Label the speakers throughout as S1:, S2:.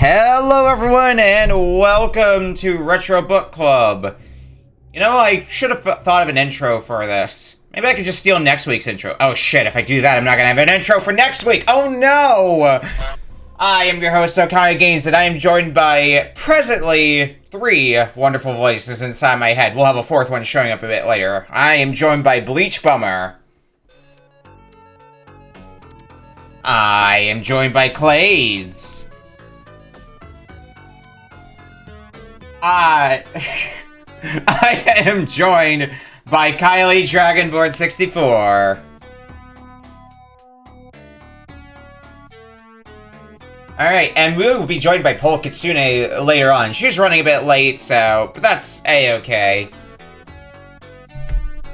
S1: Hello everyone and welcome to Retro Book Club. You know, I should have thought of an intro for this. Maybe I could just steal next week's intro. Oh shit, if I do that, I'm not gonna have an intro for next week. Oh no! I am your host, Okami Games, and I am joined by, presently, 3 wonderful voices inside my head. We'll have a 4th one showing up a bit later. I am joined by BleachBummer. I am joined by Klades. I am joined by Kylie Dragonboard64. Alright, and we will be joined by Polk Kitsune later on. She's running a bit late, but that's a-okay.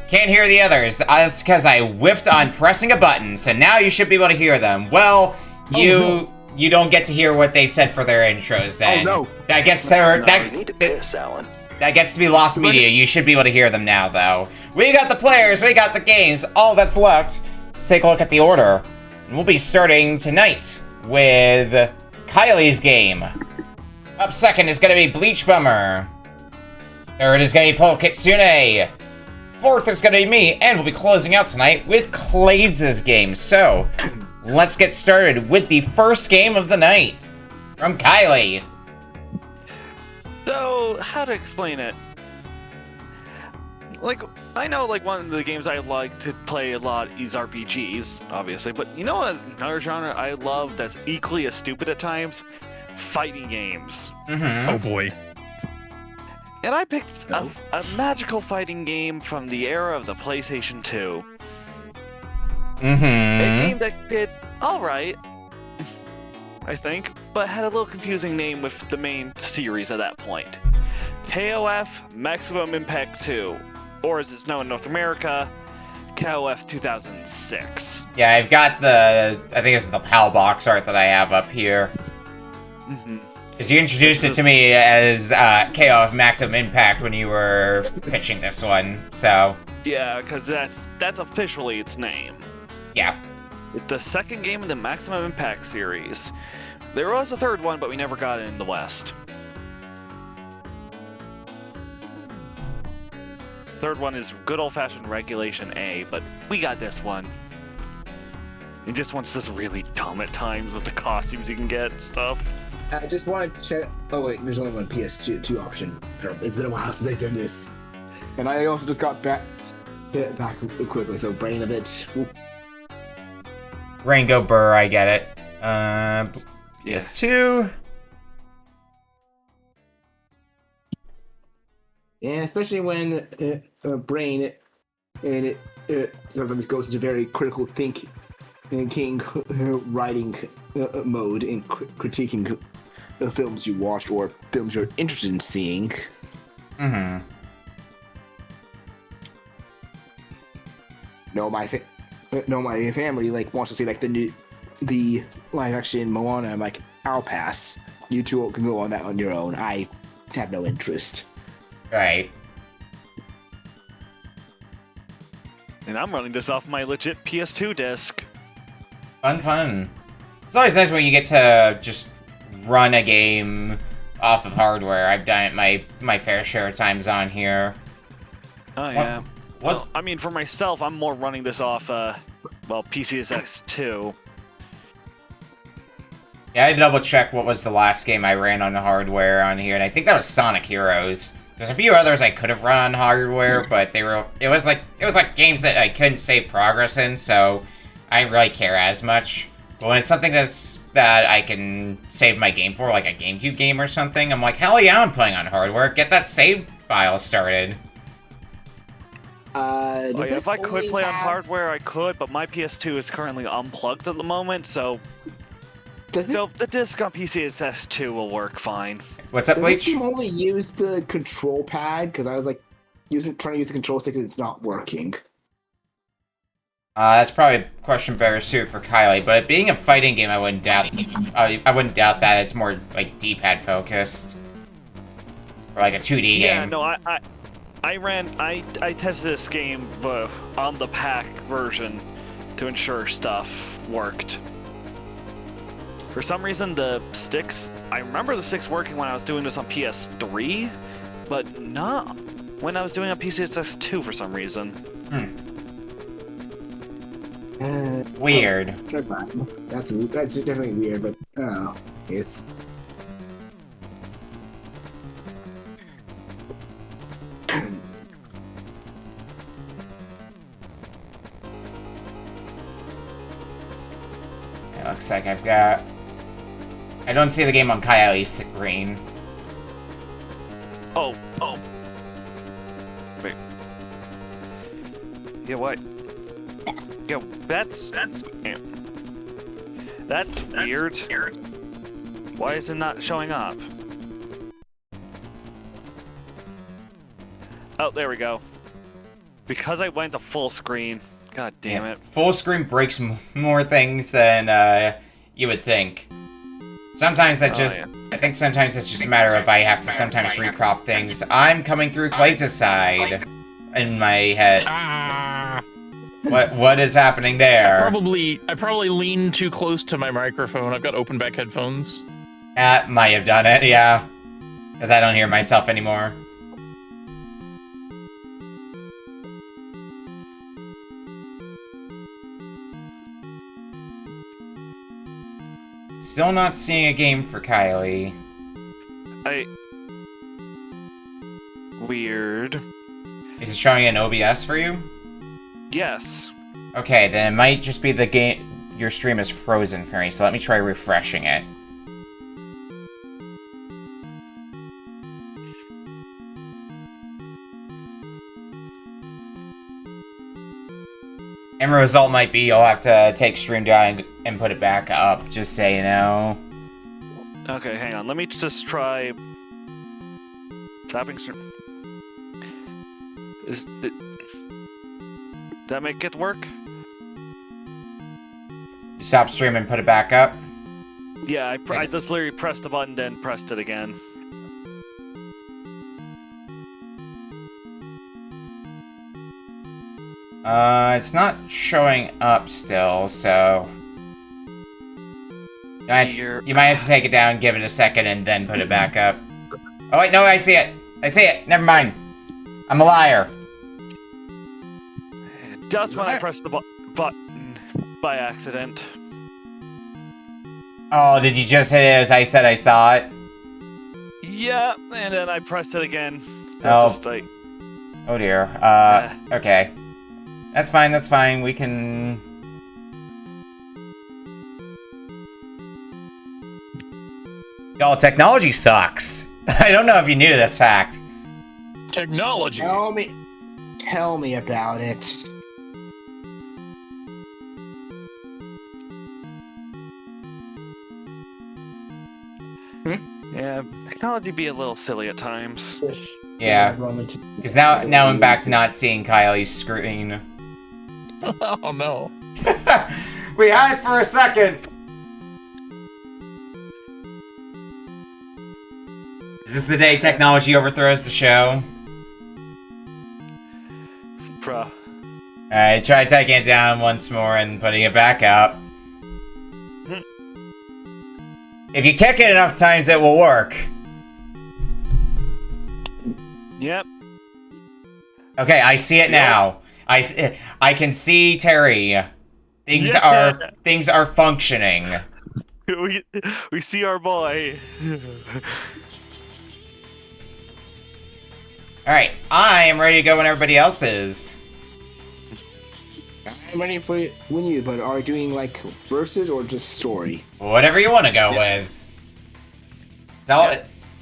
S1: Can't hear the others. That's because I whiffed on pressing a button, so now you should be able to hear them. Well, you don't get to hear what they said for their intros then.
S2: Oh no.
S1: That gets
S3: Alan.
S1: That gets to be lost media. You should be able to hear them now, though. We got the players, we got the games. All that's left. Let's take a look at the order. And we'll be starting tonight with Kylie's game. Up second is going to be BleachBummer. Third is going to be Polk Kitsune. Fourth is going to be me, and we'll be closing out tonight with Klades' game. So, let's get started with the first game of the night from Kylie.
S3: So, how to explain it? I know, one of the games I like to play a lot is RPGs, obviously, but you know what another genre I love that's equally as stupid at times? Fighting games.
S1: Mm-hmm.
S2: Oh boy.
S3: And I picked a magical fighting game from the era of the PlayStation 2.
S1: Mm-hmm.
S3: A game that did alright, I think, but had a little confusing name with the main series at that point. KOF Maximum Impact 2, or as it's known in North America, KOF 2006.
S1: Yeah, I've got I think it's the PAL box art that I have up here.
S3: Mm-hmm.
S1: Because you introduced it to me as KOF Maximum Impact when you were pitching this one, so...
S3: Yeah, because that's officially its name.
S1: Yeah.
S3: It's the second game in the Maximum Impact series. There was a third one, but we never got it in the West. Third one is good old-fashioned Regulation A, but we got this one. And this one's just really dumb at times with the costumes you can get and stuff.
S2: I just want to check. Oh wait, there's only one PS2 option. It's been a while since they've done this. And I also just got back quickly, so brain a bit.
S1: Rain go burr, I get it. PS2.
S2: And especially when brain and it sometimes goes into very critical thinking writing mode in critiquing films you watched or films you're interested in seeing.
S1: Mm-hmm.
S2: No, my family wants to see the live action Moana. I'm like, I'll pass. You two can go on that on your own. I have no interest.
S1: Right.
S3: And I'm running this off my legit PS2 disc.
S1: Fun. It's always nice when you get to just run a game off of hardware. I've done it my fair share of times on here.
S3: Oh, yeah. I mean, for myself, I'm more running this off, PCSX 2.
S1: Yeah, I double check what was the last game I ran on hardware on here, and I think that was Sonic Heroes. There's a few others I could have run on hardware, but it was like games that I couldn't save progress in, so I didn't really care as much. But when it's something that I can save my game for, like a GameCube game or something, I'm like, hell yeah, I'm playing on hardware. Get that save file started.
S3: If I could play on hardware, I could, but my PS2 is currently unplugged at the moment, so the disc on PCSX 2 will work fine.
S1: What's up, Bleach?
S2: Does this game only use the control pad? Because I was trying to use the control stick and it's not working.
S1: That's probably a question better suited for Kylie, but it being a fighting game, I wouldn't doubt that it's more like D-pad focused. Or like a 2D game.
S3: Yeah, no, I tested this game on the pack version to ensure stuff worked. For some reason, the sticks... I remember the sticks working when I was doing this on PS3, but not when I was doing it on PCSX2 for some reason.
S1: Weird.
S2: That's definitely weird, but oh, yes.
S1: It looks like I've got... I don't see the game on Kylie's screen.
S3: Oh. Wait. Yeah, what? Yeah, that's weird. Why is it not showing up? Oh, there we go. Because I went to full screen. God damn it.
S1: Full screen breaks more things than you would think. Sometimes that I think sometimes it's just a matter of I have to sometimes recrop things. I'm coming through Klades' side in my head. What is happening there?
S4: I probably leaned too close to my microphone. I've got open back headphones.
S1: That might have done it, yeah. Because I don't hear myself anymore. Still not seeing a game for Kylie.
S3: Weird.
S1: Is it showing an OBS for you?
S3: Yes.
S1: Okay, then it might just be the game. Your stream is frozen for me, so let me try refreshing it. And the result might be you'll have to take stream down and put it back up, just so you know.
S3: Okay, hang on. Let me just try... Tapping stream... Did that make it work?
S1: You stop stream and put it back up?
S3: Yeah, I just literally pressed the button, then pressed it again.
S1: It's not showing up still, so... You might have to take it down, give it a second, and then put it back up. Oh wait, no, I see it! I see it! Never mind. I'm a liar.
S3: Just when I pressed the button by accident.
S1: Oh, did you just hit it as I said I saw it?
S3: Yeah, and then I pressed it again.
S1: Oh.
S3: Just like...
S1: Oh dear. Okay. That's fine, we can... Y'all, technology sucks. I don't know if you knew this fact.
S4: Technology.
S2: Tell me about it.
S3: Yeah, technology be a little silly at times.
S1: Yeah. Because now I'm back to not seeing Kylie's screen.
S4: Oh no.
S1: We had it for a second! Is this the day technology overthrows the show?
S3: Bruh.
S1: Alright, try taking it down once more and putting it back up. If you kick it enough times, it will work.
S3: Yep.
S1: Okay, I see it now. I can see Terry. Things are functioning.
S3: We see our boy.
S1: Alright, I am ready to go when everybody else is.
S2: I'm ready for when you, but are you doing like versus or just story?
S1: Whatever you want to go with.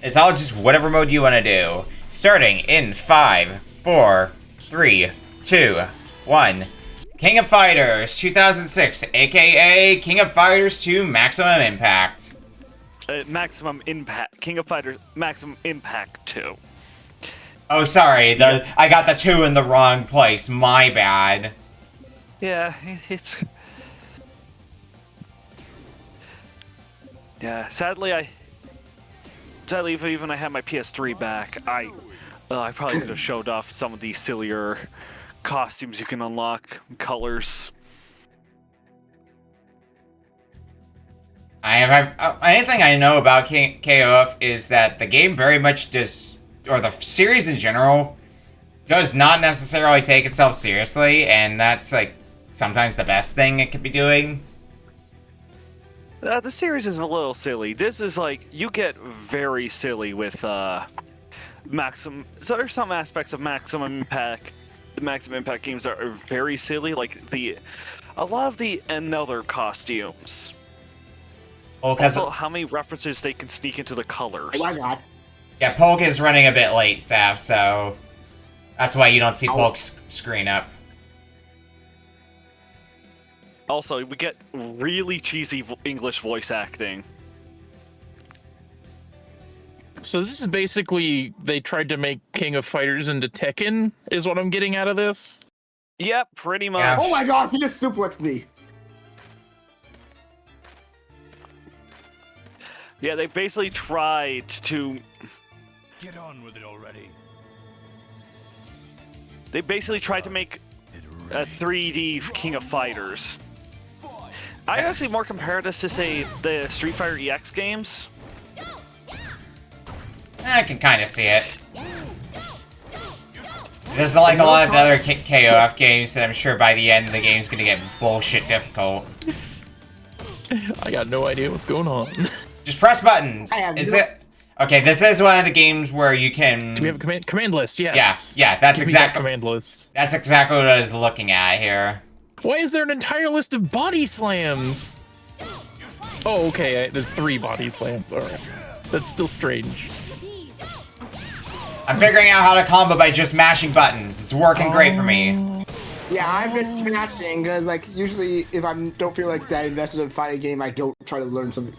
S1: It's all just whatever mode you want to do. Starting in 5, 4, 3, 2, 1. King of Fighters 2006, aka King of Fighters 2 Maximum Impact.
S3: Maximum Impact. King of Fighters Maximum Impact 2.
S1: Oh, sorry. I got the 2 in the wrong place. My bad.
S3: Yeah, it's... Yeah, sadly, if even I had my PS3 back, I probably could have showed off some of these sillier costumes you can unlock, colors.
S1: Anything I know about KOF is that the game very much does, or the series in general, does not necessarily take itself seriously, and that's, like, sometimes the best thing it could be doing.
S3: The series is a little silly. This is like, you get very silly with so there's some aspects of Maximum Impact. The Maximum Impact games are very silly, like a lot of the Another costumes.
S1: Well,
S3: Also, how many references they can sneak into the colors.
S2: Oh my god.
S1: Yeah, Polk is running a bit late, Saf, so that's why you don't see Polk's screen up.
S3: Also, we get really cheesy English voice acting.
S4: So this is basically, they tried to make King of Fighters into Tekken, is what I'm getting out of this?
S3: Yep, pretty much.
S1: Yeah.
S2: Oh my god, he just suplexed me.
S3: Yeah, they basically tried to...
S5: Get on with it already.
S3: They basically tried to make a 3D King of Fighters. I actually more compare this to, say, the Street Fighter EX games.
S1: I can kind of see it. There's like a lot of the other KOF games that I'm sure by the end the game's gonna get bullshit difficult.
S4: I got no idea what's going on.
S1: Just press buttons. Is it? Okay, this is one of the games where you can.
S4: Do we have a command list? Yes.
S1: Yeah, that's
S4: Give me that
S1: exactly
S4: command list.
S1: That's exactly what I was looking at here.
S4: Why is there an entire list of body slams? Oh, okay. There's 3 body slams. All right, that's still strange.
S1: I'm figuring out how to combo by just mashing buttons. It's working great for me.
S2: Yeah, I'm just smashing, because, like, usually if I don't feel like that invested in a fighting game, I don't try to learn some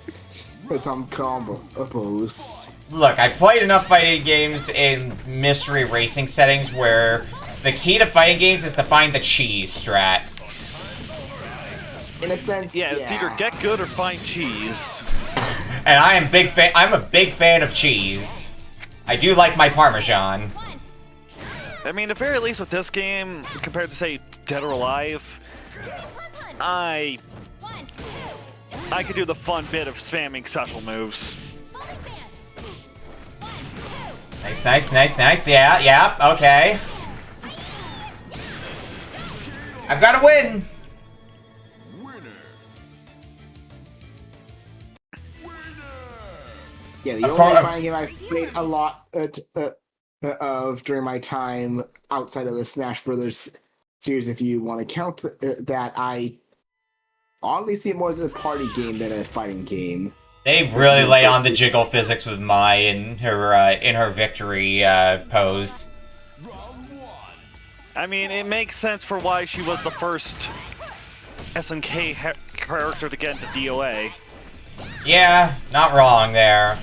S2: combos.
S1: Look, I've played enough fighting games in mystery racing settings where the key to fighting games is to find the cheese strat.
S2: In a sense,
S3: Yeah, it's either get good or find cheese.
S1: And I'm a big fan of cheese. I do like my Parmesan.
S3: I mean, at the very least with this game, compared to, say, Dead or Alive, I could do the fun bit of spamming special moves.
S1: Nice. Yeah, okay. I've got to win.
S2: Yeah, the only fighting game I've played a lot of during my time outside of the Smash Brothers series, if you want to count that, I oddly see it more as a party game than a fighting game.
S1: They really lay on the jiggle physics with Mai in her victory pose.
S3: I mean, it makes sense for why she was the first SNK character to get into DOA.
S1: Yeah, not wrong there.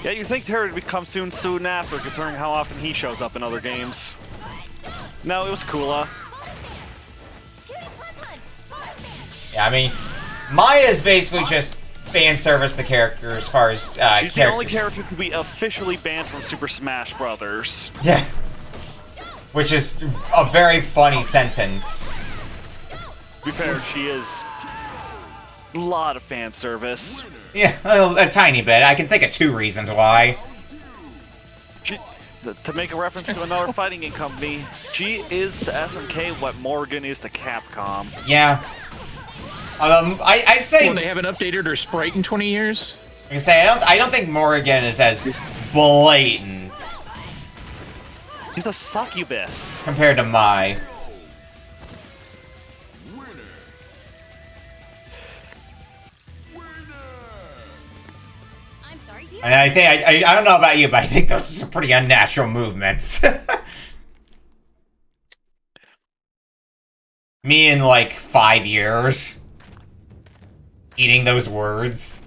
S3: Yeah, you think Terry would come soon after, considering how often he shows up in other games. No, it was Kula.
S1: Yeah, I mean, Maya's basically just fan service the character as far as
S3: She's the only character to be officially banned from Super Smash Brothers.
S1: Yeah. Which is a very funny sentence.
S3: To be fair, she is a lot of fan service.
S1: Yeah, a tiny bit. I can think of 2 reasons why.
S3: To make a reference to another fighting game company, she is to SNK what Morgan is to Capcom.
S1: Yeah. I say.
S4: Well, they haven't updated her sprite in 20 years.
S1: I say I don't think Morrigan is as blatant
S3: He's a succubus
S1: compared to Mai. And I think I don't know about you, but I think those are some pretty unnatural movements. Me in like 5 years eating those words.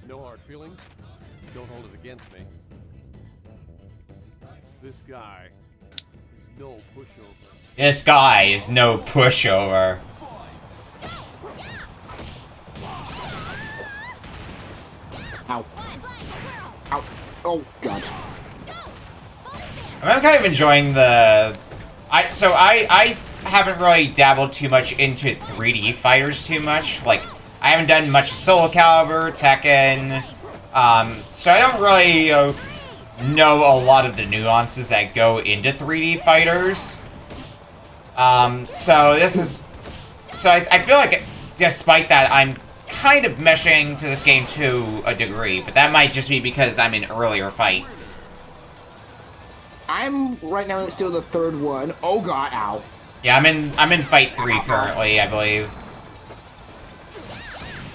S6: No hard feelings. Don't hold it against me. This guy is no pushover.
S1: This guy is no pushover.
S2: Ow. Ow. Oh, God.
S1: I'm kind of enjoying the... I haven't really dabbled too much into 3D fighters too much. Like, I haven't done much Soul Calibur, Tekken, so I don't really know a lot of the nuances that go into 3D fighters. So I feel like, despite that, I'm kind of meshing to this game to a degree, but that might just be because I'm in earlier fights.
S2: I'm right now still the third one. Oh god, ow.
S1: Yeah, I'm in fight 3 currently, I believe.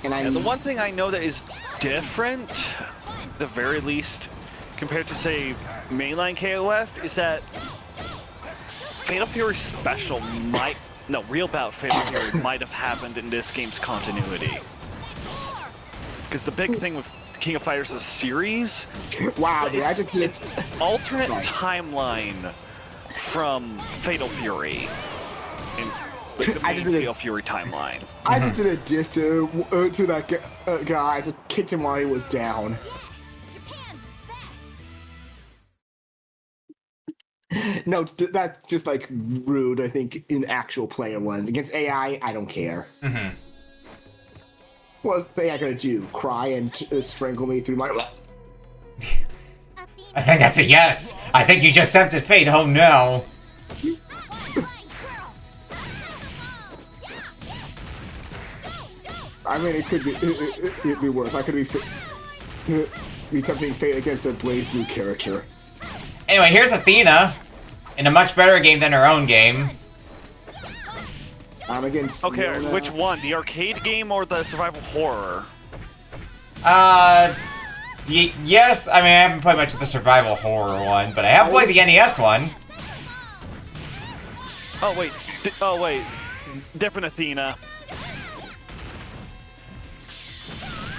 S3: And the one thing I know that is different, at the very least, compared to, say, mainline KOF, is that Fatal Fury Special Real Bout Fatal Fury might have happened in this game's continuity. Because the big thing with King of Fighters' a series,
S2: wow, dude, I just did
S3: alternate timeline from Fatal Fury. In the main Fatal Fury timeline.
S2: I just did a diss to that guy. I just kicked him while he was down. No, that's just like rude, I think, in actual player ones. Against AI, I don't care.
S1: Mm-hmm.
S2: What's the AI gonna do? Cry and strangle me through my...
S1: I think that's a yes! I think you just tempted fate, oh no!
S2: I mean, it could be, it'd be worse. I could be tempting fate against a Blaze Blue character.
S1: Anyway, here's Athena, in a much better game than her own game.
S2: I'm against...
S3: Okay, which one? The arcade game or the survival horror?
S1: Yes, I mean, I haven't played much of the survival horror one, but I have played the NES one.
S3: Oh, wait. Different Athena.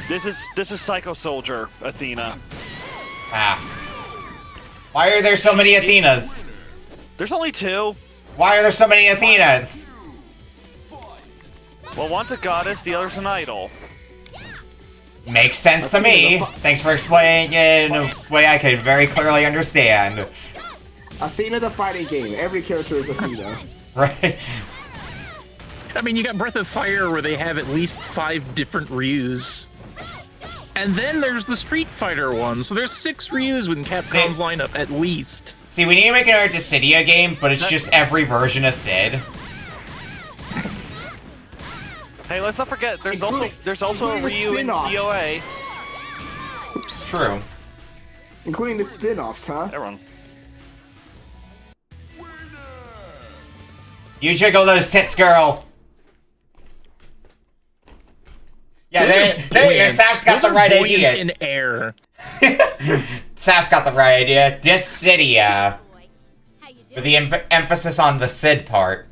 S3: This is Psycho Soldier, Athena.
S1: Ah. Why are there so many Athenas?
S3: There's only 2.
S1: Why are there so many Athenas?
S3: Well, one's a goddess, the other's an idol.
S1: Makes sense to me. Thanks for explaining it in a way I could very clearly understand.
S2: Athena the fighting game. Every character is Athena.
S1: Right.
S4: I mean, you got Breath of Fire where they have at least 5 different Ryus. And then there's the Street Fighter one, so there's 6 Ryus within Capcom's lineup, at least.
S1: See, we need to make an Dissidia game, but it's just every version of Sid.
S3: Hey, let's not forget, there's also a Ryu in DOA.
S1: Oops. True.
S2: Including the spin-offs, huh?
S3: Everyone.
S1: You jiggle those tits, girl. Yeah, there. Saf's got the right idea.
S4: In air.
S1: Saf's got the right idea. Dissidia. With the emphasis on the Sid part.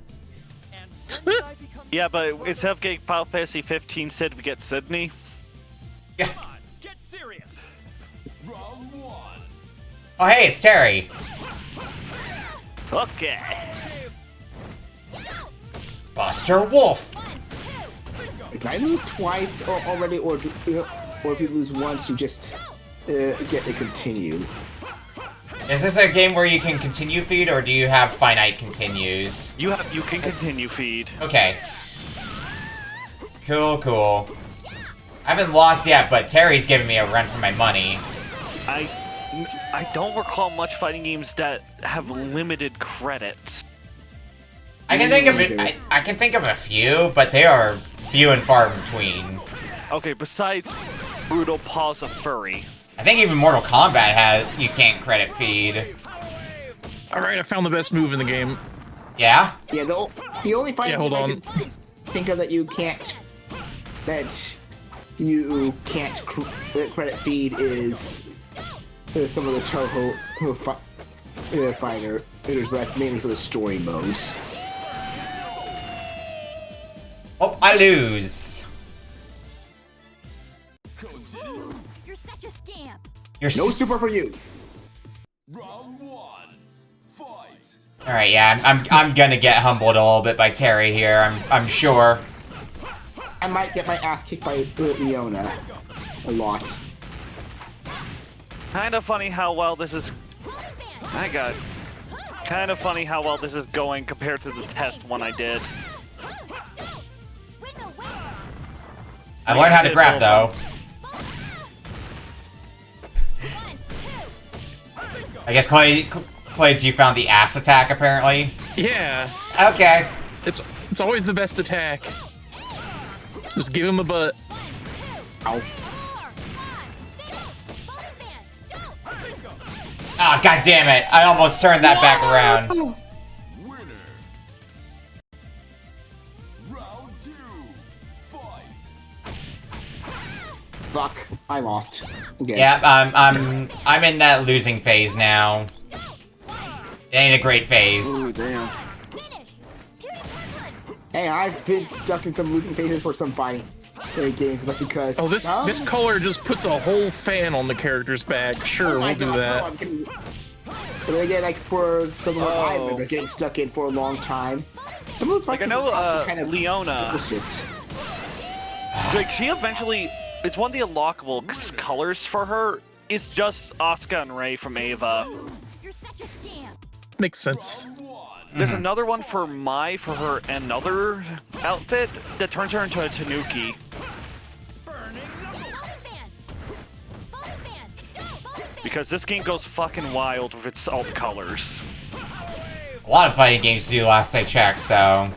S3: Yeah, but instead of getting Final Fantasy 15 Sid, we get Sydney.
S1: Yeah.
S5: Get serious.
S1: Oh, hey, it's Terry.
S3: Okay.
S1: Buster Wolf.
S2: Did I lose twice already, or if you lose once, you just get to continue?
S1: Is this a game where you can continue feed, or do you have finite continues?
S3: You can continue feed.
S1: Okay. Cool. I haven't lost yet, but Terry's giving me a run for my money.
S3: I don't recall much fighting games that have limited credits.
S1: I can think of it. I can think of a few, but they are few and far between.
S3: Okay, besides Brutal Paws of Furry.
S1: I think even Mortal Kombat you can't credit feed.
S4: All right, I found the best move in the game.
S1: Yeah?
S2: Yeah, the only fighting
S4: hold
S2: game
S4: on.
S2: I can think of that you can't credit feed is some of the Toho fighters, but that's mainly for the story modes.
S1: Oh, I lose.
S7: You're such a scamp.
S1: You're
S2: No super for you.
S1: All right, yeah, I'm gonna get humbled a little bit by Terry here. I'm sure.
S2: I might get my ass kicked by Leona a lot.
S3: Kind of funny how well this is. I got Kind of funny how well this is going compared to the test one I did.
S1: I learned how to grab, though. I guess, Klades, you found the ass attack, apparently?
S4: Yeah.
S1: Okay.
S4: It's always the best attack. Just give him a butt.
S2: Ow.
S1: Ah, god damn it! I almost turned that back around.
S5: Winner. Round 2. Fight.
S2: Fuck. I lost. Okay.
S1: Yeah, I'm in that losing phase now. It ain't a great phase.
S3: Ooh, damn.
S2: Hey, I've been stuck in some losing phases for some fighting games, but because
S4: Oh, this color just puts a whole fan on the character's back. Sure, we'll do that.
S2: But again, like for some of the I remember getting stuck in for a long time. Some of those
S3: Like I know, Leona.
S2: bullshit.
S3: Like she eventually, it's one of the unlockable colors for her. It's just Asuka and Rei from Ava.
S7: You're such a scam.
S4: Makes sense.
S3: There's another one for Mai for her another outfit that turns her into a Tanuki. Because this game goes fucking wild with its alt colors.
S1: A lot of fighting games to do last I checked, so...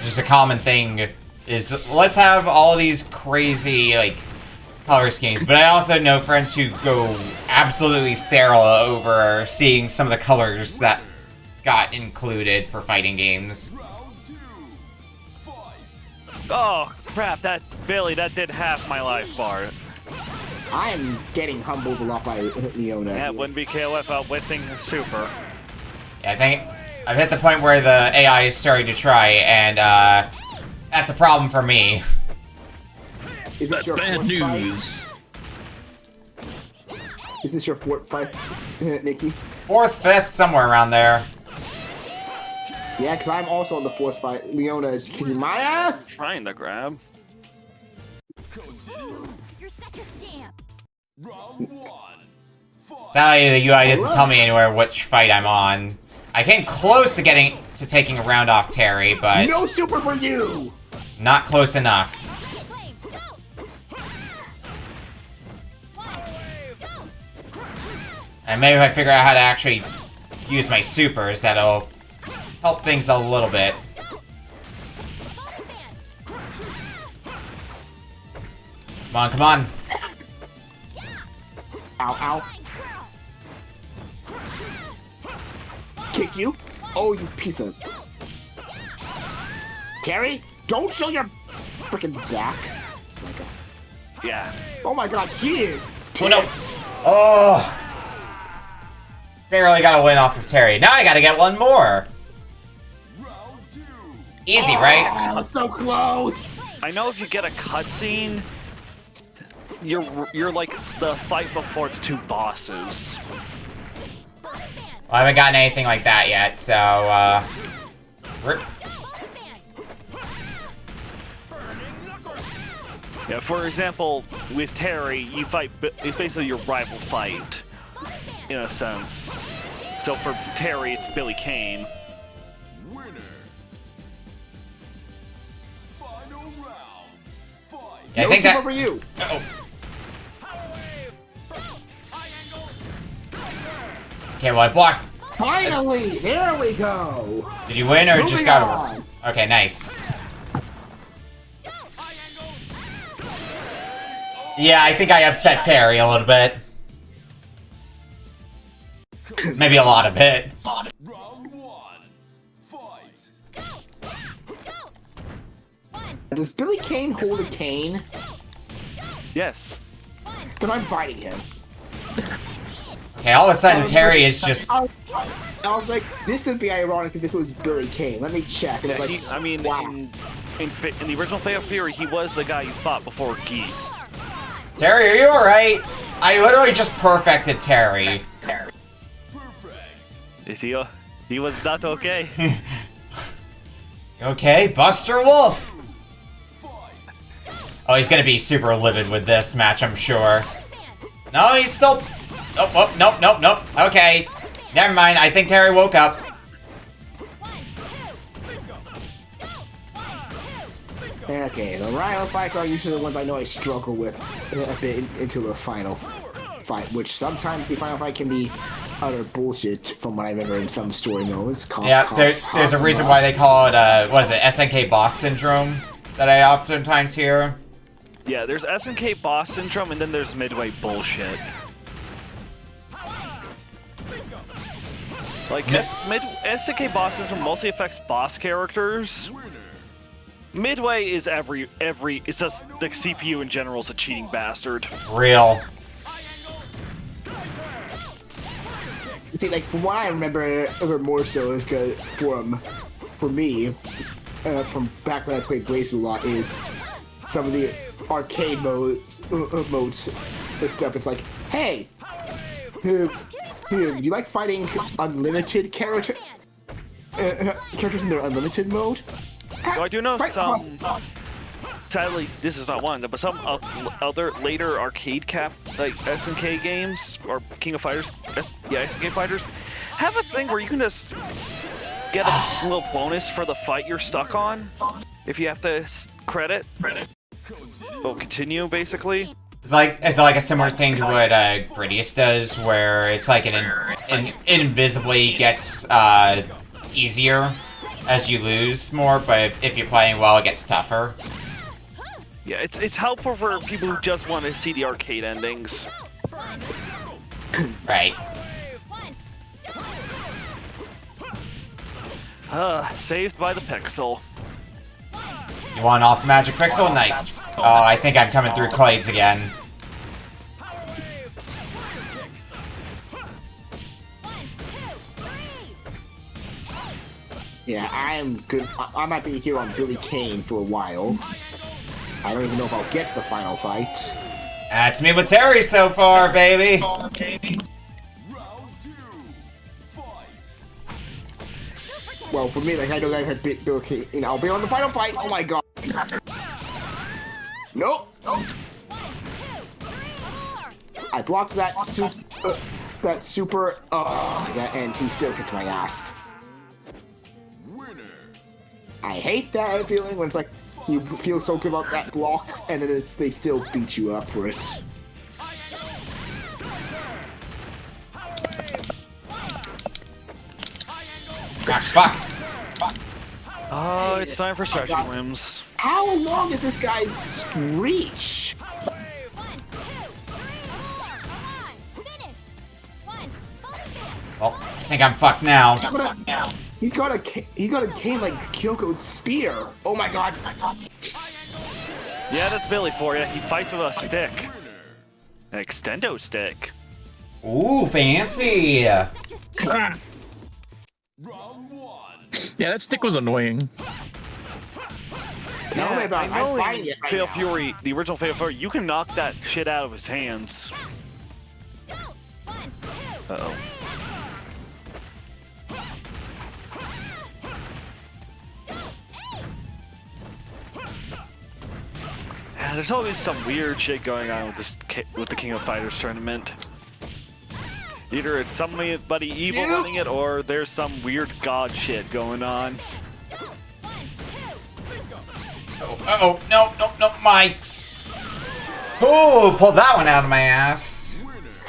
S1: Just a common thing is, let's have all these crazy, like, color schemes. But I also know friends who go absolutely feral over seeing some of the colors that got included for fighting games.
S5: Round 2. Fight.
S3: Oh crap, that did half my life bar.
S2: I am getting humbled a lot by Leona.
S3: That wouldn't be KOF outwitting Super.
S1: Yeah, I think I've hit the point where the AI is starting to try, and that's a problem for me.
S2: Is this
S4: That's
S2: your
S4: bad
S2: fourth
S4: news.
S2: Fight? Is this your fourth fight, Nikki?
S1: 4th, 5th, somewhere around there.
S2: Yeah, because I'm also on the fourth fight. Leona is kicking my ass!
S3: Trying to grab.
S5: Continue.
S7: You're such a scam.
S5: Round 1. Fight.
S1: Sadly, the UI doesn't tell me anywhere which fight I'm on. I came close to taking a round off Terry, but
S2: No super for you!
S1: not close enough.
S7: Flame, go.
S1: And maybe if I figure out how to actually use my supers, that'll help things a little bit. Come on, come on.
S2: Ow, ow. Kick you? Oh, you piece of... Terry, don't show your freaking back. Oh my god.
S3: Yeah.
S2: Oh my god, he is
S1: Oh no.
S2: pissed.
S1: Oh! Barely got a win off of Terry. Now I gotta get one more.
S5: Round 2.
S1: Easy, right?
S2: Oh, so close.
S3: I know if you get a cutscene, you're like the fight before the two bosses.
S1: Well, I haven't gotten anything like that yet, so, rip.
S3: Yeah, for example, with Terry, you fight, it's basically your rival fight, in a sense. So for Terry, it's Billy Kane.
S5: Winner. Final round. Fight.
S1: Yeah, I
S2: No
S1: think
S2: super
S1: that...
S2: for you.
S1: Uh-oh. Okay, well, I blocked.
S2: Finally, there we go.
S1: Did you win or
S2: Moving
S1: just got
S2: on.
S1: over? Okay, nice. Yeah, I think I upset Terry a little bit. Maybe a lot of it.
S5: Round 1. Fight.
S2: Does Billy Kane hold a cane?
S3: Yes.
S2: Because I'm fighting him.
S1: Okay, all of a sudden Terry is just...
S2: I was like, this would be ironic if this was Billy Kane. Let me check. And it's like,
S3: I mean,
S2: wow.
S3: in the original Fatal Fury, he was the guy you fought before Geese.
S1: Terry, are you alright? I literally just perfected Terry.
S5: Perfect.
S3: Is he? He was not okay.
S1: Okay, Buster Wolf.
S5: Fight.
S1: Oh, he's gonna be super livid with this match, I'm sure. No, he's still... Oh, oh, nope, nope, nope. Okay. Never mind. I think Terry woke up.
S2: Okay, the rival fights are usually the ones I know I struggle with a bit into the final fight, which sometimes the final fight can be utter bullshit from what I remember in some story modes.
S1: There's a reason why they call it, what is it, SNK boss syndrome that I oftentimes hear.
S3: Yeah, there's SNK boss syndrome, and then there's midway bullshit. Like, SNK boss syndrome mostly affects boss characters. Midway is it's just the CPU in general is a cheating bastard.
S1: Real.
S2: See, like, from what I remember more so is because for me, from back when I played Blaze a lot, is some of the arcade modes and stuff. It's like, hey, do you like fighting unlimited characters in their unlimited mode?
S3: So I do know some. Sadly, this is not one, but some other later arcade like SNK games or King of Fighters, SNK Fighters, have a thing where you can just get a little bonus for the fight you're stuck on if you have to credit. Well, continue basically.
S1: It's like a similar thing to what Gradius does, where it's like it invisibly gets easier as you lose more, but if you're playing well, it gets tougher.
S3: Yeah, it's helpful for people who just want to see the arcade endings.
S1: Right.
S3: Saved by the pixel.
S1: You want off Magic Pixel? Nice. Oh, I think I'm coming through Klades again.
S2: Yeah, I'm good. I might be here on Billy Kane for a while. I don't even know if I'll get to the final fight.
S1: That's me with Terry so far, baby.
S5: Round 2. Fight.
S2: Well, for me, like, I know that I had Billy Kane. You know, I'll be on the final fight. Oh my god. Nope. I blocked that super, and he still kicked my ass. I hate that feeling when it's like you feel so good about that block and then they still beat you up for it.
S1: Ah, fuck.
S3: Oh, it's time for stretching limbs.
S2: How long is this guy's reach?
S1: Well, I think I'm fucked now.
S2: He's got a cane like Kyoko's spear. Oh my god.
S3: Yeah, that's Billy for you. He fights with a stick. An extendo stick.
S1: Ooh, fancy.
S5: Round 1.
S4: Yeah, that stick was annoying.
S2: Tell me about it. I'm fighting it right
S3: Fatal
S2: now.
S3: Fury, the original Fatal Fury, you can knock that shit out of his hands. Uh-oh. Yeah, there's always some weird shit going on with the King of Fighters tournament. Either it's somebody evil running it, or there's some weird god shit going on.
S1: Uh-oh, no, my... Ooh, pulled that one out of my ass.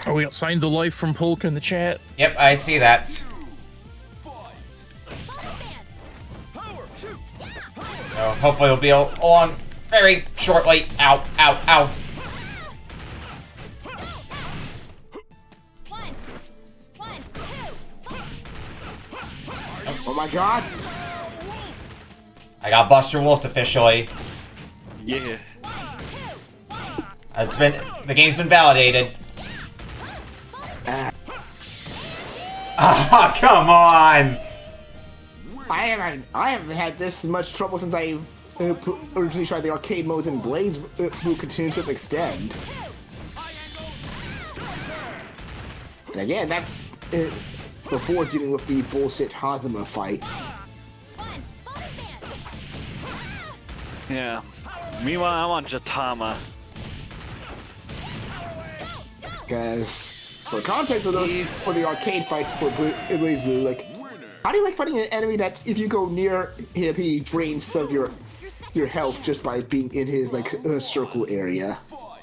S4: Oh, we got signs of life from Polk in the chat.
S1: Yep, I see that. Oh, hopefully it'll be on very shortly. Ow, ow, ow.
S2: Oh my god.
S1: I got Buster Wolfed officially.
S3: Yeah.
S1: The game's been validated. Ah, come on!
S2: I haven't had this much trouble since I originally tried the arcade modes in Blaze who continue to extend. And again, that's before dealing with the bullshit Hazama fights.
S3: Yeah. Meanwhile, I'm on Jatama.
S2: Because For context for those for the arcade fights for Blaze Blue, like, how do you like fighting an enemy that if you go near him, he drains some of your health just by being in his like circle area?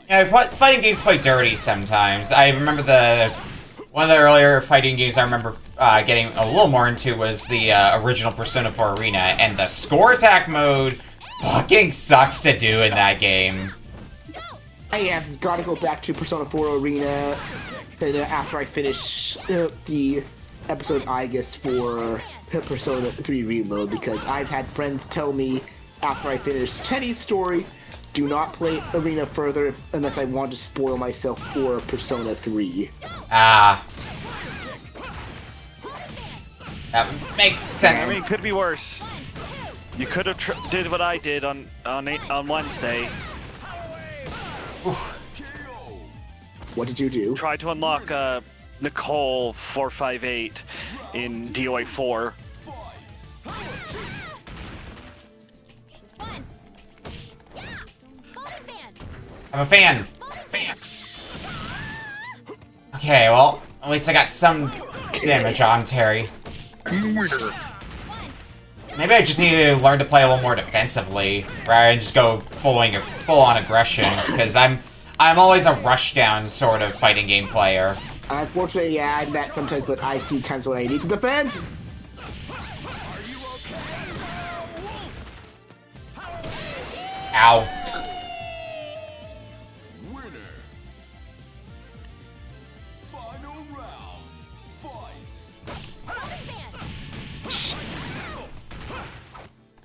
S1: Yeah, fighting games quite dirty sometimes. I remember one of the earlier fighting games I remember getting a little more into was the original Persona 4 Arena, and the score attack mode fucking sucks to do in that game.
S2: I have got to go back to Persona 4 Arena after I finish the episode, I guess, for Persona 3 Reload, because I've had friends tell me after I finished Teddy's story, do not play Arena further unless I want to spoil myself for Persona 3.
S1: Ah. That makes sense.
S3: I mean, it could be worse. You could have did what I did on Wednesday.
S1: Oof.
S2: What did you do?
S3: Try to unlock Nicole 458 in DOA 4.
S1: I'm a fan. Okay, well, at least I got some damage on Terry. Maybe I just need to learn to play a little more defensively, rather than just go full-on aggression, because I'm always a rush-down sort of fighting game player.
S2: Unfortunately, yeah, I'm that sometimes, but I see times when I need to defend.
S1: Ow.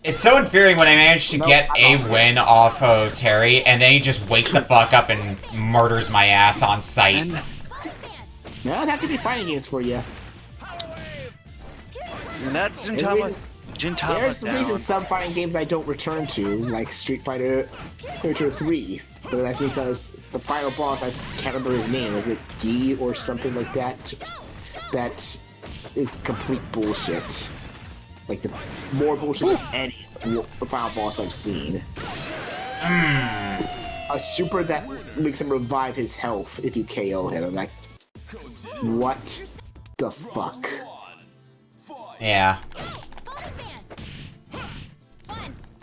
S1: It's so infuriating when I manage to get a win off of Terry, and then he just wakes the fuck up and murders my ass on sight.
S2: Yeah, it'd have to be fighting games for you.
S3: And that's Gintama.
S2: There's the reason some fighting games I don't return to, like Street Fighter 3. But that's because the final boss, I can't remember his name. Is it Guy or something like that? That is complete bullshit. Like, the more bullshit than any final boss I've seen. A super that makes him revive his health if you KO him. I'm like, what the fuck?
S1: Yeah.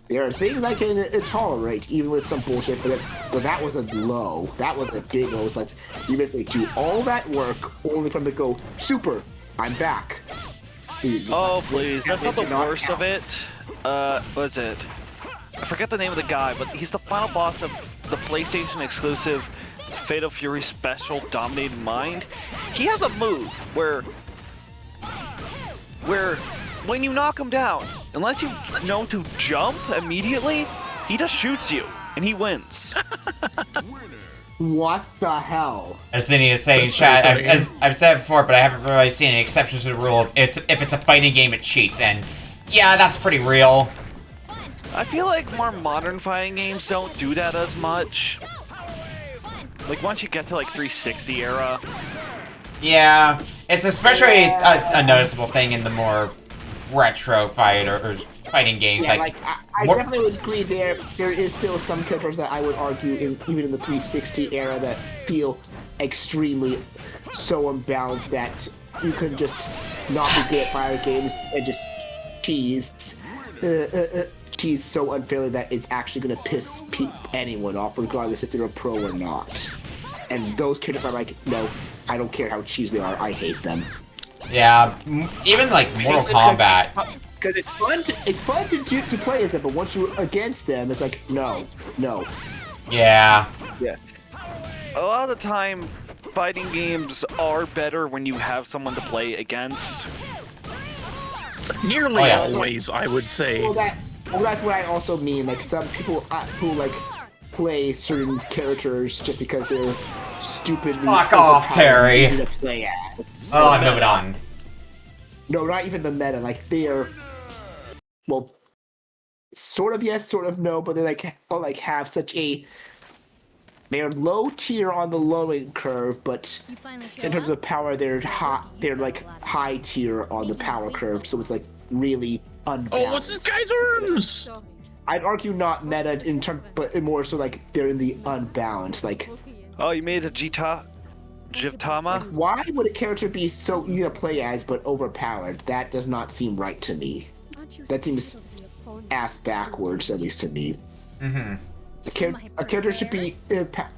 S2: There are things I can tolerate, even with some bullshit, but that was a low. That was a big low. It's like, you make me do all that work, only for him to go, super, I'm back.
S3: Oh, please. That's not the worst of it. What is it? I forget the name of the guy, but he's the final boss of the PlayStation exclusive Fatal Fury Special Dominated Mind. He has a move where when you knock him down, unless you know to jump immediately, he just shoots you, and he wins.
S2: What the hell?
S1: As Zinni is saying, chat, I've said it before, but I haven't really seen any exceptions to the rule of if it's a fighting game, it cheats, and yeah, that's pretty real.
S3: I feel like more modern fighting games don't do that as much. Like, once you get to, like, 360 era.
S1: Yeah, it's especially a noticeable thing in the more retro fighting games.
S2: Yeah, like I definitely would agree there is still some characters that I would argue even in the 360 era that feel extremely so unbalanced that you can just not be good at fire games and just cheese so unfairly that it's actually going to piss anyone off regardless if they're a pro or not. And those characters are like, no, I don't care how cheese they are, I hate them.
S1: Yeah, even like Mortal Kombat.
S2: Because it's fun to play as them, but once you're against them, it's like, no.
S1: Yeah.
S3: Yeah. A lot of the time, fighting games are better when you have someone to play against.
S4: Nearly always, I would say.
S2: Well, that's what I also mean. Like, some people who, like, play certain characters just because they're stupidly...
S1: Fuck off, Terry!
S2: Easy to play as.
S1: Oh, move it on.
S2: No, not even the meta. Like, they're... Well, sort of yes, sort of no, but they have such a... They're low tier on the low-end curve, but in terms of power, they're like high tier on the power curve, so it's like really unbalanced.
S4: Oh, what's this guy's arms?
S2: I'd argue not meta in term, but more so like they're in the unbalanced. Like,
S3: Oh, you made a Gita? Jivtama?
S2: Why would a character be so easy to play as but overpowered? That does not seem right to me. That seems ass backwards, at least to me.
S1: Mm-hmm.
S2: A character should be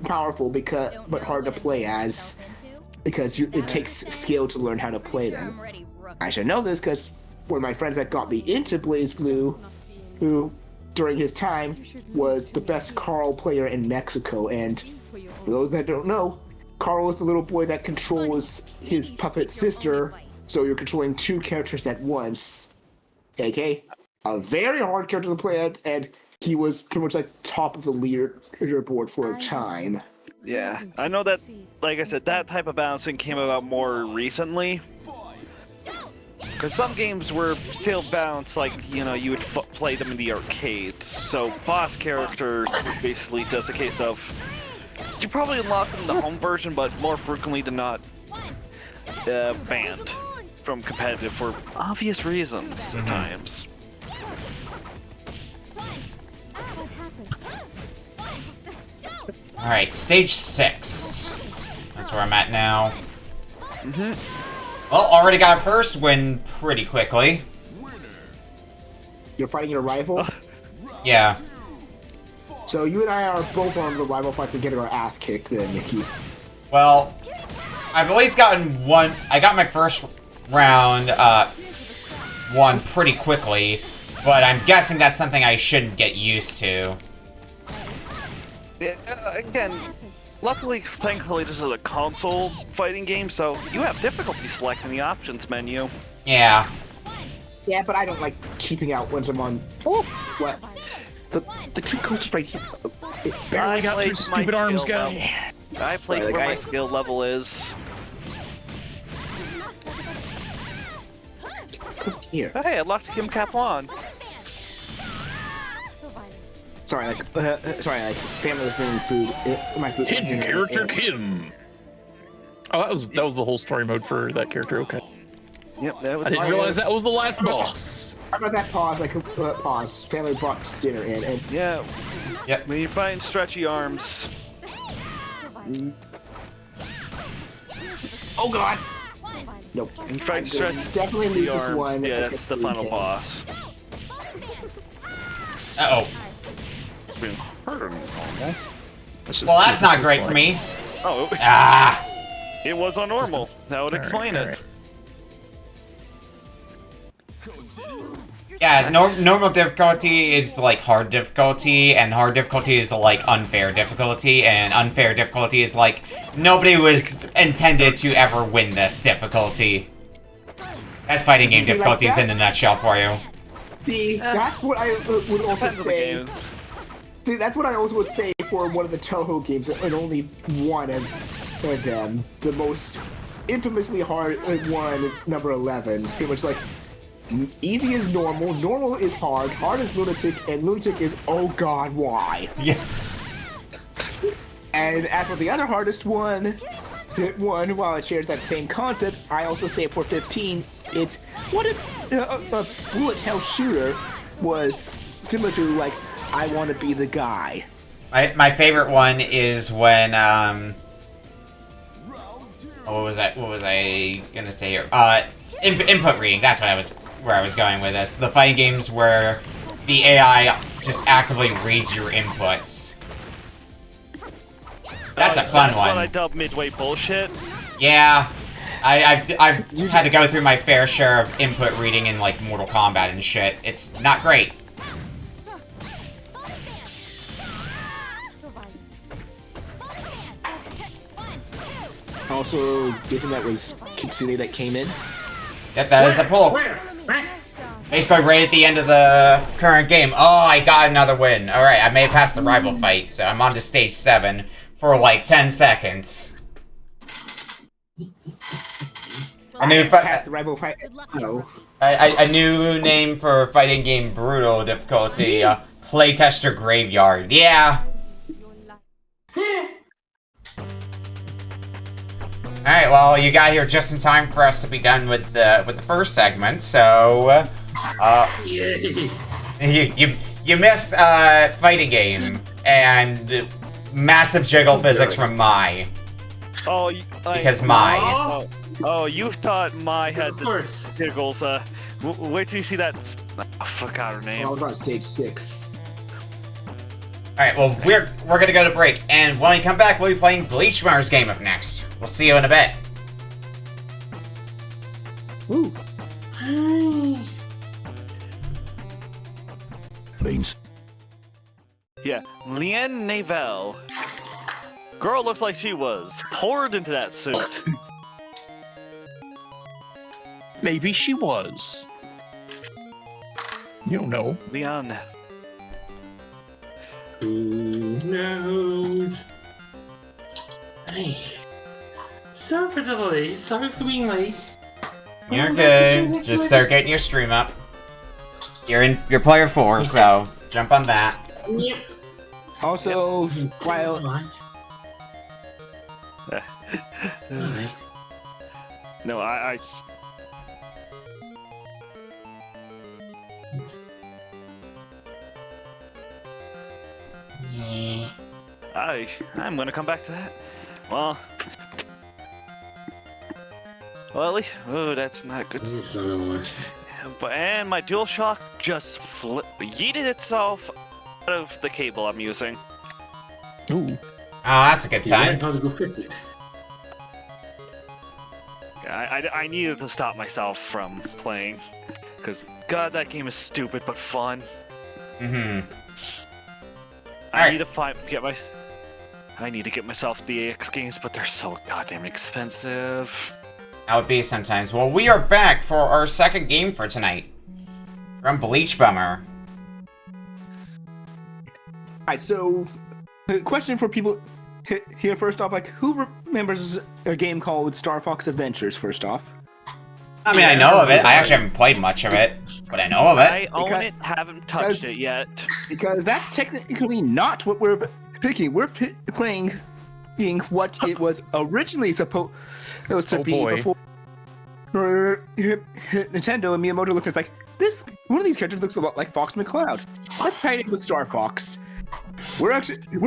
S2: powerful but hard to play as, because it takes skill to learn how to play them. I should know this because one of my friends that got me into BlazBlue, who during his time was the best Carl player in Mexico, and for those that don't know, Carl is the little boy that controls his puppet sister, so you're controlling two characters at once. Okay? A very hard character to play as, and he was pretty much like top of the leaderboard for a time.
S3: Yeah, I know that, like I said, that type of balancing came about more recently. Because some games were still balanced, like, you know, you would play them in the arcades. So boss characters were basically just a case of, you probably unlock them in the home version, but more frequently than not, banned from competitive for obvious reasons at times.
S1: Alright, stage 6. That's where I'm at now. Well, already got a first win pretty quickly.
S2: You're fighting your rival?
S1: Yeah.
S2: So you and I are both on the rival fights and getting our ass kicked then, Nikki.
S1: Well, I've at least gotten one. I got my first round won pretty quickly, but I'm guessing that's something I shouldn't get used to.
S3: Again, luckily, thankfully, this is a console fighting game, so you have difficulty selecting the options menu.
S1: Yeah.
S2: Yeah, but I don't like cheaping out once I'm on. Oh, what? The tree coaster's right here.
S4: Barely got through stupid arms guy.
S3: I played where my skill level is.
S2: Here.
S3: Hey, I locked Kim Kaplan.
S2: Sorry, like family was bringing food. My food.
S4: Hidden character Kim. Oh, that was the whole story mode for that character. Okay.
S3: Yep, that was.
S4: I didn't realize that was the last boss.
S2: How about that pause? Like pause. Family brought dinner in, and
S3: Yeah.
S1: Yep.
S3: When you find stretchy arms.
S2: oh god. Nope.
S3: And try to stretch
S2: Definitely
S3: the
S2: lose this
S3: arms.
S2: one.
S3: Yeah, that's the final boss.
S1: Uh-oh.
S3: It's been harder than normal.
S1: Well, that's not great for me.
S3: Oh,
S1: Ah.
S3: it was on normal. That would explain it.
S1: Yeah, normal difficulty is like hard difficulty, and hard difficulty is like unfair difficulty, and unfair difficulty is like nobody was intended to ever win this difficulty. That's fighting game difficulties in a nutshell for you.
S2: See, that's what I would also
S3: Depends on the
S2: say.
S3: game.
S2: See, that's what I also would say for one of the Toho games, and only one of them, the most infamously hard one, number 11. Pretty much like, easy is normal, normal is hard, hard is lunatic, and lunatic is oh god, why?
S1: Yeah.
S2: And as for the other hardest one, while it shares that same concept, I also say for 15, it's what if a bullet hell shooter was similar to like I want to be the guy.
S1: My favorite one is when what was I gonna say here? Input reading. That's what where I was going with this. The fighting games where the AI just actively reads your inputs. That's a fun one.
S3: That's what I dub midway bullshit.
S1: Yeah, I've had to go through my fair share of input reading in like Mortal Kombat and shit. It's not great.
S2: Also, given that was Kitsune that came in.
S1: Yep, that is a pull. Basically, right at the end of the current game. Oh, I got another win. Alright, I made it past the rival fight, so I'm on to stage 7 for like 10 seconds. A new
S2: Past the rival fight. No.
S1: a new name for fighting game brutal difficulty. Playtester Graveyard. Yeah. Alright, well, you got here just in time for us to be done with the first segment, so you missed fighting game and massive jiggle physics from Mai.
S3: Oh,
S1: Because my.
S3: Oh, you thought my had
S8: Of
S3: the
S8: course.
S3: giggles. Wait till you see that. I forgot her name.
S2: I was on stage 6.
S1: Alright, well, we're gonna go to break, and when we come back, we'll be playing BleachBummer's game up next. We'll see you in a bit.
S2: Ooh.
S4: Beans.
S3: Yeah, Leanne Navel. Girl looks like she was poured into that suit.
S4: Maybe she was. You don't know.
S3: Leon.
S8: Who knows? Hey. Sorry for the delay. Sorry for being late.
S1: You're good. Just start getting your stream up. You're player 4, so jump on that.
S8: Yep.
S2: Also, while
S8: Alright.
S3: No, I
S8: Yeah.
S3: I'm gonna come back to that. Well, at least, oh, that's not good.
S8: So almost.
S3: But and my DualShock just yeeted itself out of the cable I'm using.
S4: Ooh.
S1: Oh, that's a good
S8: Yeah, I
S1: sign.
S8: thought to go fix it.
S3: I needed to stop myself from playing, because God, that game is stupid but fun.
S1: Mm-hmm.
S3: I
S1: Alright.
S3: need to get myself the AX games, but they're so goddamn expensive.
S1: That would be sometimes. Well, we are back for our second game for tonight. From BleachBummer.
S2: Alright, so question for people here first off, like, who remembers a game called Star Fox Adventures first off?
S1: I mean, I know of it. I actually haven't played much of it, but I know of it.
S3: I own
S2: Because-
S3: it, haven't touched it yet.
S2: Because that's technically not what we're picking. We're playing what it was originally supposed to
S4: Oh,
S2: be
S4: boy.
S2: before Nintendo and Miyamoto looked at it like, one of these characters looks a lot like Fox McCloud. Let's paint it with Star Fox. We're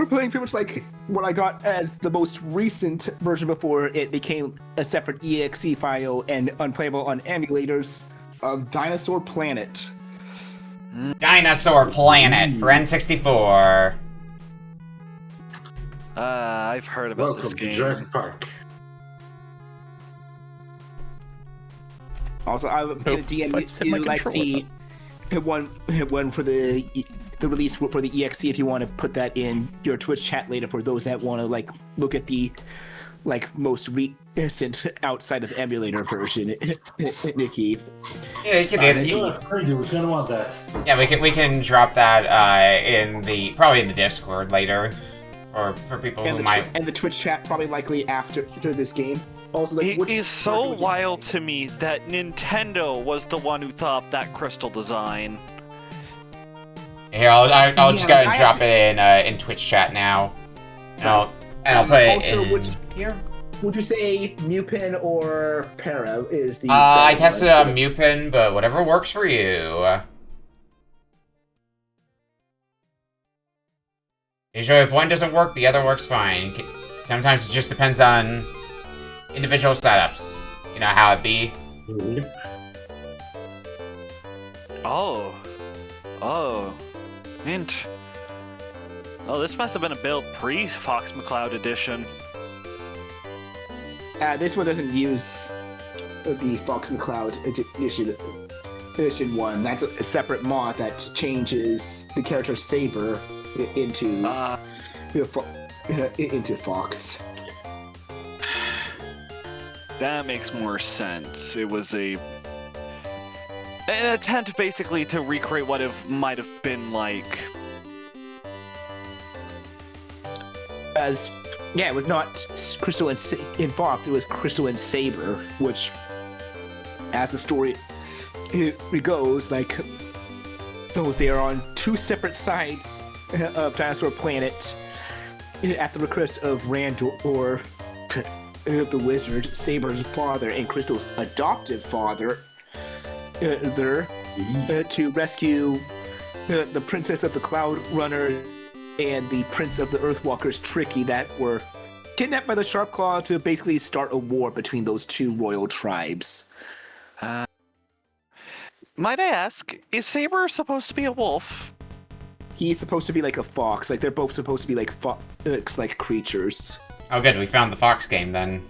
S2: playing pretty much like what I got as the most recent version before it became a separate EXE file and unplayable on emulators of Dinosaur Planet.
S1: Dinosaur Planet for N64.
S3: I've heard about this
S8: Welcome to
S3: game.
S8: Jurassic Park.
S2: Also, I would
S4: Nope.
S2: DM
S4: If I set my
S2: you like
S4: controller
S2: the one for the release for the EXE if you want to put that in your Twitch chat later for those that want to like look at the most recent outside of emulator version. Nikki.
S1: Yeah, you can do
S8: You know
S1: that.
S8: what I do? Who's gonna want that?
S1: Yeah, we can drop that probably in the Discord later, or for people
S2: And
S1: who
S2: the,
S1: might.
S2: and the Twitch chat probably likely after this game. Also, like,
S3: It
S2: what-
S3: is so wild to me that Nintendo was the one who thought that crystal design.
S1: Here, I'll just go
S2: like,
S1: and
S2: I
S1: drop it in Twitch chat now. And I'll put it
S2: also,
S1: in here.
S2: Would you say Mupin or Para is the?
S1: I tested it on Mupin, but whatever works for you. Usually, if one doesn't work, the other works fine. Sometimes it just depends on individual setups. You know how it be.
S3: Oh, mint. Oh, this must have been a build pre-Fox McCloud edition.
S2: This one doesn't use the Fox and Cloud edition 1. That's a separate mod that changes the character Saber into Fox.
S3: That makes more sense. It was an attempt basically to recreate what it might have been like.
S2: Yeah, it was not Crystal and Fox, it was Crystal and Saber, which, as the story it goes, like, they are on two separate sides of Dinosaur Planet at the request of Randor, the wizard, Saber's father, and Crystal's adoptive father, to rescue the Princess of the Cloud Runner and the Prince of the Earthwalkers, Tricky, that were kidnapped by the Sharpclaw to basically start a war between those two royal tribes.
S3: Might I ask, is Saber supposed to be a wolf?
S2: He's supposed to be like a fox. Like they're both supposed to be like like creatures.
S1: Oh, good. We found the fox game then.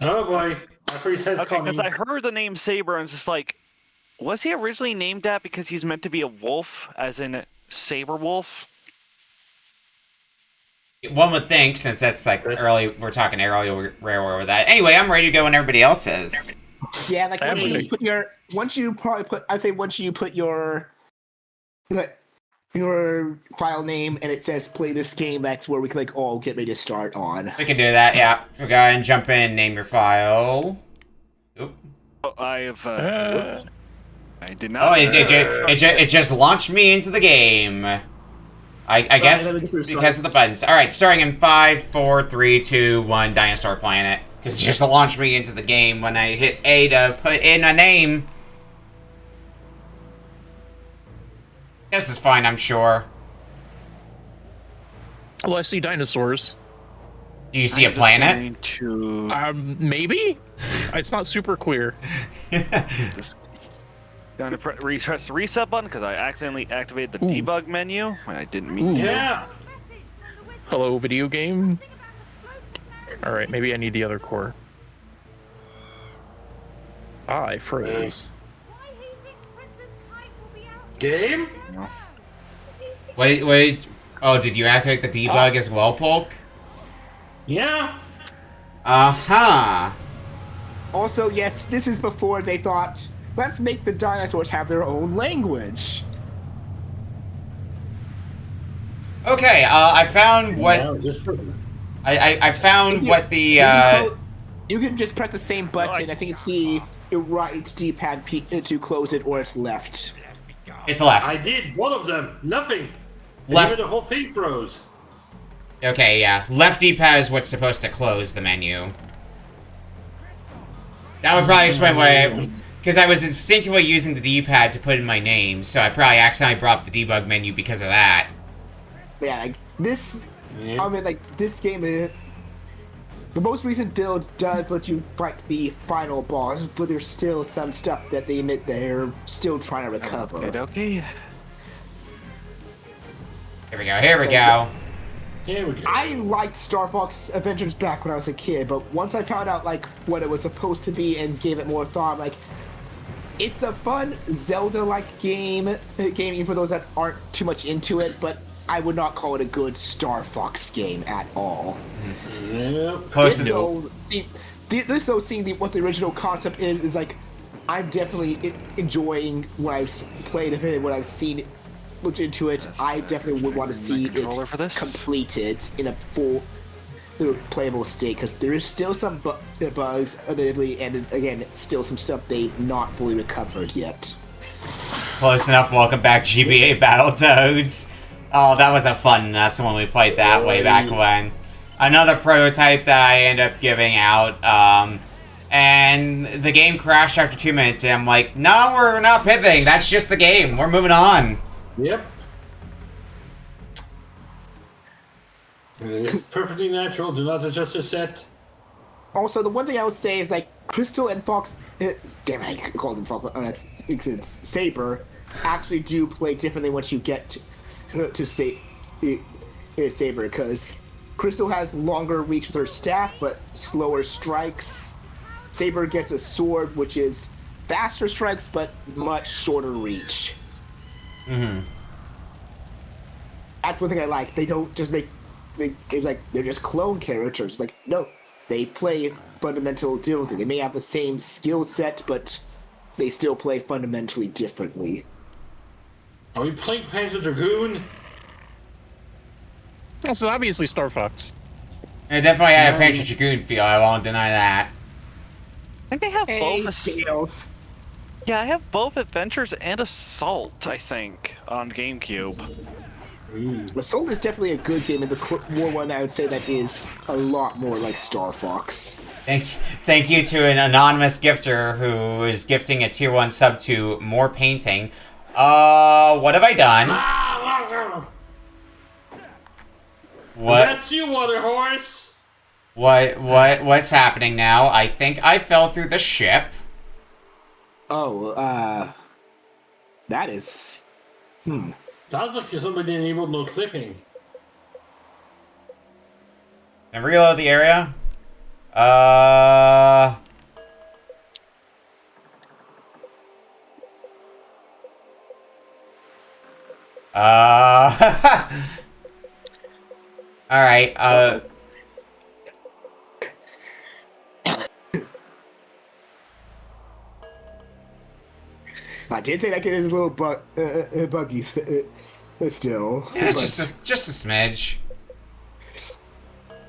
S8: Oh boy, my priest has
S3: Okay,
S8: coming.
S3: because I heard the name Saber and it's just like, was he originally named that because he's meant to be a wolf, as in Saber Wolf?
S1: One would think, since that's like early, we're talking early rare with that. Anyway, I'm ready to go when everybody else is.
S2: Yeah, like
S4: I'm ready.
S2: once you put your file name and it says play this game, that's where we can like all get ready to start on.
S1: We can do that, yeah. We go ahead and jump in, name your file. Oop.
S3: Oh, I have. I did not.
S1: Oh, it just launched me into the game. I guess because of the buttons. All right, starting in 5, 4, 3, 2, 1. Dinosaur Planet. Because it just launched me into the game when I hit A to put in a name. This is fine, I'm sure.
S4: Well, I see dinosaurs.
S1: Do you see a planet?
S4: Maybe? It's not super clear.
S3: Going to press the reset button because I accidentally activated the debug menu when I didn't mean to.
S8: Yeah.
S4: Hello, video game. Alright, maybe I need the other core. Ah, I froze.
S8: Game?
S1: Wait. Oh, did you activate the debug as well, Polk?
S8: Yeah.
S1: Uh-huh.
S2: Also, yes, this is before they thought, let's make the dinosaurs have their own language.
S1: Okay, I found what...
S8: Yeah, just for...
S1: I found what the,
S2: You can just press the same button. I think it's the right D-pad to close it, or it's left.
S1: It's left.
S8: I did one of them. Nothing.
S1: Left.
S8: Even the whole thing froze.
S1: Okay, yeah. Left D-pad is what's supposed to close the menu. That would probably explain why because I was instinctively using the D-pad to put in my name, so I probably accidentally brought up the debug menu because of that.
S2: But yeah, like, this...
S8: Yeah.
S2: I mean, like, this game... the most recent build does let you fight the final boss, but there's still some stuff that they admit they're still trying to recover.
S3: Okay.
S1: Here we go, here we go.
S8: Here we go.
S2: I liked Star Fox Adventures back when I was a kid, but once I found out, like, what it was supposed to be and gave it more thought, like, it's a fun Zelda-like game, even for those that aren't too much into it, but I would not call it a good Star Fox game at all.
S8: Yep.
S1: Close to
S2: seeing what the original concept is like, I'm definitely enjoying what I've played of it, what I've seen, looked into it. I definitely would want to see it
S3: for this?
S2: completed in a full playable state, because there is still some bugs, admittedly, and again, still some stuff they've not fully recovered yet.
S1: Close enough, welcome back GBA Battletoads. Oh, that was a fun when we played that way back when. Another prototype that I ended up giving out, and the game crashed after 2 minutes, and I'm like, no, we're not pivoting, that's just the game, we're moving on.
S8: Yep. It's perfectly natural. Do not adjust the set.
S2: Also, the one thing I would say is, like, Crystal and Fox... damn it, I called them Fox. It's Saber actually do play differently once you get to Saber, because Crystal has longer reach with her staff, but slower strikes. Saber gets a sword, which is faster strikes, but much shorter reach.
S1: Mm-hmm.
S2: That's one thing I like. They don't just make... It's like, they're just clone characters. Like, no, they play fundamental differently. They may have the same skill set, but they still play fundamentally differently.
S8: Are we playing Panzer Dragoon?
S4: This is obviously Star Fox.
S1: It definitely had a Panzer Dragoon feel, I won't deny that.
S3: I think they have both.
S2: Tails.
S3: Yeah, I have both Adventures and Assault, I think, on GameCube.
S2: Assault is definitely a good game, and the War one I would say that is a lot more like Star Fox.
S1: Thank you to an anonymous gifter who is gifting a tier 1 sub to More Painting. What have I done? What?
S8: That's you, Water Horse!
S1: What's happening now? I think I fell through the ship.
S2: Oh, that is...
S8: Sounds like somebody enabled no clipping.
S1: And reload the area. Alright,
S2: I did say that it is a little buggy still.
S1: it's just a smidge.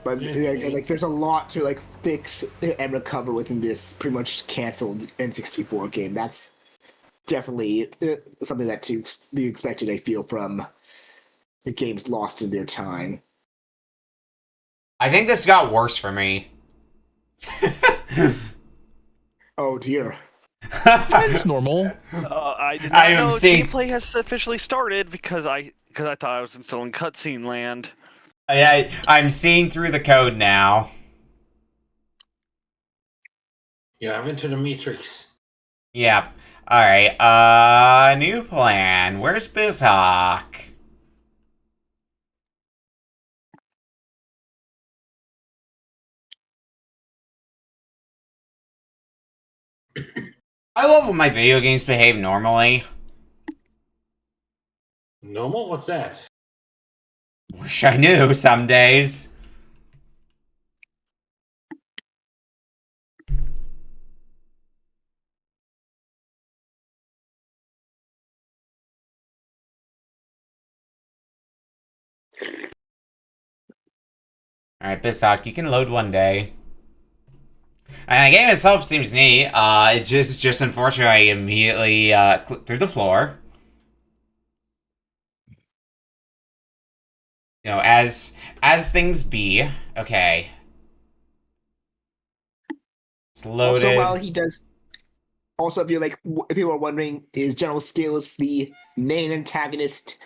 S2: But like, there's a lot to like fix and recover within this pretty much canceled N64 game. That's definitely something that to be expected. I feel from the games lost in their time.
S1: I think this got worse for me.
S2: Oh dear.
S4: It's normal.
S3: I did
S1: I
S3: not
S1: am
S3: know
S1: seeing-
S3: gameplay has officially started because I thought I was still in cutscene land.
S1: I'm seeing through the code now.
S8: You have into the Matrix.
S1: Yep. Alright, new plan. Where's Bizhawk? I love when my video games behave normally.
S8: Normal? What's that?
S1: Wish I knew some days. Alright, Bizhawk, you can load one day. And the game itself seems neat. It just unfortunately I immediately clipped through the floor. You know, as things be. Okay. It's loaded.
S2: Also, while he does, also if you're like, if people are wondering, is General Scales the main antagonist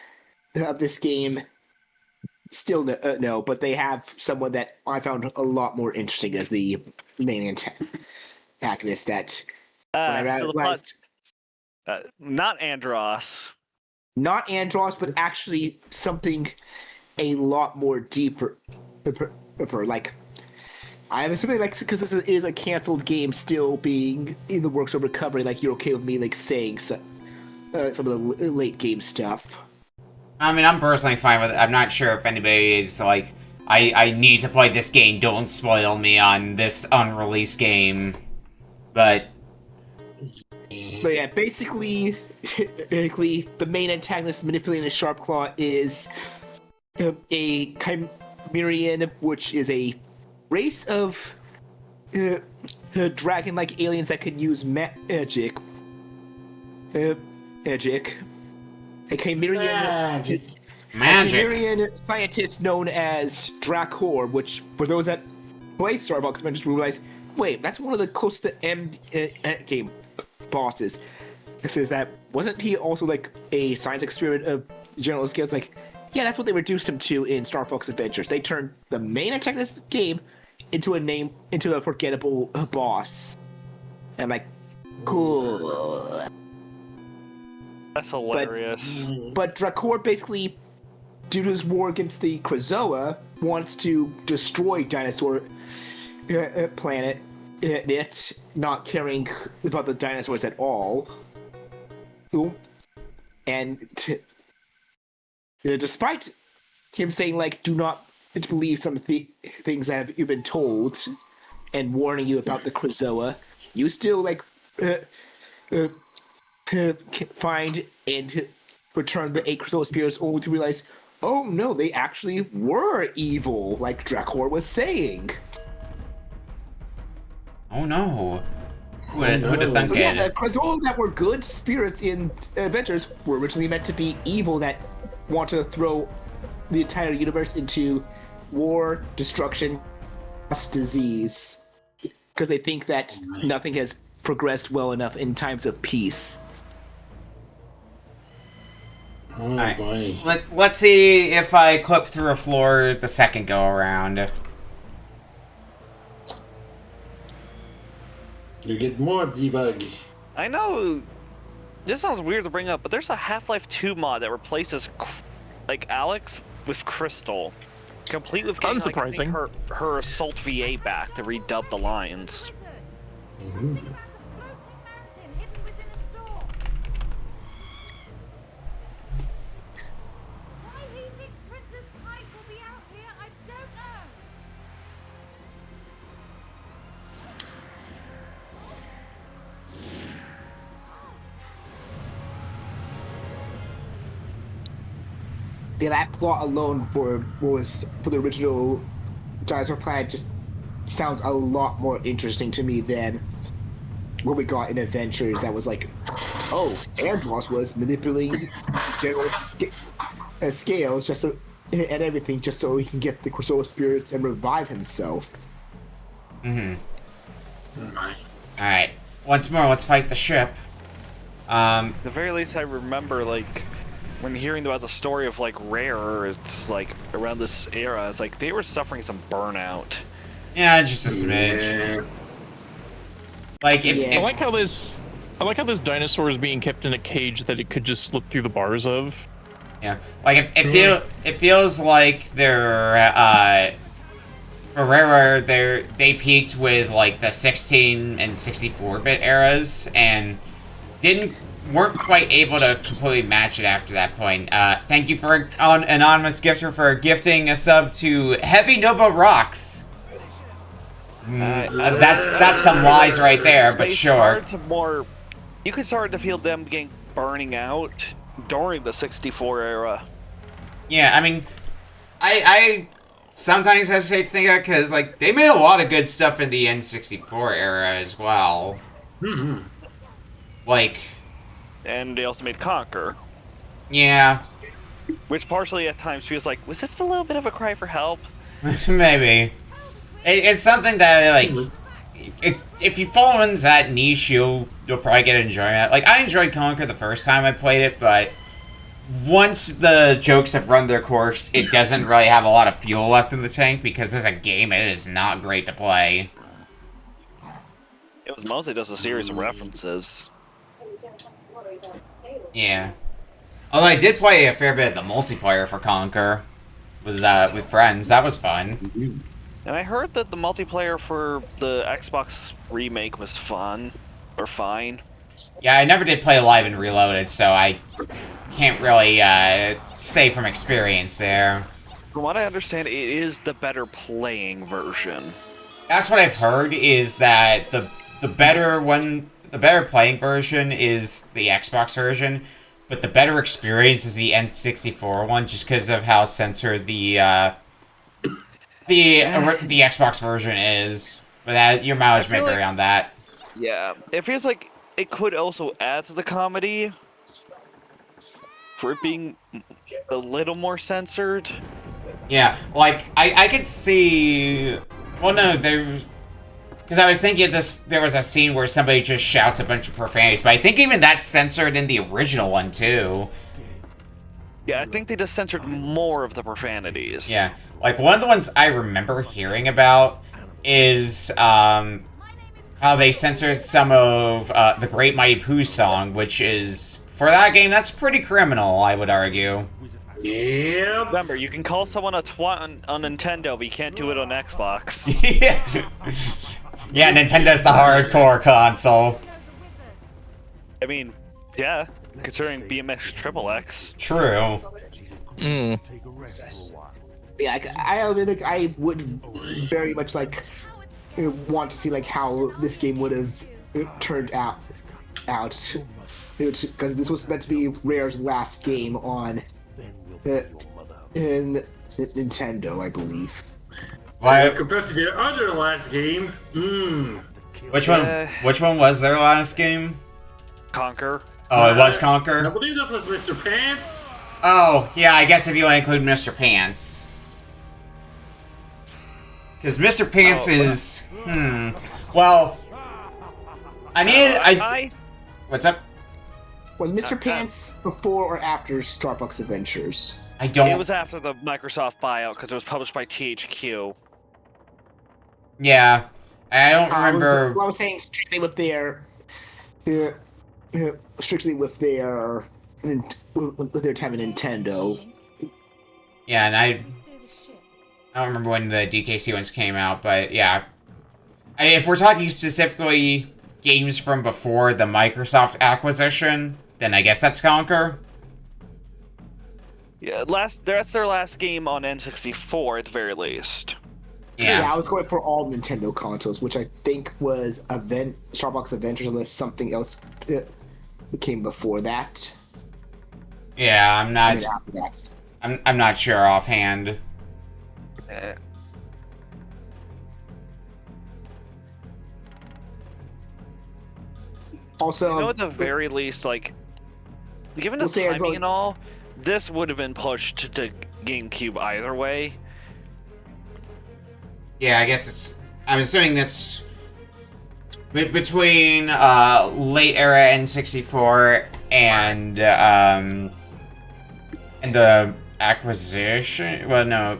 S2: of this game? Still no, but they have someone that I found a lot more interesting as the main antagonist. That when I
S3: So the
S2: realized,
S3: not Andros.
S2: not Andros, but actually something a lot more deeper. Like, I'm assuming, like, because this is a canceled game still being in the works of recovery, like, you're okay with me, like, saying some of the late game stuff.
S1: I mean, I'm personally fine with it. I'm not sure if anybody is like, I need to play this game, don't spoil me on this unreleased game. But
S2: yeah, basically, the main antagonist manipulating a sharp claw is a Chimerian, which is a race of dragon-like aliens that could use magic. A Chimerian,
S1: magic.
S2: a Chimerian scientist known as Dracor, which, for those that play Starbucks Adventures, realize, wait, that's one of the close to the end game bosses. This is that, wasn't he also like a science experiment of General Scales? Like, yeah, that's what they reduced him to in Star Fox Adventures. They turned the main antagonist of the game into a forgettable boss. And I'm like, cool.
S3: That's hilarious.
S2: But Dracor basically, due to his war against the Krazoa, wants to destroy Dinosaur Planet, it not caring about the dinosaurs at all. And despite him saying, like, do not believe some of the things that you've been told and warning you about the Krazoa, you still, like, find and return the 8 Krazoa spears only to realize, oh no, they actually were evil, like Dracor was saying.
S1: Oh no. Who'd have thunk
S2: So yeah,
S1: it?
S2: the Krazoa that were good spirits in Adventures were originally meant to be evil that want to throw the entire universe into war, destruction, disease, because they think that nothing has progressed well enough in times of peace.
S8: Oh
S1: Alright.
S8: boy.
S1: Let's see if I clip through a floor the second go around.
S8: You get more debug.
S3: I know this sounds weird to bring up, but there's a Half-Life 2 mod that replaces like Alex with Crystal, complete with getting, like, I think, her Assault VA back to redub the lines.
S2: That plot alone for the original Dinosaur Planet just sounds a lot more interesting to me than what we got in Adventures. That was like, oh, Andros was manipulating general scales just so, and everything just so he can get the Soul Spirits and revive himself.
S1: Mm-hmm. All right, once more, let's fight the ship.
S3: At the very least, I remember, like, when hearing about the story of, like, Rare, it's like around this era, it's like they were suffering some burnout.
S1: Yeah, just a smidge. Like,
S4: I like how this dinosaur is being kept in a cage that it could just slip through the bars of.
S1: Yeah, like it feels like they're for Rare, they peaked with like the 16 and 64-bit eras and weren't quite able to completely match it after that point. Thank you for anonymous gifter for gifting a sub to Heavy Nova Rocks. That's some lies right there, but sure.
S3: You could start to feel them burning out during the 64 era.
S1: Yeah, I mean, I sometimes hesitate to think that because like they made a lot of good stuff in the N64 era as well.
S8: Mm-hmm.
S1: Like.
S3: And they also made Conquer.
S1: Yeah.
S3: Which partially at times feels like, was this a little bit of a cry for help?
S1: Maybe. It's something that, like, if you fall into that niche, you'll probably get enjoyment. Like, I enjoyed Conquer the first time I played it, but once the jokes have run their course, it doesn't really have a lot of fuel left in the tank, because as a game, it is not great to play.
S3: It was mostly just a series of references.
S1: Yeah. Although I did play a fair bit of the multiplayer for Conquer with friends. That was fun.
S3: And I heard that the multiplayer for the Xbox remake was fun. Or fine.
S1: Yeah, I never did play Live and Reloaded, so I can't really say from experience there.
S3: From what I understand, it is the better playing version.
S1: That's what I've heard, is that the better playing version is the Xbox version, but the better experience is the N64 one, just because of how censored the Xbox version is. But that your mileage may vary on that.
S3: Yeah, it feels like it could also add to the comedy for it being a little more censored.
S1: Yeah, like I could see. Well, no, because I was thinking there was a scene where somebody just shouts a bunch of profanities, but I think even that's censored in the original one, too.
S3: Yeah, I think they just censored more of the profanities.
S1: Yeah, like, one of the ones I remember hearing about is, how they censored some of, the Great Mighty Pooh song, which is, for that game, that's pretty criminal, I would argue.
S8: Yeah.
S3: Remember, you can call someone a twat on Nintendo, but you can't do it on Xbox.
S1: Yeah, Nintendo's the hardcore console.
S3: I mean, yeah, considering BMX XXX.
S1: True.
S4: Mm.
S2: Yeah, I would very much like want to see like how this game would have turned out, because this was meant to be Rare's last game on in Nintendo, I believe.
S1: Why?
S8: Compared to their other last game,
S1: Which one was their last game?
S3: Conquer.
S1: Oh, it was Conquer?
S8: I believe that was Mr. Pants.
S1: Oh, yeah, I guess if you want to include Mr. Pants. Because Mr. Pants is... Well... What's up?
S2: Was Mr. Pants before or after Starbucks Adventures?
S1: I don't...
S3: It was after the Microsoft buyout, because it was published by THQ.
S1: Yeah. I don't remember.
S2: I was saying strictly with their time of Nintendo.
S1: Yeah, and I don't remember when the DKC ones came out, but yeah. If we're talking specifically games from before the Microsoft acquisition, then I guess that's Conker.
S3: Yeah, that's their last game on N64 at the very least.
S2: Yeah, I was going for all Nintendo consoles, which I think was Starbucks Adventures, unless something else came before that.
S1: Yeah, I'm not.
S2: After that.
S1: I'm not sure offhand.
S2: Also,
S3: I know at the very least, like, given the timing and all, this would have been pushed to GameCube either way.
S1: Yeah, I guess it's. I'm assuming that's between late era N64 and the acquisition. Well, no.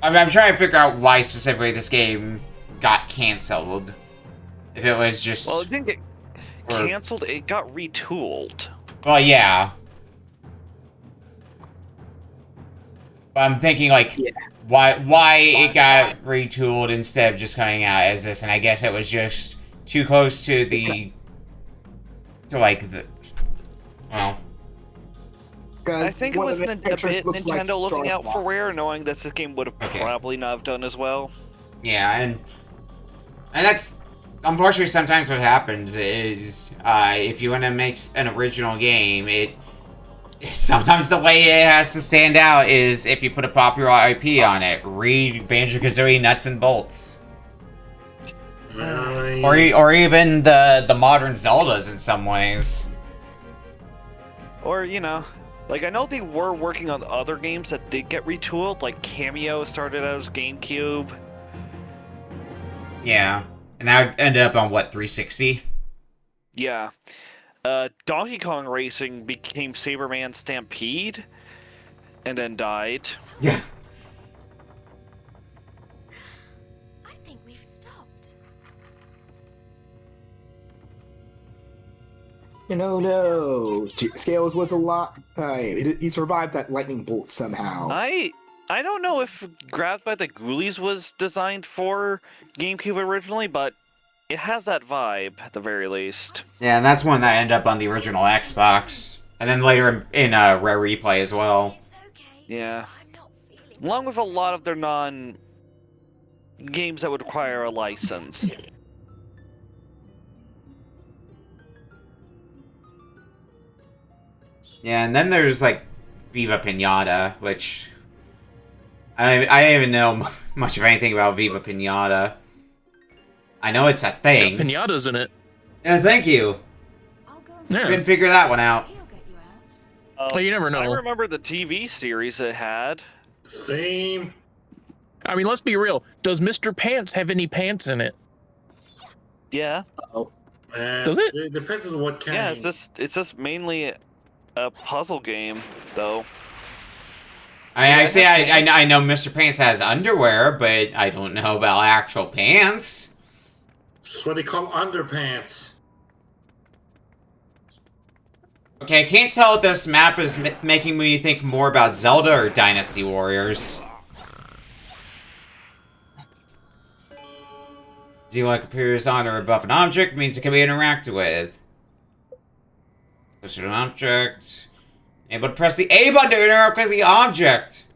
S1: I'm trying to figure out why specifically this game got canceled. If it was just.
S3: Well, it didn't get canceled. It got retooled.
S1: Well, yeah. But I'm thinking like.
S2: Yeah.
S1: Why it got retooled instead of just coming out as this, and I guess it was just too close to the well.
S3: I think it was a bit Nintendo looking out for Rare, knowing that this game would have probably not have done as well.
S1: Yeah, and that's unfortunately sometimes what happens is if you want to make an original game, sometimes the way it has to stand out is if you put a popular IP on it. Read Banjo-Kazooie Nuts and Bolts. Or even the modern Zeldas in some ways.
S3: Or, you know, like I know they were working on other games that did get retooled, like Cameo started out as GameCube.
S1: Yeah. And that ended up on what, 360?
S3: Yeah. Donkey Kong Racing became Saberman Stampede, and then died.
S1: Yeah.
S7: I think we've stopped.
S2: No. Scales was a lot. He survived that lightning bolt somehow.
S3: I don't know if Grabbed by the Ghoulies was designed for GameCube originally, but it has that vibe, at the very least.
S1: Yeah, and that's one that ended up on the original Xbox. And then later in Rare Replay as well.
S3: Yeah. Along with a lot of their games that would require a license.
S1: Yeah, and then there's, like, Viva Pinata, which... I don't even know much of anything about Viva Pinata. I know it's a thing.
S4: It's got pinatas in it.
S1: Yeah, thank you.
S4: Yeah.
S1: Couldn't figure that one out.
S4: Well, you never know.
S3: I remember the TV series it had.
S8: Same.
S4: I mean, let's be real. Does Mr. Pants have any pants in it?
S3: Yeah.
S4: Does it?
S8: It depends on what kind.
S3: Yeah, it's just mainly a puzzle game, though.
S1: I know Mr. Pants has underwear, but I don't know about actual pants.
S8: That's what they call underpants.
S1: Okay, I can't tell if this map is making me think more about Zelda or Dynasty Warriors. Z-like appears on or above an object means it can be interacted with. Close to an object. Able to press the A button to interact with the object.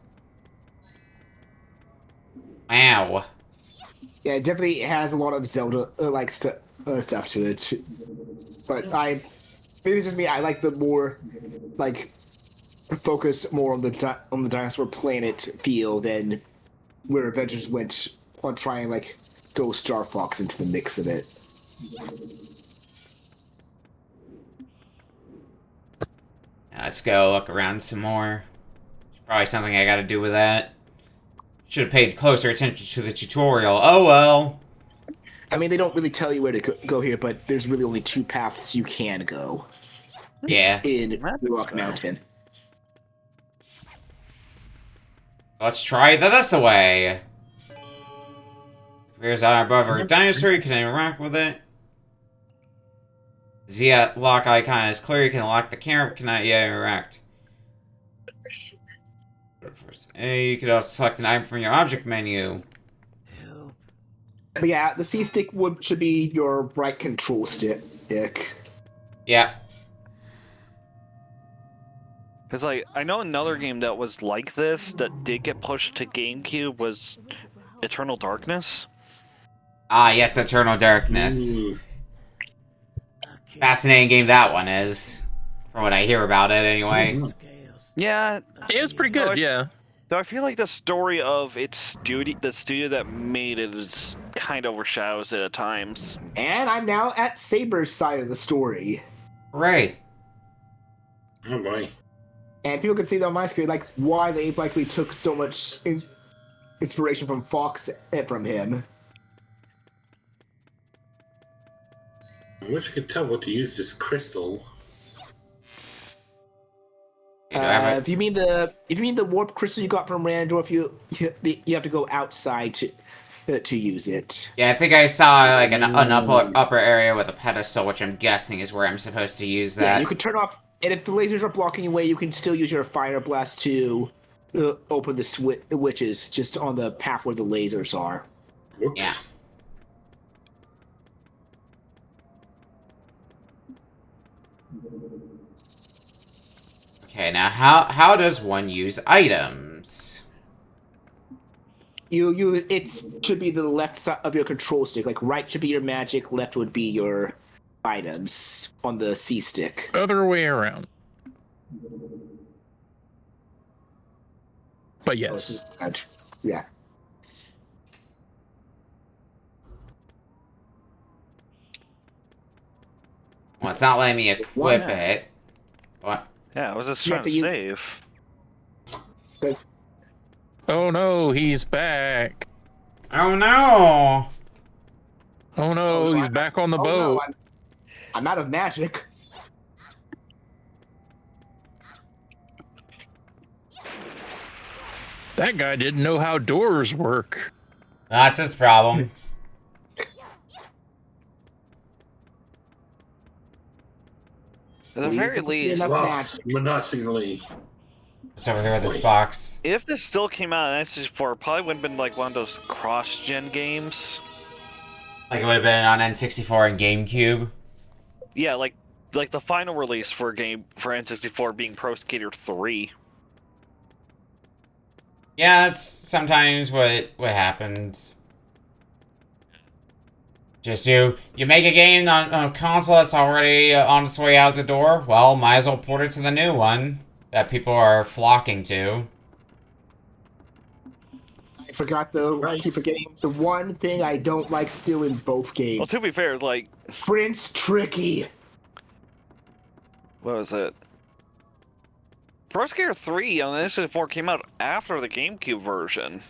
S1: Wow.
S2: Yeah, it definitely has a lot of Zelda like stuff to it. But maybe it's just me. I like the more like focus more on the Dinosaur Planet feel than where Adventures went on trying like throw Star Fox into the mix of it.
S1: Let's go look around some more. Probably something I gotta do with that. Should have paid closer attention to the tutorial. Oh well.
S2: I mean, they don't really tell you where to go here, but there's really only two paths you can go.
S1: Yeah.
S2: In Rock Mountain.
S1: Let's try this away. Appears on above our dinosaur, you can interact with it. Z lock icon is clear, you can lock the camera, but cannot yet interact. A, you can also select an item from your object menu.
S2: But yeah, the C stick should be your right control stick.
S1: Yeah.
S3: Because, like, I know another game that was like this, that did get pushed to GameCube, was Eternal Darkness.
S1: Ah, yes, Eternal Darkness.
S8: Ooh.
S1: Fascinating game that one is. From what I hear about it, anyway.
S3: Yeah.
S4: It was pretty good, yeah.
S3: Though I feel like the story of the studio that made it is kind of overshadows it at times.
S2: And I'm now at Saber's side of the story.
S1: Right.
S8: Oh boy.
S2: And people can see that on my screen, like, why they likely took so much inspiration from Fox and from him.
S8: I wish I could tell what to use this crystal.
S2: If you mean the warp crystal you got from Randor, you have to go outside to use it.
S1: Yeah, I think I saw like an upper area with a pedestal, which I'm guessing is where I'm supposed to use that.
S2: Yeah, you can turn off, and if the lasers are blocking your way, you can still use your fire blast to open the switches just on the path where the lasers are.
S8: Whoops.
S1: Yeah. Okay, now how does one use items?
S2: It should be the left side of your control stick. Like, right should be your magic, left would be your items on the C stick.
S4: Other way around. But yes.
S2: Yeah.
S1: Well, it's not letting me equip it. What?
S3: Yeah, I was just trying to save.
S4: Oh no, he's back.
S1: Oh no!
S4: Oh no, he's back on the boat.
S2: No, I'm out of magic.
S4: That guy didn't know how doors work.
S1: That's his problem.
S3: At the very least,
S8: Lost menacingly.
S1: It's over here with this box.
S3: if this still came out on N64, it probably would have been like one of those cross-gen games.
S1: Like it would have been on N64 and GameCube.
S3: Yeah, like the final release for N64 being Pro Skater 3.
S1: Yeah, that's sometimes what happens. Just you make a game on a console that's already on its way out the door. Well, might as well port it to the new one that people are flocking to.
S2: I forgot I keep forgetting the one thing I don't like still in both games.
S3: Well, to be fair, like,
S2: Prince Tricky.
S3: what was it? Pro Skater 3 on the N64 came out after the GameCube version.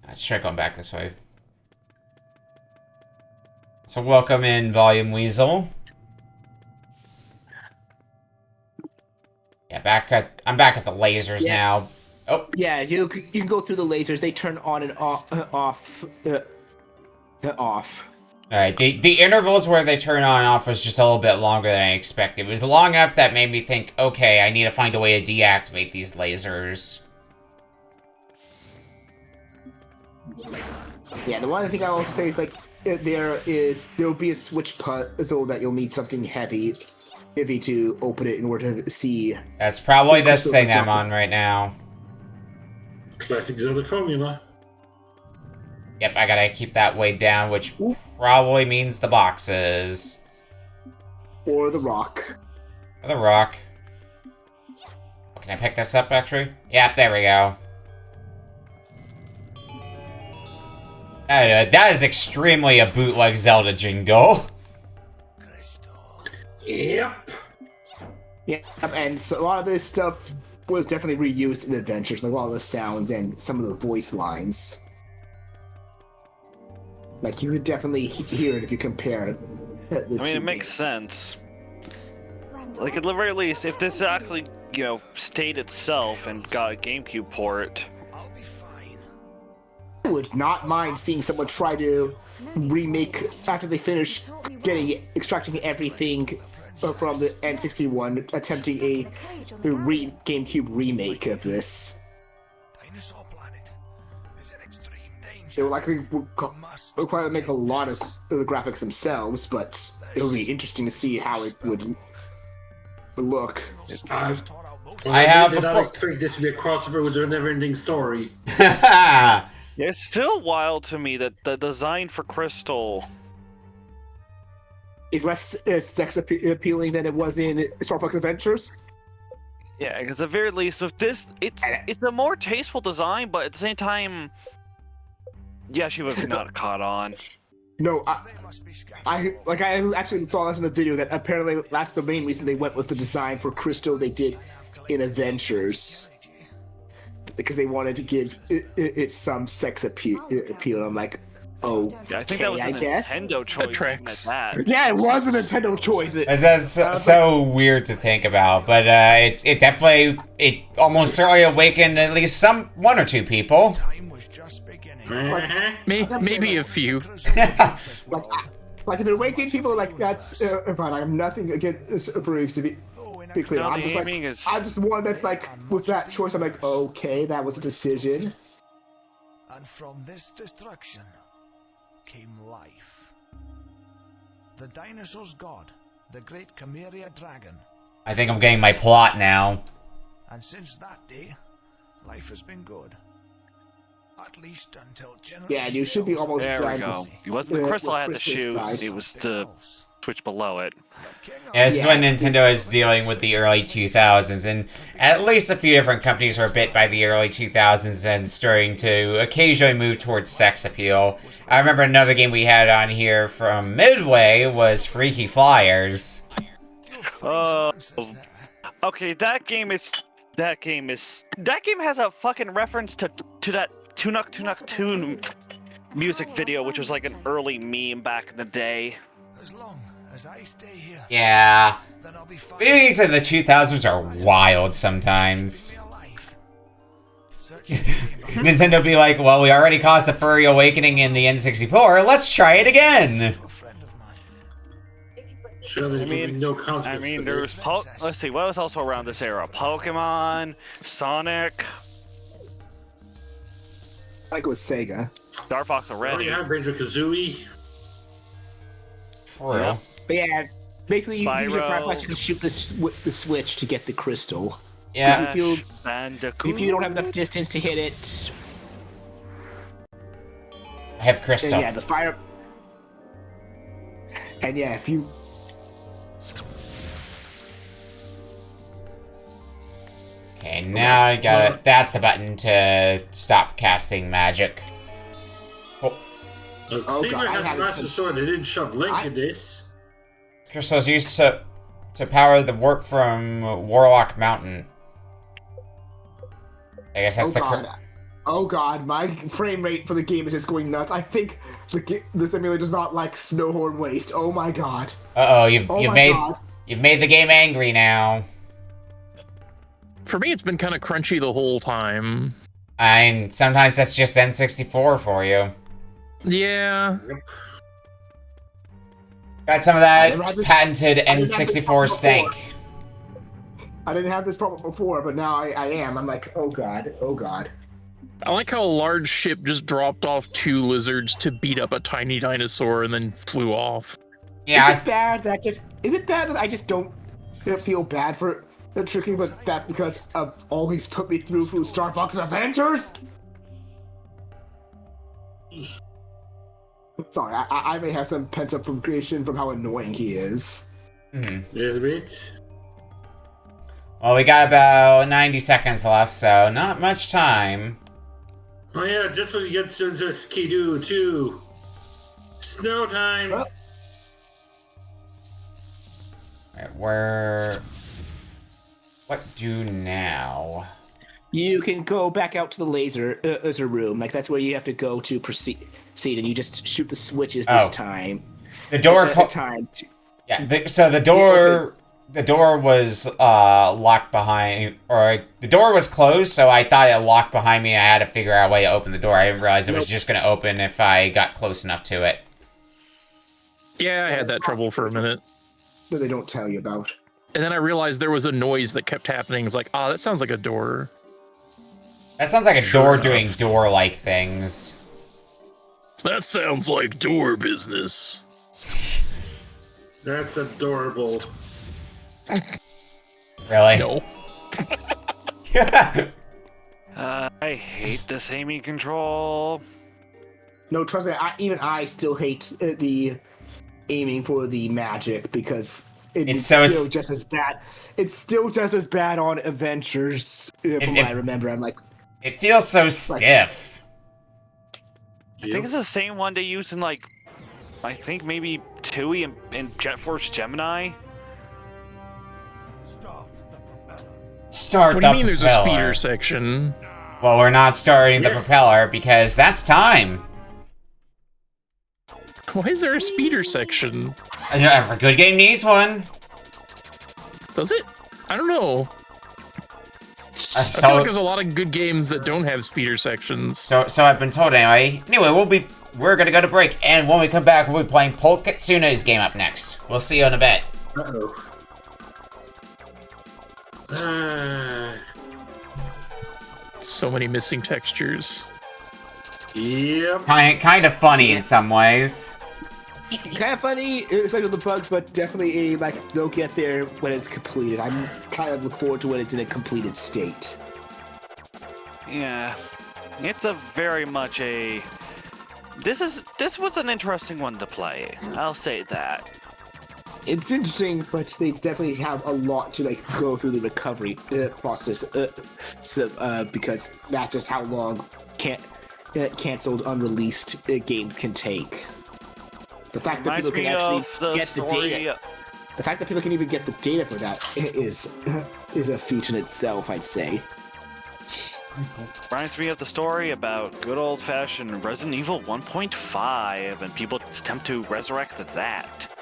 S1: Let's try going back this way. So welcome in, Volume Weasel. Yeah, I'm back at the lasers now. Oh.
S2: Yeah, you can go through the lasers. They turn on and off.
S1: Alright, the intervals where they turn on and off was just a little bit longer than I expected. It was long enough that made me think, okay, I need to find a way to deactivate these lasers.
S2: Yeah, the one thing I also say is, like, there'll be a switch puzzle that you'll need something heavy to open it in order to see.
S1: That's probably this thing I'm on right now.
S8: Classic Zelda formula.
S1: Yep, I gotta keep that weight down, which probably means the boxes.
S2: Or the rock.
S1: Or the rock. Oh, can I pick this up, actually? Yep, there we go. That is extremely a bootleg Zelda jingle.
S8: Yep.
S2: Yeah, and so a lot of this stuff was definitely reused in Adventures, like a lot of the sounds and some of the voice lines. Like, you could definitely hear it if you compare it.
S3: I mean, it makes sense. Like, at the very least, if this actually stayed itself and got a GameCube port.
S2: I would not mind seeing someone try to remake after they finish extracting everything from the N61, attempting a GameCube remake of this.
S5: Dinosaur Planet is in extreme danger.
S2: It would likely require to make a lot of the graphics themselves, but it would be interesting to see how it would look.
S1: I
S8: I
S1: have
S8: did
S1: a
S8: not
S1: book.
S8: expect this to be a crossover with their never-ending story.
S3: It's still wild to me that the design for Crystal.
S2: Is less sex appealing than it was in Star Fox Adventures.
S3: Yeah, because at the very least, with this, it's a more tasteful design, but at the same time, yeah, she would have not caught on.
S2: No, I actually saw this in the video that apparently that's the main reason they went with the design for Crystal they did in Adventures, because they wanted to give it some sex appeal. I'm like, oh,
S3: Yeah, I think that was a Nintendo choice.
S4: tracks.
S3: That.
S2: Yeah, it was a Nintendo choice.
S1: That's so weird to think about, but it definitely, it almost certainly awakened at least one or two people.
S5: Time was just beginning.
S4: Maybe a few.
S2: Like if it awakened people, like that's fine. I have nothing against freaks to be clear.
S3: No,
S2: I'm
S3: the
S2: just like,
S3: aiming is-
S2: I'm just one that's like with that choice. I'm like, okay, that was a decision.
S5: And from this destruction came life. The dinosaur's god, the great Chimera dragon.
S1: I think I'm getting my plot now.
S5: And since that day, life has been good. At least until generations.
S2: Yeah, you should be almost
S3: There
S2: done.
S3: we go.
S2: with-
S3: It wasn't the crystal I had to
S2: Crystal's
S3: shoot,
S2: side.
S3: it was the switch below it.
S1: Yeah, this is when Nintendo is dealing with the early 2000s, and at least a few different companies were bit by the early 2000s and starting to occasionally move towards sex appeal. I remember another game we had on here from Midway was Freaky Flyers.
S3: Okay, that game has a fucking reference to that Tunuk Tunuk Tune music video, which was like an early meme back in the day.
S5: As long as I stay here,
S1: Yeah.
S5: then I'll be fine.
S1: Video games of the 2000s are wild sometimes. Nintendo be like, well, we already caused a furry awakening in the N64, let's try it again!
S8: Surely there will be no consequence
S3: I mean,
S8: for
S3: there was
S8: this.
S3: let's see, what was also around this era? Pokemon, Sonic,
S2: I think it was Sega.
S3: Star Fox
S8: Oh
S3: already.
S8: yeah, Banjo-Kazooie.
S1: For real.
S2: But yeah, basically you use your
S3: Spyro.
S2: crap question to shoot the switch to get the crystal.
S1: Yeah.
S2: If you
S3: Bandicoot.
S2: don't have enough distance to hit it,
S1: I have
S2: then
S1: Crystal.
S2: yeah, the fire. And yeah, if you
S1: Okay, now I got it. That's the button to stop casting magic. Oh,
S8: Look,
S2: Oh,
S8: Saber
S2: God, I
S8: has a
S2: haven't
S8: Master
S2: since-
S8: Sword. They didn't shove Link in this.
S1: crystals used to power the warp from Warlock Mountain. I guess that's
S2: oh god, my frame rate for the game is just going nuts. I think the simulator does not like Snowhorn Waste. Oh my god.
S1: Uh-oh, you've
S2: Oh my
S1: made
S2: God.
S1: you've made the game angry now.
S4: For me, it's been kind of crunchy the whole time.
S1: And sometimes that's just N64 for you.
S4: Yeah.
S1: Got some of
S2: never
S1: that
S2: had this-
S1: patented
S2: I didn't have this
S1: N64
S2: problem
S1: stank.
S2: I didn't have this problem before, but now I am. I'm like, oh god, oh god.
S4: I like how a large ship just dropped off 2 lizards to beat up a tiny dinosaur and then flew off.
S1: Yeah,
S2: Is it bad that I just don't feel bad for Tricky, but that's because of all he's put me through Star Fox Adventures? Sorry, I may have some pent-up frustration from how annoying he is.
S8: There's a bit.
S1: well, we got about 90 seconds left, so not much time.
S8: Oh yeah, just when you get to Skidoo too. Snow time.
S2: Oh.
S1: Alright, what do now?
S2: You can go back out to the laser room. Like, that's where you have to go to proceed, and you just shoot the switches this
S1: Oh.
S2: time.
S1: The door
S2: At a time.
S1: Yeah, so the door the door was locked behind, or the door was closed, so I thought it locked behind me. I had to figure out a way to open the door. I didn't realize it was just going to open if I got close enough to it.
S4: Yeah, I had that trouble for a minute.
S2: That they don't tell you about.
S4: And then I realized there was a noise that kept happening. It's like, oh, that sounds like a door.
S1: That sounds like a
S4: Sure
S1: door
S4: enough.
S1: doing door-like things.
S4: That sounds like door business.
S8: That's adorable.
S1: Really?
S4: No.
S3: I hate this aiming control.
S2: No, trust me. Even I still hate the aiming for the magic because it's still just as bad. It's still just as bad on adventures. From what I remember, I'm like,
S1: it feels so stiff.
S3: I think it's the same one they use in like, I think maybe TUI and Jet Force Gemini.
S1: Start
S4: What
S1: the
S4: do you mean there's a
S1: propeller.
S4: speeder section?
S1: Well, we're not starting the propeller because that's time.
S4: Why is there a speeder section?
S1: Every good game needs one.
S4: Does it? I don't know. I feel
S1: So,
S4: like there's a lot of good games that don't have speeder sections.
S1: so I've been told anyway. Anyway, we're gonna go to break, and when we come back, we'll be playing Polk Kitsune's game up next. We'll see you in a bit.
S8: Uh-oh.
S4: So many missing textures.
S8: Yep.
S1: Kind of funny in some ways.
S2: kind of funny, especially with the bugs, but definitely they'll get there when it's completed. I'm kind of look forward to when it's in a completed state.
S3: Yeah, it's a very much a. This was an interesting one to play. I'll say that.
S2: It's interesting, but they definitely have a lot to go through the recovery process, because that's just how long canceled, unreleased games can take. The fact that people can actually get the data. The fact that people can even get the data for that is a feat in itself, I'd say.
S3: Reminds me of the story about good old-fashioned Resident Evil 1.5 and people attempt to resurrect that.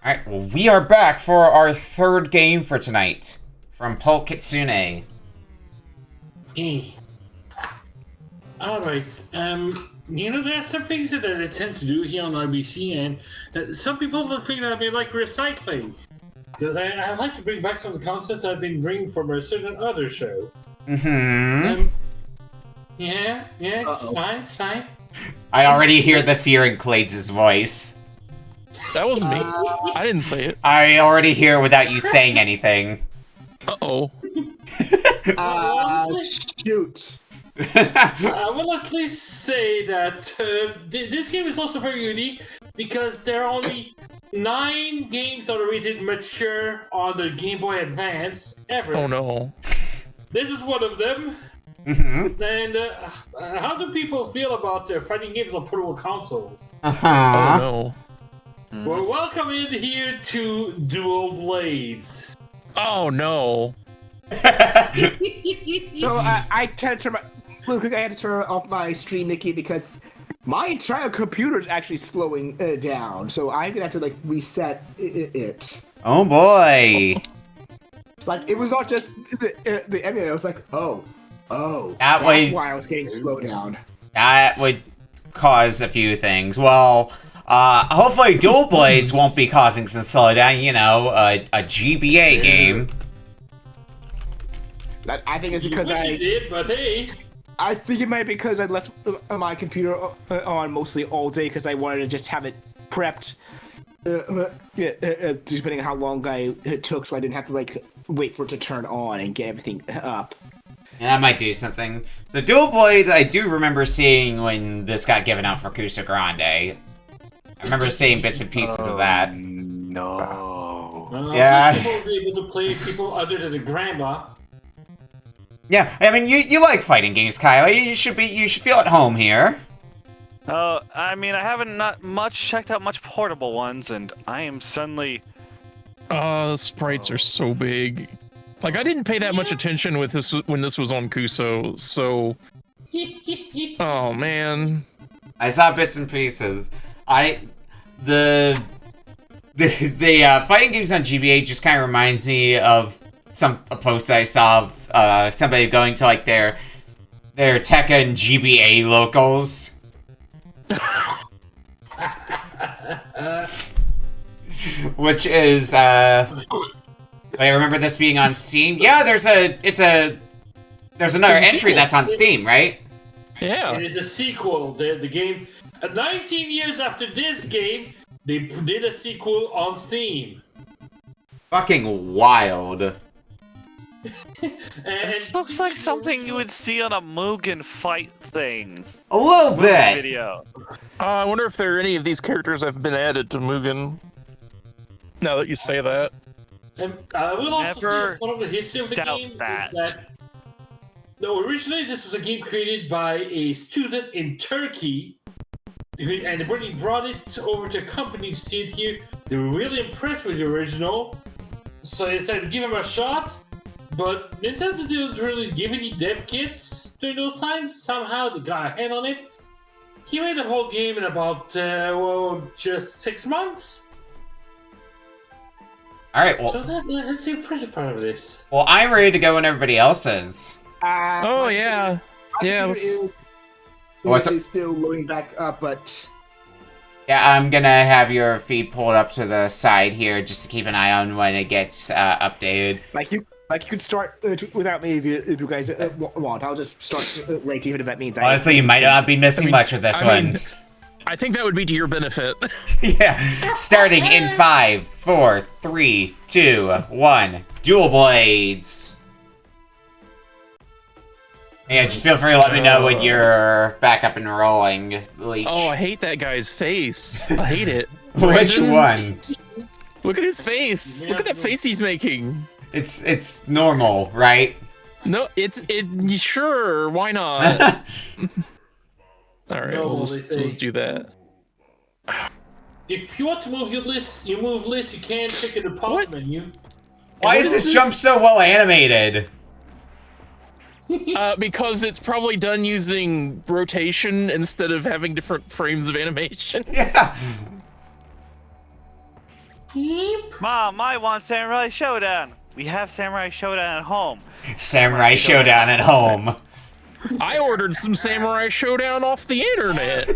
S1: Alright, well, we are back for our third game for tonight. From Polk Kitsune.
S8: Alright, there's some things that I tend to do here on RBC, and that some people don't think that I like recycling. Because I like to bring back some of the concepts that I've been bringing from a certain other show.
S1: Mm-hmm.
S8: Yeah, it's fine.
S1: I already hear the fear in Klades' voice.
S4: That wasn't me. I didn't say it.
S1: I already hear without you saying anything.
S4: Uh-oh.
S2: Shoot.
S8: I will at least say that this game is also very unique because there are only 9 games that are rated mature on the Game Boy Advance ever.
S4: Oh no.
S8: This is one of them.
S1: Mm-hmm.
S8: And how do people feel about fighting games on portable consoles?
S1: Uh-huh.
S4: Oh no.
S8: Well, welcome in here to Dual Blades.
S4: Oh no.
S2: So I can't turn I had to turn off my stream, Nikki, because my entire computer is actually slowing down. So I'm gonna have to reset it.
S1: Oh boy.
S2: It was not just the emulator. I was like, oh,
S1: That's
S2: why I was getting slowed down.
S1: That would cause a few things. Well, hopefully Dual Blades won't be causing some slowdown. You know, a GBA game.
S2: I think it's because
S8: I did, but hey.
S2: I think it might be because I left my computer on mostly all day because I wanted to just have it prepped, depending on how long it took, so I didn't have to wait for it to turn on and get everything up.
S1: And I might do something. So Dual Blades, I do remember seeing when this got given out for Cusa Grande. I remember seeing bits and pieces of that.
S3: No.
S1: Yeah.
S8: People will be able to play people other than the grandma.
S1: Yeah, I mean, you like fighting games, Kyle. You should feel at home here.
S3: I mean, I haven't checked out much portable ones, and I am suddenly.
S4: The sprites are so big. I didn't pay that much attention with this when this was on Kuso, so Oh man.
S1: I saw bits and pieces. The fighting games on GBA just kind of reminds me of a post that I saw of somebody going to like their Tekken GBA locals. Which is I remember this being on Steam. Yeah, there's another entry that's on Steam, right?
S4: Yeah.
S8: It is a sequel. The game, 19 years after this game, they did a sequel on Steam.
S1: Fucking wild.
S3: This looks like something you would see on a Mugen fight thing.
S1: A little bit.
S3: Video.
S4: I wonder if there are any of these characters that have been added to Mugen. Now that you say that.
S8: And I will also
S3: Never
S8: say part of the history of the
S3: doubt
S8: game
S3: that.
S8: is that no, originally this was a game created by a student in Turkey, and when he brought it over to a company to see it here, they were really impressed with the original, so they decided to give him a shot. But Nintendo didn't really give any dev kits during those times. Somehow they got a hand on it. He made the whole game in about just 6 months.
S1: All right, well,
S8: So that's the impressive part of this.
S1: well, I'm ready to go when everybody else is.
S4: Oh yeah. Yeah.
S1: What's up?
S2: It's still loading back up, but
S1: Yeah, I'm gonna have your feed pulled up to the side here just to keep an eye on when it gets updated.
S2: like you could start without me if you guys want. I'll just start late, even if that means.
S1: Honestly, you might not be missing much with this one.
S4: I think that would be to your benefit.
S1: Yeah, starting in 5, 4, 3, 2, 1. Dual blades. Yeah, just feel free to let me know when you're back up and rolling, Bleach.
S4: Oh, I hate that guy's face. I hate it.
S1: Which one?
S4: Look at his face. Look at that face he's making.
S1: It's normal, right?
S4: No, sure, why not? All right,
S8: No,
S4: we'll
S8: they say-
S4: just do that.
S8: If you want to move your list, you can't pick a department menu.
S1: Why is this jump so well animated?
S4: Because it's probably done using rotation instead of having different frames of animation.
S1: Yeah.
S3: Mom, I want Samurai Showdown. We have Samurai Showdown at home.
S1: Samurai Showdown at home.
S4: I ordered some Samurai Showdown off the internet.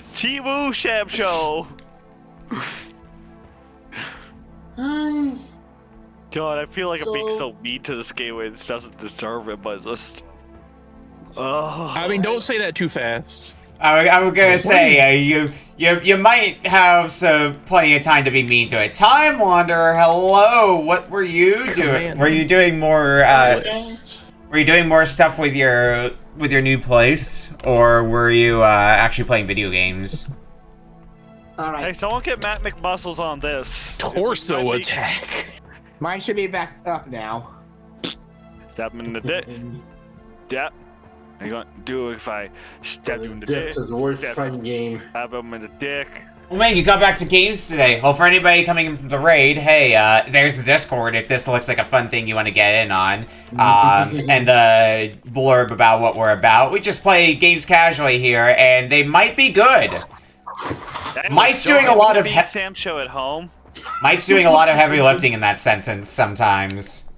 S3: Timu Shab Show. God, I feel like I'm being so mean to this game when it doesn't deserve it, but it's just... Oh.
S4: I mean, don't say that too fast.
S1: I was gonna say, you might have plenty of time to be mean to it. Time Wanderer, hello. What were you doing? Were you doing more? Were you doing more stuff with your new place, or were you actually playing video games?
S2: all right,
S3: Hey, someone get Matt McMuscles on this.
S4: Torso attack.
S2: mine should be back up now.
S3: Stab him in the dick. Yep. What are you gonna do if I stab you in the dick?
S8: Depth is the worst fighting game.
S3: Stab him in the dick.
S1: Well, man, you got back to games today. Well, for anybody coming in from the raid, hey, there's the Discord if this looks like a fun thing you want to get in on. And the blurb about what we're about. We just play games casually here, and they might be good. Mike's doing a lot of
S3: Sam show at home.
S1: Mike's doing a lot of heavy lifting in that sentence sometimes.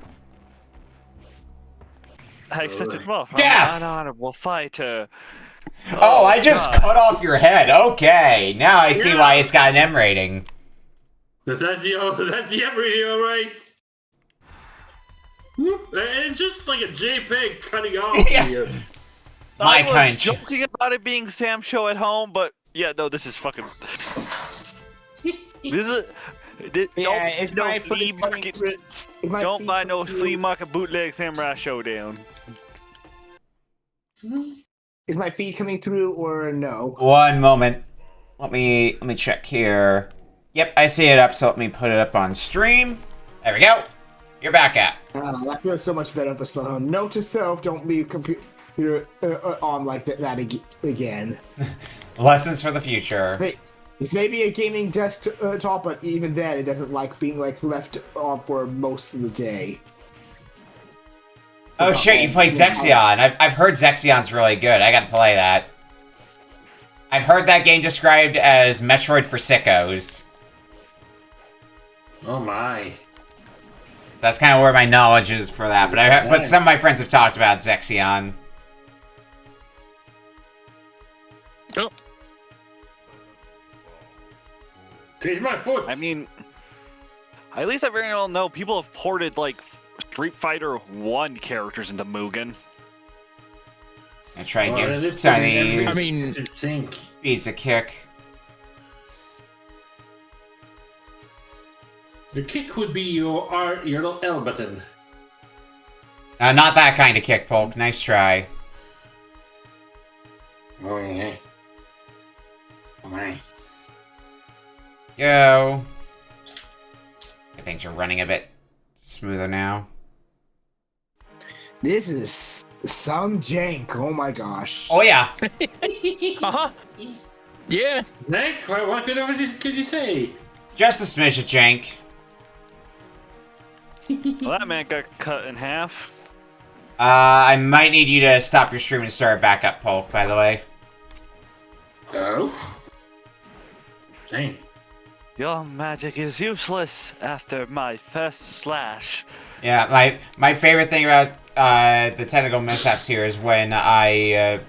S3: I set him off.
S1: Death!
S3: An honorable fighter.
S1: Oh, I just cut off your head. Okay, now I see why it's got an M rating.
S8: That's the M rating, all right. It's just like a JPEG cutting off
S1: Yeah.
S8: here.
S1: My
S3: I was
S1: kind.
S3: joking about it being Sam show at home, but yeah, no, this is fucking.
S2: It's
S3: no
S2: my
S3: flea
S2: footage coming
S3: market.
S2: through- is my
S3: Don't
S2: feed
S3: buy no
S2: coming through-
S3: flea market bootleg Samurai Showdown.
S2: Is my feed coming through or no?
S1: One moment. Let me check here. Yep, I see it up, so let me put it up on stream. There we go. You're back at.
S2: That feels so much better at the slow. Note to self: don't leave computer on like that again.
S1: Lessons for the future.
S2: Wait, this may be a gaming desktop, but even then, it doesn't like being left on for most of the day.
S1: Oh shit, you played Zexion. I've heard Zexion's really good. I gotta play that. I've heard that game described as Metroid for sickos.
S8: Oh my.
S1: That's kind of where my knowledge is for that, but some of my friends have talked about Zexion.
S4: Oh.
S8: Take my foot.
S3: I mean, at least I very well know people have ported like Street Fighter 1 characters into Mugen.
S1: I try and
S8: Well,
S1: give some of these
S4: I mean,
S8: sync.
S1: beats a kick.
S8: The kick would be your little L button.
S1: Not that kind of kick, Polk. Nice try.
S8: Oh yeah. Oh my.
S1: Go. Things are running a bit smoother now.
S2: This is some jank. Oh my gosh.
S1: Oh yeah.
S4: uh-huh. Yeah.
S8: Nick, what could you say?
S1: Just a smidge of jank.
S3: Well, that man got cut in half.
S1: I might need you to stop your stream and start it back up, Polk, by the way.
S8: Oh? Dang.
S3: Your magic is useless after my first slash.
S1: Yeah, my favorite thing about the technical mishaps here is when I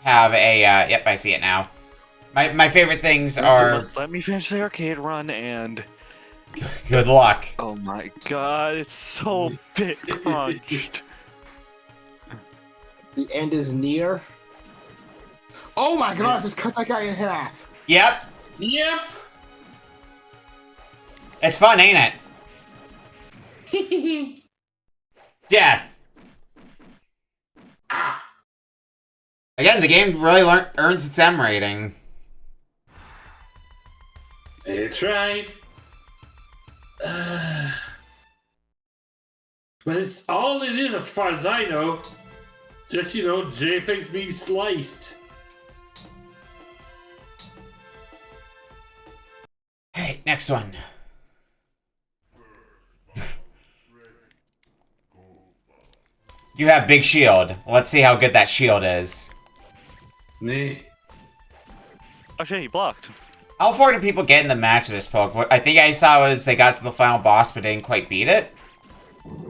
S1: have a yep, I see it now. My favorite things are
S3: Just let me finish the arcade run and
S1: good luck.
S3: oh my god, it's so bit crunched.
S2: The end is near. Oh my gosh, just cut that guy in half.
S1: Yep,
S8: Yep.
S1: it's fun, ain't it? Death. Again, the game really earns its M rating.
S8: It's right. But it's all it is as far as I know. Just, JPEGs being sliced.
S1: Hey, next one. You have big shield. Let's see how good that shield is.
S8: Nee.
S3: Oh shit, he blocked.
S1: How far did people get in the match of this Poke? What I think I saw was they got to the final boss but didn't quite beat it.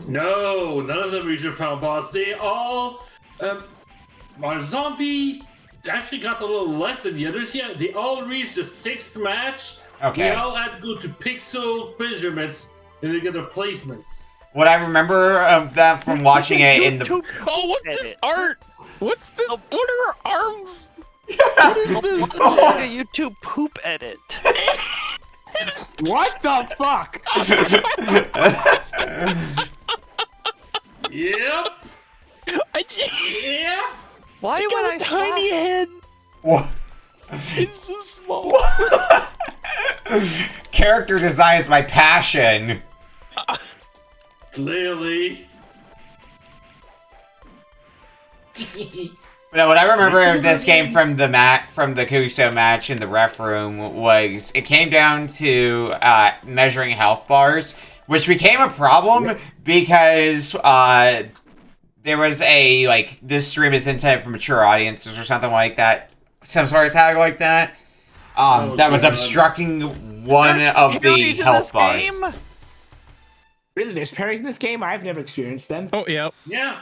S8: No, none of them reached the final boss. They all, our zombie actually got a little less than the others. Yeah, they all reached the 6th match.
S1: Okay.
S8: They all had to go to pixel measurements and they get their placements.
S1: What I remember of that from watching it in the...
S4: Oh, what's this art? What's this? What are her arms? What is this?
S3: Look at YouTube poop edit.
S2: What the fuck?
S8: Yep. Yep.
S3: Why would
S4: got
S3: I
S4: a tiny head.
S1: What?
S4: It's so small.
S1: Character design is my passion.
S8: Clearly.
S1: Now, what I remember of this game from the Kuso match in the ref room was it came down to measuring health bars, which became a problem because there was a this stream is intended for mature audiences or something like that, some sort of tag like that. That was obstructing one of the health bars.
S3: Game?
S2: Really, there's parries in this game? I've never experienced them.
S4: Oh, yeah.
S8: Yeah.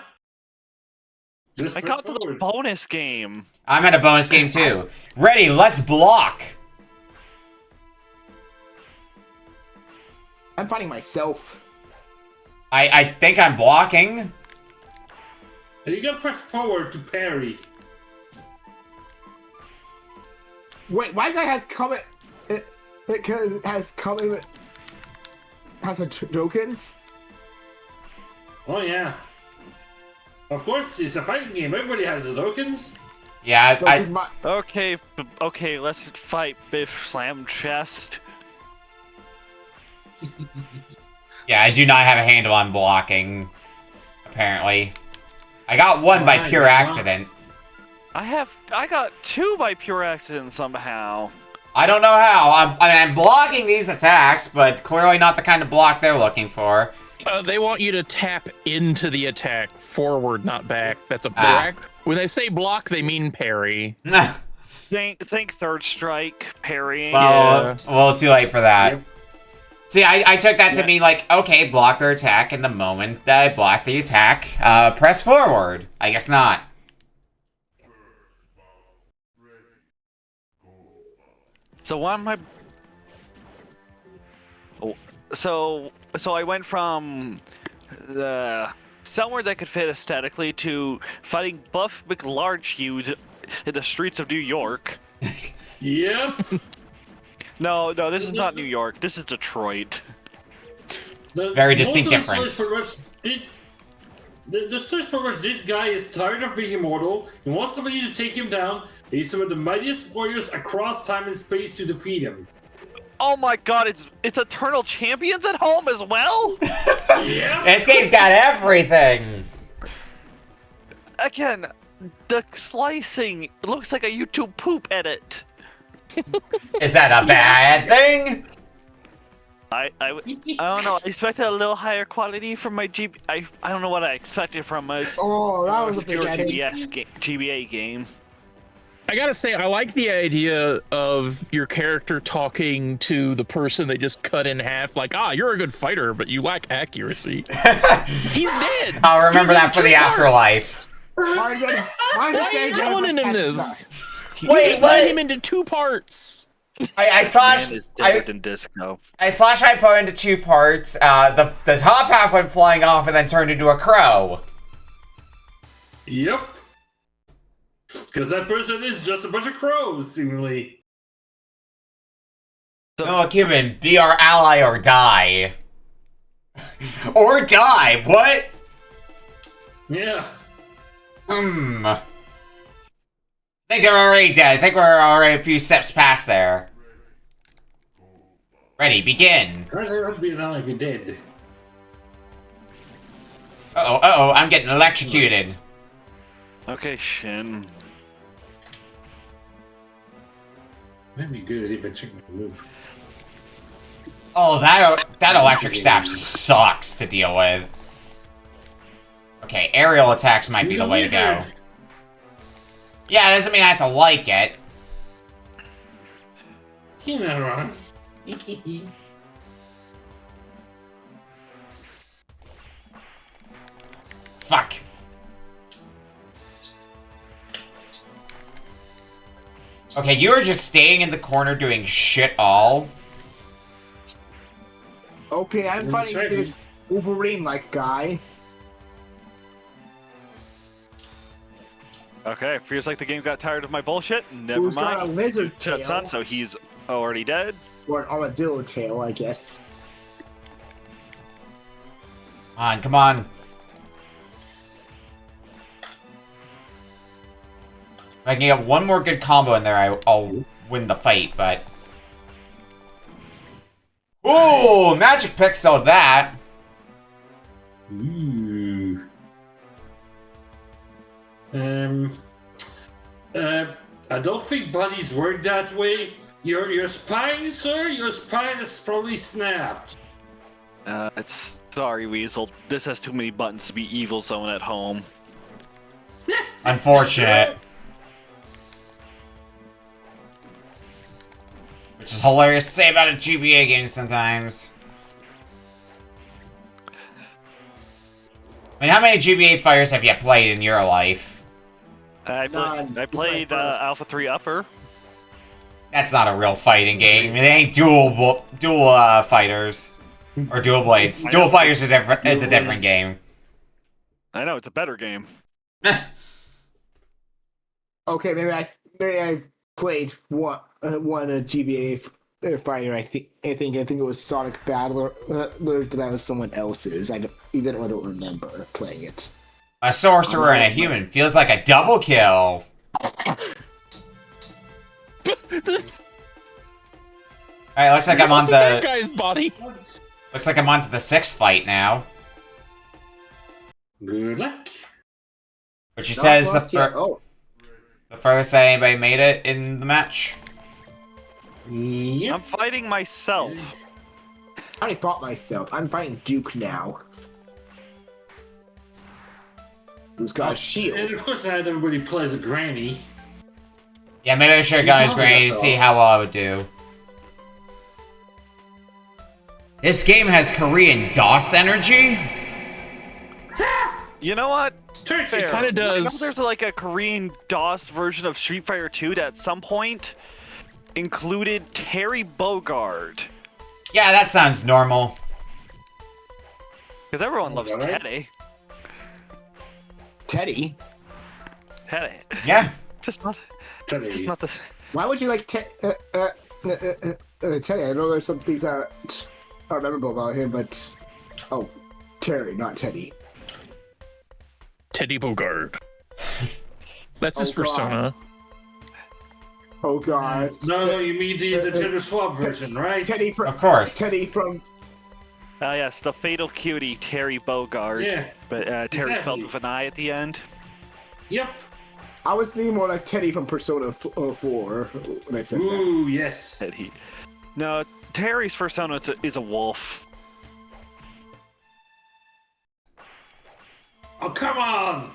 S8: Just
S3: I
S8: press
S3: got to the
S8: forward.
S3: bonus game.
S1: I'm at a bonus game too. Ready, let's block.
S2: I'm fighting myself.
S1: I think I'm blocking.
S8: And you gotta press forward to parry.
S2: Wait, my guy has comment. Has a tokens.
S8: Oh yeah. Of course, it's a fighting game. Everybody has the tokens.
S1: Yeah,
S3: Okay, let's fight Biff Slam Chest.
S1: yeah, I do not have a handle on blocking. Apparently, I got one by
S8: Alright,
S1: pure
S8: yeah.
S1: accident.
S3: I got 2 by pure accident somehow.
S1: I don't know how. I'm blocking these attacks, but clearly not the kind of block they're looking for.
S4: They want you to tap into the attack, forward, not back. That's a block. When they say block, they mean parry.
S3: Think third strike, parrying.
S1: Well, too late for that.
S8: Yep.
S1: See, I took that to mean like, okay, block their attack, and the moment that I block the attack, press forward. I guess not.
S3: So why am I? So I went from somewhere that could fit aesthetically to fighting buff McLarge in the streets of New York.
S8: Yep.
S3: No, this is not New York. This is Detroit.
S1: Very distinct difference.
S8: The source for which this guy is tired of being immortal and wants somebody to take him down. He's some of the mightiest warriors across time and space to defeat him.
S3: Oh my god, it's Eternal Champions at home as well?
S8: Yeah.
S1: This game's got everything.
S3: Again, the slicing looks like a YouTube poop edit.
S1: Is that a bad thing?
S3: I don't know. I expected a little higher quality from my I don't know what I expected from a
S2: that was a big edit.
S3: GBA game.
S4: I gotta say, I like the idea of your character talking to the person they just cut in half, like, you're a good fighter, but you lack accuracy. He's dead!
S1: I'll remember that for the afterlife.
S2: Why
S4: are you telling him this?
S1: Wait, what?
S4: Split him into 2 parts.
S1: I slashed my opponent into 2 parts. The top half went flying off and then turned into a crow.
S8: Yep. Because that person is just a bunch of crows, seemingly.
S1: No, Kevin, be our ally or die. Or die, what?
S8: Yeah.
S1: I think they're already dead. I think we're already a few steps past there. Ready, begin.
S8: I'd have to be an ally if you're dead.
S1: Uh-oh, I'm getting electrocuted.
S3: Okay, Shin.
S8: Might be good if I check my move.
S1: Oh, that electric staff sucks to deal with. Okay, aerial attacks might be the way to go. Yeah, it doesn't mean I have to like it.
S8: You're not wrong.
S1: Fuck. Okay, you were just staying in the corner doing shit all.
S2: Okay, I'm fighting this Wolverine-like guy.
S3: Okay, feels like the game got tired of my bullshit. Never
S2: Who's got a
S3: mind.
S2: lizard tail.
S3: Shuts on, so he's already dead.
S2: Or an armadillo tail, I guess.
S1: Come on. If I can get one more good combo in there, I'll win the fight, but... Ooh, magic pixel that.
S8: Ooh. I don't think buddies work that way. Your spine, sir, your spine is probably snapped.
S3: It's sorry, Weasel. This has too many buttons to be Evil Zone at home.
S1: Unfortunate. Which is hilarious to say about a GBA game sometimes. I mean, how many GBA fighters have you played in your life?
S3: I played Alpha 3 Upper.
S1: That's not a real fighting game. It ain't dual fighters. Or dual blades. Dual fighters is a different game.
S3: I know, it's a better game.
S2: Okay, maybe I played one GBA fighter. I think it was Sonic Battlers, but that was someone else's. I don't remember playing it.
S1: A sorcerer and a human feels like a double kill. Alright, looks like I'm on
S4: that guy's body.
S1: Looks like I'm onto the 6th fight now.
S8: Good luck.
S1: Which he says the furthest that anybody made it in the match.
S8: Yep.
S3: I'm fighting myself.
S2: I already fought myself. I'm fighting Duke now. Who's got a
S8: And
S2: shield?
S8: of course, not everybody plays a granny.
S1: Yeah, maybe I should have got his granny to see how well I would do. This game has Korean DOS energy?
S3: You know what?
S8: Turkey.
S4: It kind of
S3: I know
S4: does.
S3: there's like a Korean DOS version of Street Fighter 2 that at some point included Terry Bogard.
S1: Yeah, that sounds normal.
S3: Because everyone loves
S8: Alright.
S3: Teddy.
S2: Teddy?
S3: Teddy.
S1: Yeah.
S3: Just not
S8: Turkey.
S3: the.
S2: Why would you like Teddy? I know there's some things that are memorable about him, but oh, Terry, not Teddy.
S4: Teddy Bogard. That's his
S2: Oh, God.
S4: persona.
S2: Oh God.
S8: No, you mean the Cheddar Swab version, right?
S2: Teddy from.
S1: Of course.
S2: Teddy from.
S3: Yes, the fatal cutie Terry Bogard.
S8: Yeah.
S3: But Terry spelled
S8: Exactly.
S3: with an I at the end.
S8: Yep.
S2: I was thinking more like Teddy from Persona 4 when I said that.
S8: Ooh, yes.
S3: Teddy. No, Terry's persona is a wolf.
S8: Oh, come on!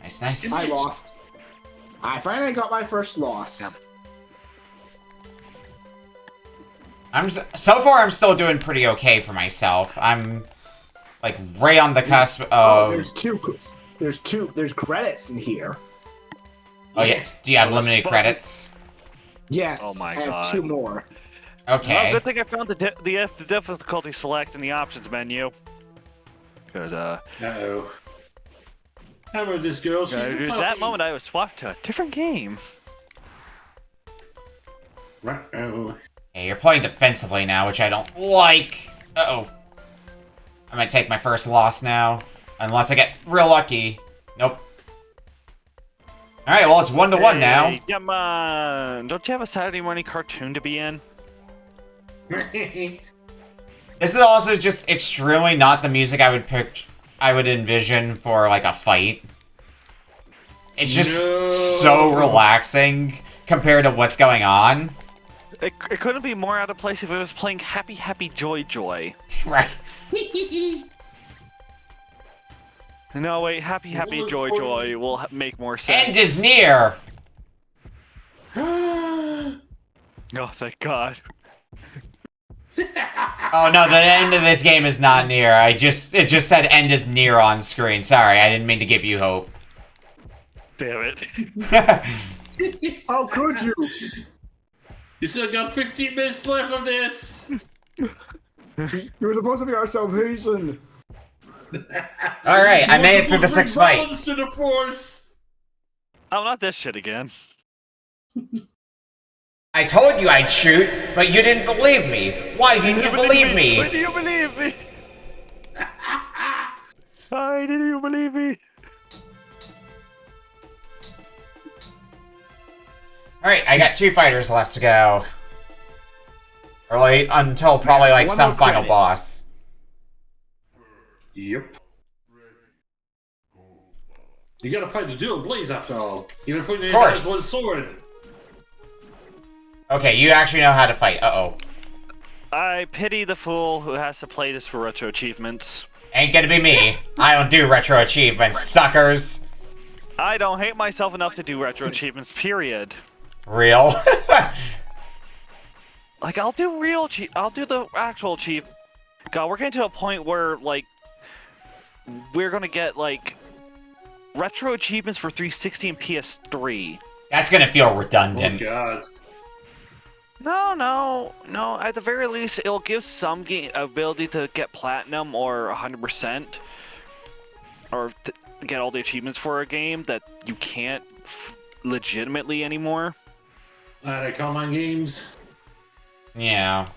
S1: Nice, nice.
S2: I lost. I finally got my first loss.
S3: Yeah.
S1: So far I'm still doing pretty okay for myself. I'm like right on the cusp
S2: Oh,
S1: of.
S2: there's credits in here.
S1: Oh yeah. Do you have limited credits?
S2: Yes.
S3: Oh my
S2: I have
S3: God.
S2: 2 more.
S1: Okay.
S3: Well, good thing I found the difficulty select in the options menu. Because
S8: Uh-oh. How about this girl? She's a
S3: at
S8: puppy.
S3: that moment I was swapped to a different game.
S8: Uh-oh.
S1: Hey, you're playing defensively now, which I don't like. Uh-oh. I might take my first loss now. Unless I get real lucky. Nope. Alright, well, it's 1-1 now.
S3: Hey, come on! Don't you have a Saturday morning cartoon to be in?
S1: This is also just extremely not the music I would envision for, like, a fight. It's just so relaxing compared to what's going on.
S3: It couldn't be more out of place if it was playing Happy Happy Joy Joy.
S1: Right.
S3: No, wait, Happy Happy
S8: Look
S3: Joy
S8: for-
S3: Joy will make more sense.
S1: End is near!
S3: Oh, thank God.
S1: Oh no, the end of this game is not near. It just said end is near on screen. Sorry, I didn't mean to give you hope.
S3: Damn it.
S2: How could you?
S8: You still got 15 minutes left of this!
S2: You're supposed to be our salvation.
S1: Alright, I made it through the 6th fight.
S8: Balance to the force!
S3: Oh, not this shit again.
S1: I told you I'd shoot, but you didn't believe me. Why didn't you believe
S3: Why
S1: me?
S3: do you believe me? Why did you believe me?
S1: Alright, I got 2 fighters left to go. Or like, until probably like
S2: One
S1: some
S2: more
S1: final
S2: credit.
S1: boss.
S8: Yep. You gotta fight the dual blades after all. Even if you
S1: course.
S8: have one sword.
S1: Okay, you actually know how to fight. Uh-oh.
S3: I pity the fool who has to play this for retro achievements.
S1: Ain't gonna be me. I don't do retro achievements, suckers.
S3: I don't hate myself enough to do retro achievements, period.
S1: Real.
S3: Like, I'll do I'll do the actual achievement. God, we're getting to a point where, like, we're gonna get, like, retro achievements for 360 and PS3.
S1: That's gonna feel
S8: Oh
S1: redundant.
S8: god.
S3: No. At the very least, it'll give some game ability to get platinum or 100%, or get all the achievements for a game that you can't legitimately anymore.
S8: They call my games.
S1: Yeah.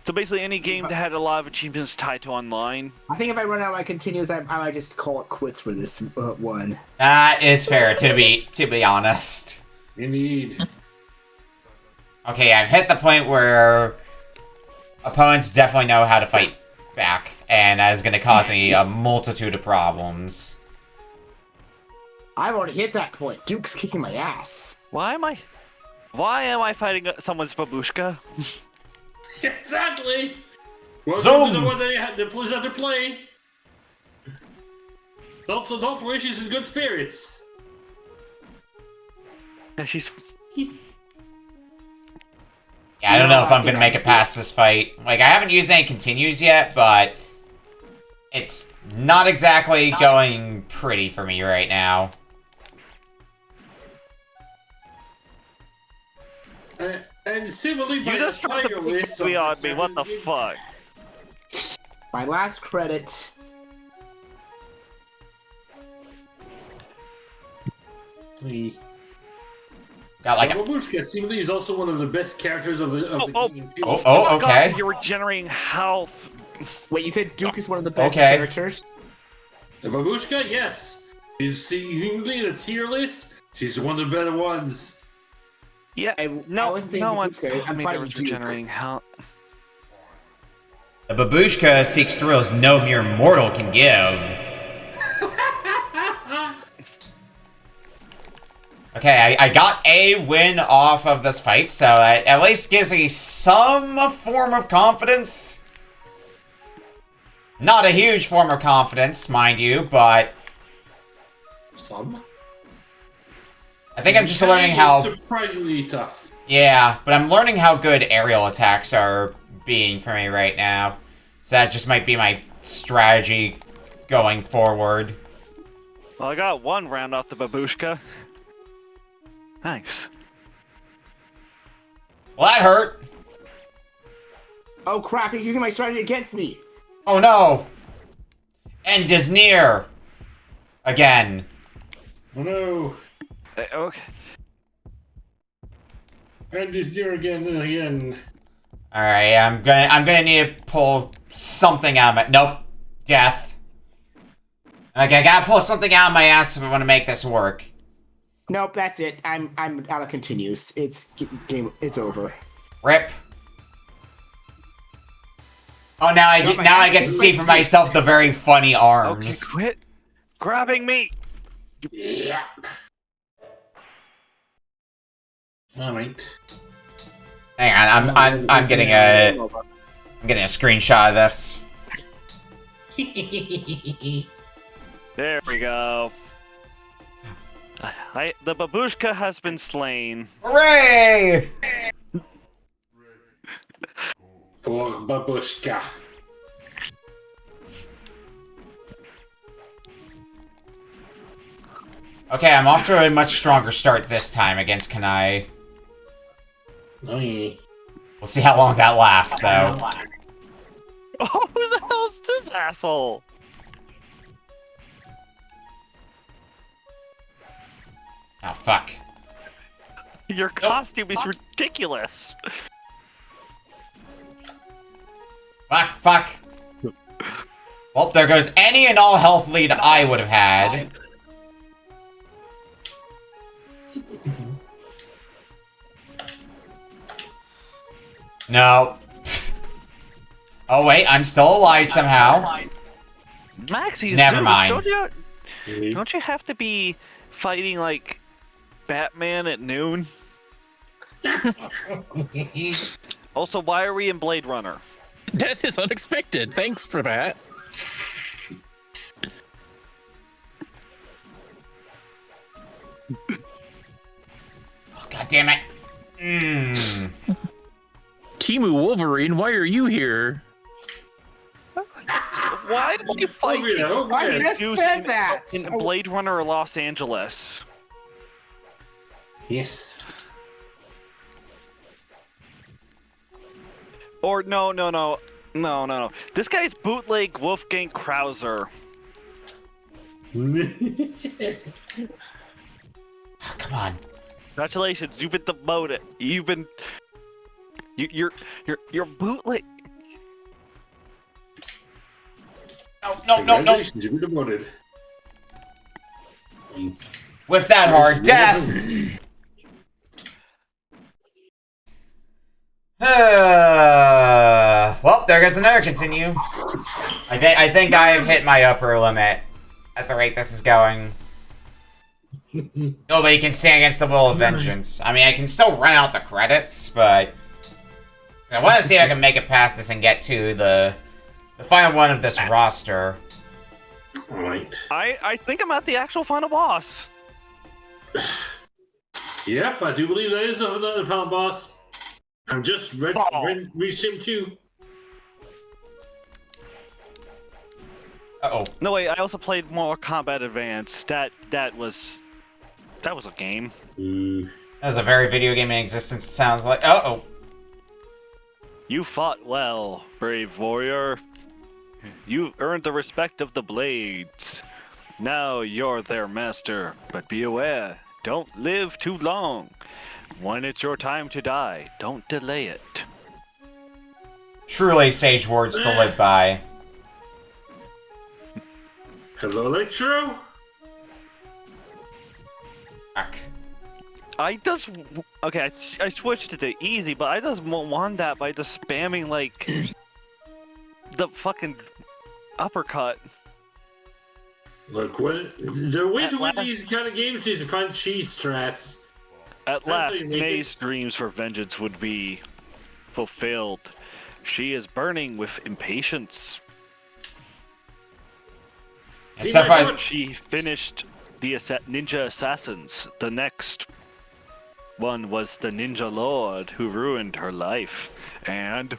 S3: So basically, any game that had a lot of achievements tied to online.
S2: I think if I run out of my continues, I might just call it quits for this one.
S1: That is fair, to be honest.
S8: Indeed.
S1: Okay, I've hit the point where opponents definitely know how to fight back, and that is going to cause me a multitude of problems.
S2: I've already hit that point. Duke's kicking my ass.
S3: Why am I fighting someone's babushka?
S8: Exactly! Welcome
S1: Zoom!
S8: to the one that plays out to play. Don't worry, she's in good spirits.
S3: Yeah, she's.
S1: Yeah, I don't know if I'm gonna make it past this fight. Like, I haven't used any continues yet, but it's not exactly going pretty for me right now.
S8: And similarly,
S3: You just dropped the
S8: list
S3: movie on me. What the fuck?
S2: My last credit.
S1: Got like
S8: Babushka seemingly is also one of the best characters of the game.
S1: Oh, okay.
S3: You're regenerating health.
S2: Wait, you said Duke is one of the best
S1: Okay.
S2: characters?
S8: The Babushka, yes. She's seemingly in a tier list. She's one of the better ones.
S3: Yeah,
S2: I
S3: no
S2: wasn't saying
S3: one.
S2: Babushka, I'm
S3: I mean, there
S2: fighting
S3: was
S2: Duke.
S3: regenerating health.
S1: The babushka seeks thrills no mere mortal can give. Okay, I got a win off of this fight, so it at least gives me some form of confidence. Not a huge form of confidence, mind you, but
S8: Some.
S1: I think I'm just learning how...
S8: Surprisingly tough.
S1: Yeah, but I'm learning how good aerial attacks are being for me right now. So that just might be my strategy going forward.
S3: Well, I got one round off the babushka. Nice.
S1: Well, that hurt.
S2: Oh crap, he's using my strategy against me.
S1: Oh no! End is near! Again.
S8: Oh no.
S3: Okay.
S8: And he's here again and again.
S1: Alright, I'm gonna need to pull something out of my... Nope. Death. Okay, I gotta pull something out of my ass if I want to make this work.
S2: Nope, that's it. I'm out of continues. It's it's over.
S1: Rip. Oh, now I get to see for myself the very funny
S3: Okay,
S1: arms.
S3: quit grabbing me.
S8: Yeah. Alright.
S1: Hang on, I'm getting a screenshot of this.
S3: There we go. The babushka has been slain.
S1: Hooray!
S8: Poor Babushka.
S1: Okay, I'm off to a much stronger start this time against Kanai.
S8: Aye.
S1: We'll see how long that lasts, though.
S3: Oh, who the hell is this asshole?
S1: Oh, fuck.
S3: Your costume is ridiculous.
S1: Fuck. Well, there goes any and all health lead I would have had. No. Oh, wait, I'm still alive somehow.
S3: Maxie,
S1: Never
S3: Zeus,
S1: mind.
S3: Don't you have to be fighting like Batman at noon? Also, why are we in Blade Runner?
S4: Death is unexpected. Thanks for that.
S1: Oh, God damn it.
S4: Timu Wolverine, why are you here?
S3: Why did you fight
S2: I just
S3: Zeus
S2: said that.
S3: in Blade Runner or Los Angeles?
S8: Yes.
S3: Or no. This guy's bootleg Wolfgang Krauser.
S1: Oh, come on.
S3: Congratulations, you've been demoted. You're bootleg.
S1: No.
S8: Congratulations, you've been demoted.
S1: With that hard death. Well, there goes another continue. I think I've hit my upper limit at the rate this is going. Nobody can stand against the will of vengeance. I mean, I can still run out the credits, but I want to see if I can make it past this and get to the final one of this roster.
S8: Alright.
S3: I think I'm at the actual final boss.
S8: Yep, I do believe that is the final boss. I'm just reached him too.
S1: Uh-oh.
S3: No wait, I also played Mortal Kombat Advanced. That was a game.
S1: That was a very video game in existence, it sounds like. Uh-oh.
S3: You fought well, brave warrior. You earned the respect of the Blades. Now you're their master, but be aware, don't live too long. When it's your time to die, don't delay it.
S1: Truly sage words to live by.
S8: Hello, Electro.
S1: Fuck.
S3: I switched it to easy, but I just won that by just spamming like the fucking uppercut.
S8: Look, the way to win these kind of games is to find cheese strats.
S3: At last, May's dreams for vengeance would be fulfilled. She is burning with impatience.
S1: And so far,
S3: she finished the Ninja Assassins. The next one was the Ninja Lord who ruined her life. And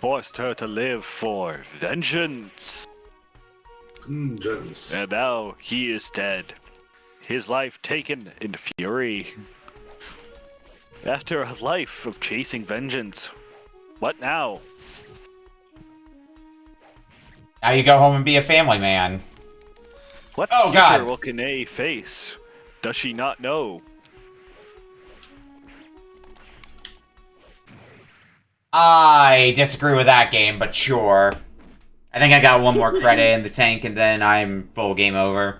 S3: forced her to live for vengeance.
S8: Vengeance.
S3: And now he is dead. His life taken in fury. After a life of chasing vengeance, what now?
S1: now you go home and be a family man.
S3: What
S1: Oh,
S3: future
S1: God.
S3: will Kanae face? Does she not know?
S1: I disagree with that game, but sure. I think I got one more credit in the tank, and then I'm full game over.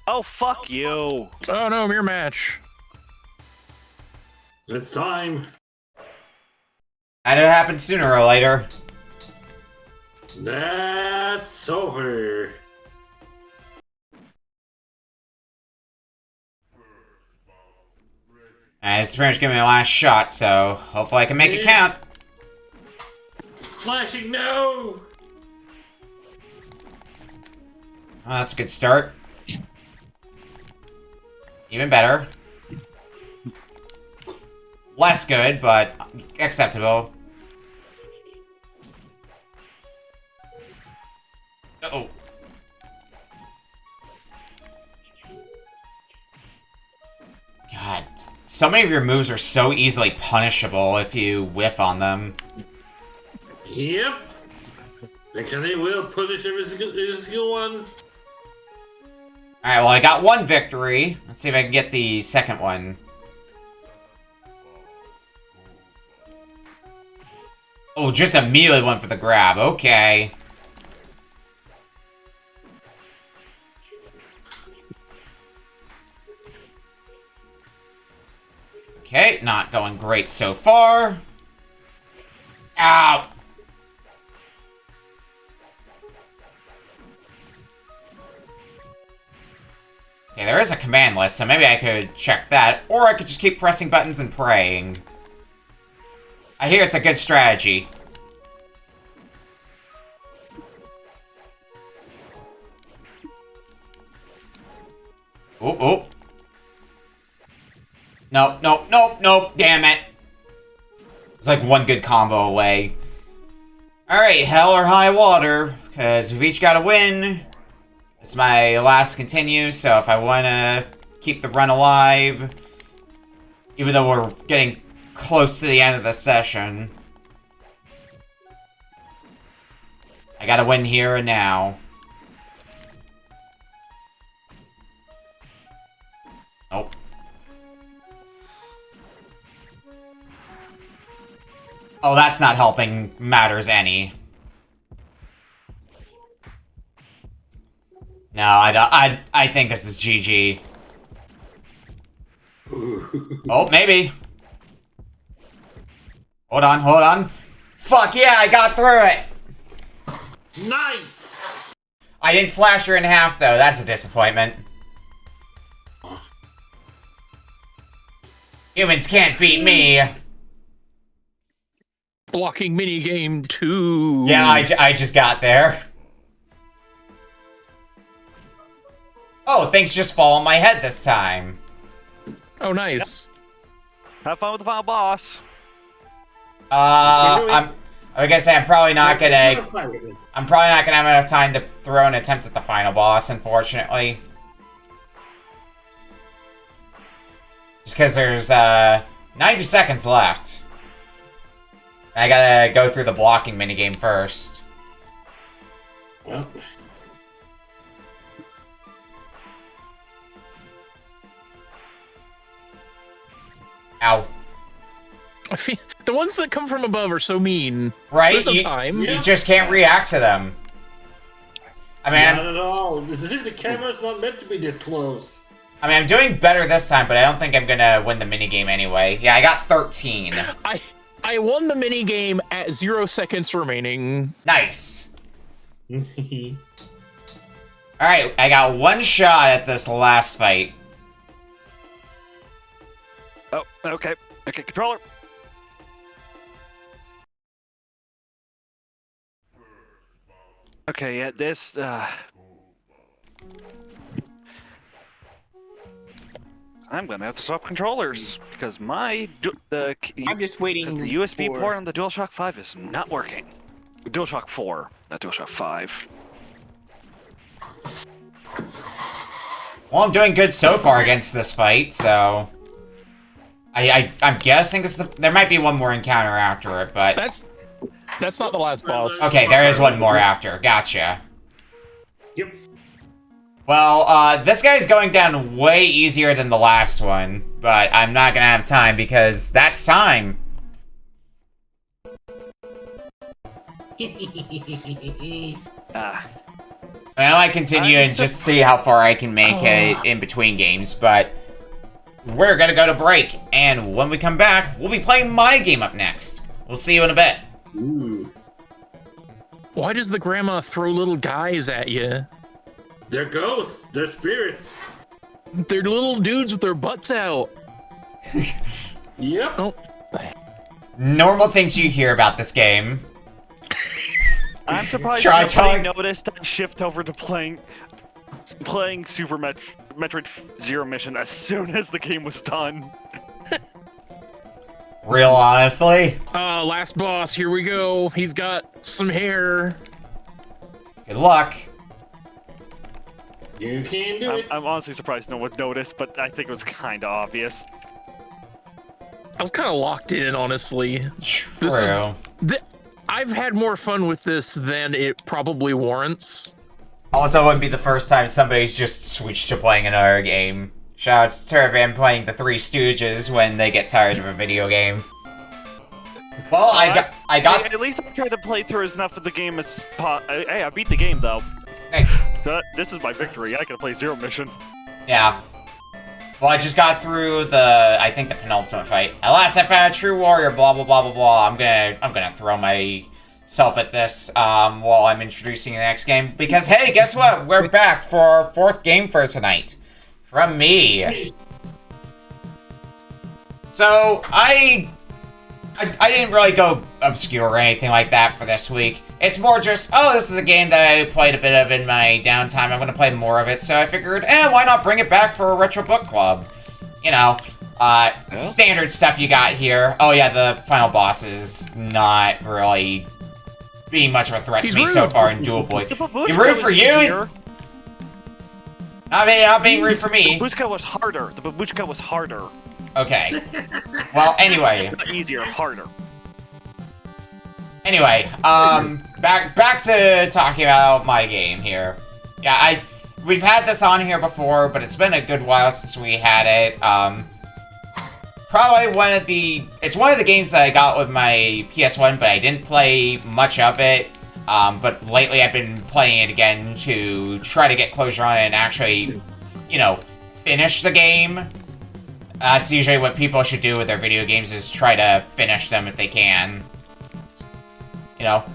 S3: Oh, fuck you!
S4: Oh no, mirror match.
S8: It's time.
S1: And it happens sooner or later.
S8: That's over.
S1: And it's pretty much gonna be my last shot, so hopefully I can make it count.
S8: Flashing, no!
S1: Oh, that's a good start. Even better. Less good, but acceptable. Uh-oh. God, so many of your moves are so easily punishable if you whiff on them.
S8: Yep. And Kanae will punish every single one.
S1: Alright, well I got one victory. Let's see if I can get the second one. Oh, just a melee one for the grab. Okay. Okay, not going great so far. Ow! Okay, there is a command list, so maybe I could check that. Or I could just keep pressing buttons and praying. I hear it's a good strategy. Oh, oh. Nope, nope, nope, nope, damn it. It's like one good combo away. Alright, hell or high water, because we've each got to win. It's my last continue, so if I want to keep the run alive, even though we're getting close to the end of the session, I gotta win here and now. Nope. Oh, that's not helping matters any. No, I think this is GG. Oh, maybe. Hold on, hold on. Fuck yeah, I got through it!
S8: Nice!
S1: I didn't slash her in half, though. That's a disappointment. Humans can't beat me!
S4: Blocking minigame 2.
S1: Yeah, I just got there. Oh, things just fall on my head this time.
S4: Oh, nice.
S3: Have fun with the final boss.
S1: I'm gonna say I'm probably not gonna have enough time to throw an attempt at the final boss, unfortunately. Just because there's 90 seconds left. I gotta go through the blocking minigame first.
S8: Well.
S1: Ow.
S4: I feel the ones that come from above are so mean.
S1: Right?
S4: There's no time.
S1: You just can't react to them. I mean,
S8: Not at all. It's as if the camera's not meant to be this close.
S1: I mean, I'm doing better this time, but I don't think I'm gonna win the minigame anyway. Yeah, I got 13.
S4: I won the minigame at 0 seconds remaining.
S1: Nice. Alright, I got one shot at this last fight.
S3: Oh, okay. Okay, controller. Okay, yeah, this, I'm gonna have to swap controllers, because my,
S2: I'm just waiting
S3: because the USB
S2: for...
S3: port on the DualShock 5 is not working. DualShock 4, not DualShock 5.
S1: Well, I'm doing good so far against this fight, so... I'm guessing there might be one more encounter after it, but...
S4: That's not the last boss.
S1: Okay, there is one more after. Gotcha.
S8: Yep.
S1: Well, this guy's going down way easier than the last one, but I'm not gonna have time because that's time. I might continue and just see how far I can make it in between games, but we're gonna go to break, and when we come back, we'll be playing my game up next. We'll see you in a bit.
S8: Ooh.
S4: Why does the grandma throw little guys at you?
S8: They're ghosts. They're spirits.
S4: They're little dudes with their butts out.
S8: Yep.
S4: Oh.
S1: Normal things you hear about this game.
S3: I'm surprised nobody noticed I shift over to playing Super Metroid Zero Mission as soon as the game was done.
S1: Real honestly.
S4: Last boss, here we go. He's got some hair.
S1: Good luck.
S8: You can do it.
S3: I'm honestly surprised no one noticed, but I think it was kind of obvious.
S4: I was kind of locked in, honestly.
S1: True.
S4: I've had more fun with this than it probably warrants.
S1: Also, it wouldn't be the first time somebody's just switched to playing another game. Shoutouts to Turvan playing the Three Stooges when they get tired of a video game. Well, I got.
S3: At least I tried to play through enough of the game as Hey, I beat the game though.
S1: Nice.
S3: This is my victory. I can play Zero Mission.
S1: Yeah. Well, I just got through I think the penultimate fight. At last, I found a true warrior. Blah blah blah blah blah. I'm gonna throw myself at this while I'm introducing the next game because hey, guess what? We're back for our 4th game for tonight. From me. So, I didn't really go obscure or anything like that for this week. It's more just, oh, this is a game that I played a bit of in my downtime. I'm going to play more of it, so I figured, why not bring it back for a retro book club? You know, standard stuff you got here. Oh yeah, the final boss is not really being much of a threat to me so far in Dual Boy. You rude for you? Not being rude for me.
S3: The babushka was harder. The babushka was harder.
S1: Okay. Well, anyway.
S3: Not easier, harder.
S1: Anyway, back to talking about my game here. Yeah, we've had this on here before, but it's been a good while since we had it. Probably it's one of the games that I got with my PS1, but I didn't play much of it. But lately I've been playing it again to try to get closure on it and actually, finish the game. That's usually what people should do with their video games, is try to finish them if they can.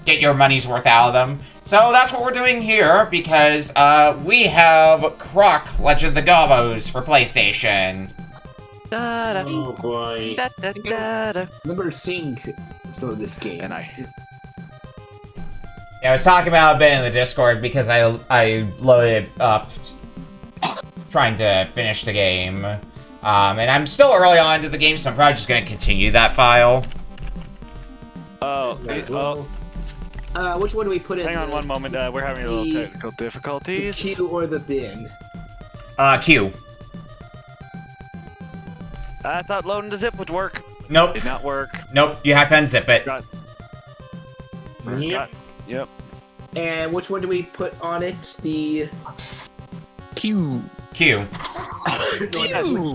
S1: Get your money's worth out of them. So that's what we're doing here, because we have Croc, Legend of the Gobbos for PlayStation.
S3: Da-da,
S8: Oh boy.
S3: da-da-da-da.
S2: remember seeing some of this game.
S3: And I
S1: Yeah, I was talking about it a bit in the Discord because I loaded it up trying to finish the game. And I'm still early on into the game, so I'm probably just going to continue that file.
S3: Oh,
S2: Which one do we put in?
S3: hang on one moment. We're having a little technical
S2: The
S3: difficulties.
S2: Q or the bin?
S1: Q.
S3: I thought loading the zip would work.
S1: Nope.
S3: Did not work.
S1: Nope, you have to unzip it.
S3: Got.
S8: Yep.
S3: Yep.
S2: And which one do we put on it? The
S4: Q.
S1: Q.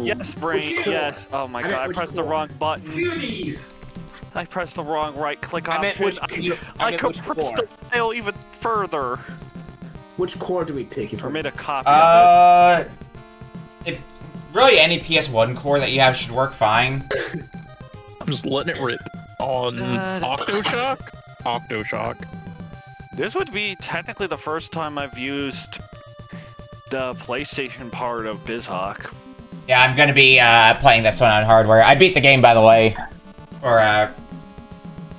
S3: Yes, brain. Yes. Oh my
S2: I meant
S3: god! I
S2: which
S3: pressed the
S2: core?
S3: wrong button.
S8: Cuties.
S3: I pressed the wrong right-click
S2: I meant
S3: option.
S2: which Q- I meant which
S3: compressed
S2: core.
S3: the file even further.
S2: which core do we pick? Is
S3: Or made a copy of
S1: If really any PS1 core that you have should work fine.
S4: I'm just letting it rip. On Octoshock? Octoshock.
S3: it. This would be technically the first time I've used the PlayStation part of BizHawk.
S1: Yeah, I'm gonna be playing this one on hardware. I beat the game, by the way, for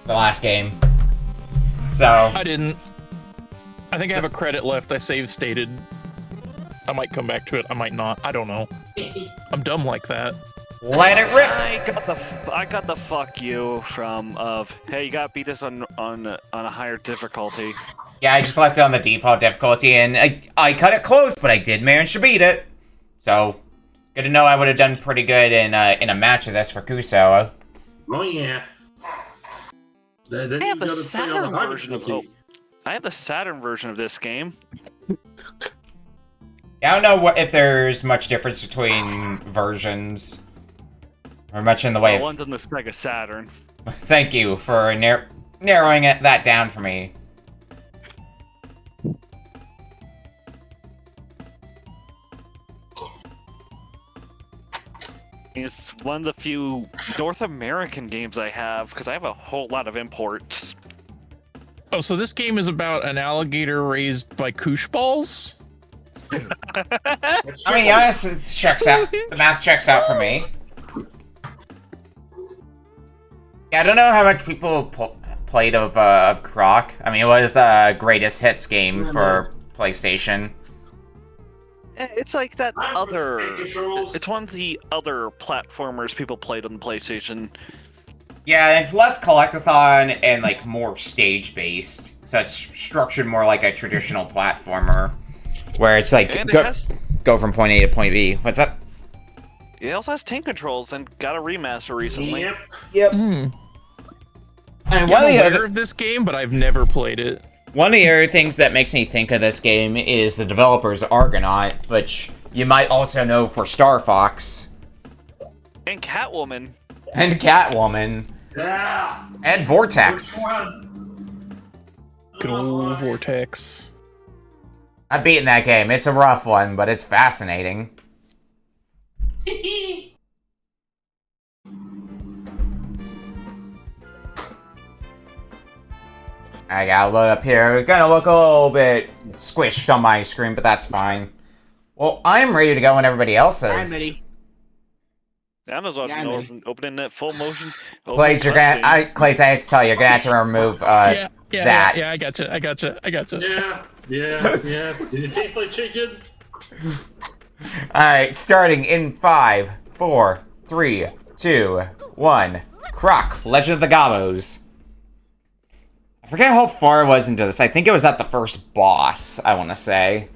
S1: the last game. So
S4: I didn't. I think I have a credit left. I save stated. I might come back to it. I might not. I don't know. I'm dumb like that.
S1: let it rip.
S3: I got the fuck you from hey, you gotta beat this on a higher difficulty.
S1: Yeah, I just left it on the default difficulty, and I cut it close, but I did manage to beat it. So good to know I would have done pretty good in a match of this for Kuso.
S8: Oh yeah. Then
S3: I have
S8: you
S3: the
S8: gotta play on
S3: Saturn
S8: high
S3: version of
S8: difficulty.
S3: I have the Saturn version of this game.
S1: Yeah, I don't know if there's much difference between versions, or much in the way
S3: Well,
S1: of.
S3: one's on the Sega Saturn.
S1: Thank you for narrowing that down for me.
S3: It's one of the few North American games I have because I have a whole lot of imports.
S4: Oh, so this game is about an alligator raised by koosh balls?
S1: I mean, honest, it checks out. The math checks out for me. Yeah, I don't know how much people played of Croc. I mean, it was a greatest hits game for PlayStation.
S3: It's like that
S8: I'm
S3: other.
S8: for controls.
S3: It's one of the other platformers people played on the PlayStation.
S1: Yeah, it's less collectathon and like more stage-based. So it's structured more like a traditional platformer, where it's like
S3: And
S1: go from point A to point B. What's up?
S3: it also has tank controls and got a remaster recently.
S8: Yep.
S1: Yep.
S4: Hmm.
S1: And
S4: Yeah, I'm aware of this game, but I've never played it.
S1: one of the other things that makes me think of this game is the developer's Argonaut, which you might also know for Star Fox.
S3: And Catwoman.
S1: And Catwoman.
S8: Yeah.
S1: And Vortex.
S8: Which one?
S4: Good old Vortex.
S1: I've beaten that game. It's a rough one, but it's fascinating. I gotta load up here. It's gonna look a little bit squished on my screen, but that's fine. Well, I'm ready to go when everybody else is.
S2: I'm ready.
S3: I'm just watching
S2: Yeah, I'm
S3: those opening that full motion.
S1: Clades, Clades, I had to tell you, you're gonna have to remove that.
S4: Yeah, I gotcha.
S8: Yeah. Did it taste like chicken?
S1: Alright, starting in 5, 4, 3, 2, 1. Croc, Legend of the Gobbos. I forget how far I was into this. I think it was at the first boss, I want to say.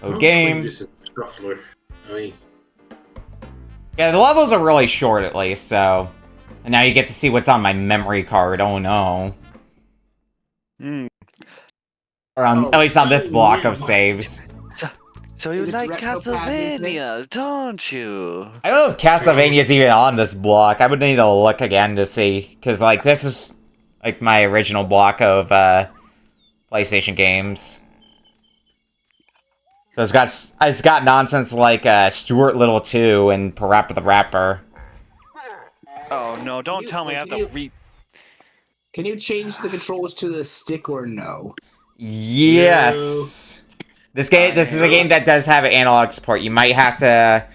S1: Oh, game.
S8: This is Scuffler. I mean,
S1: Yeah, the levels are really short at least, so... And now you get to see what's on my memory card, oh no. Or on, at least on this block of saves.
S3: So you
S2: Is it
S3: like
S2: retro
S3: Castlevania, don't you?
S1: I don't know if Castlevania's even on this block. I would need to look again to see. Because, like, this is, like, my original block of, PlayStation games. So it's got nonsense like, Stuart Little 2 and Parappa the Rapper.
S3: Oh no, don't tell me I have to read.
S2: Can you change the controls to the stick or no?
S1: Yes! This is a game that does have analog support. You might have to...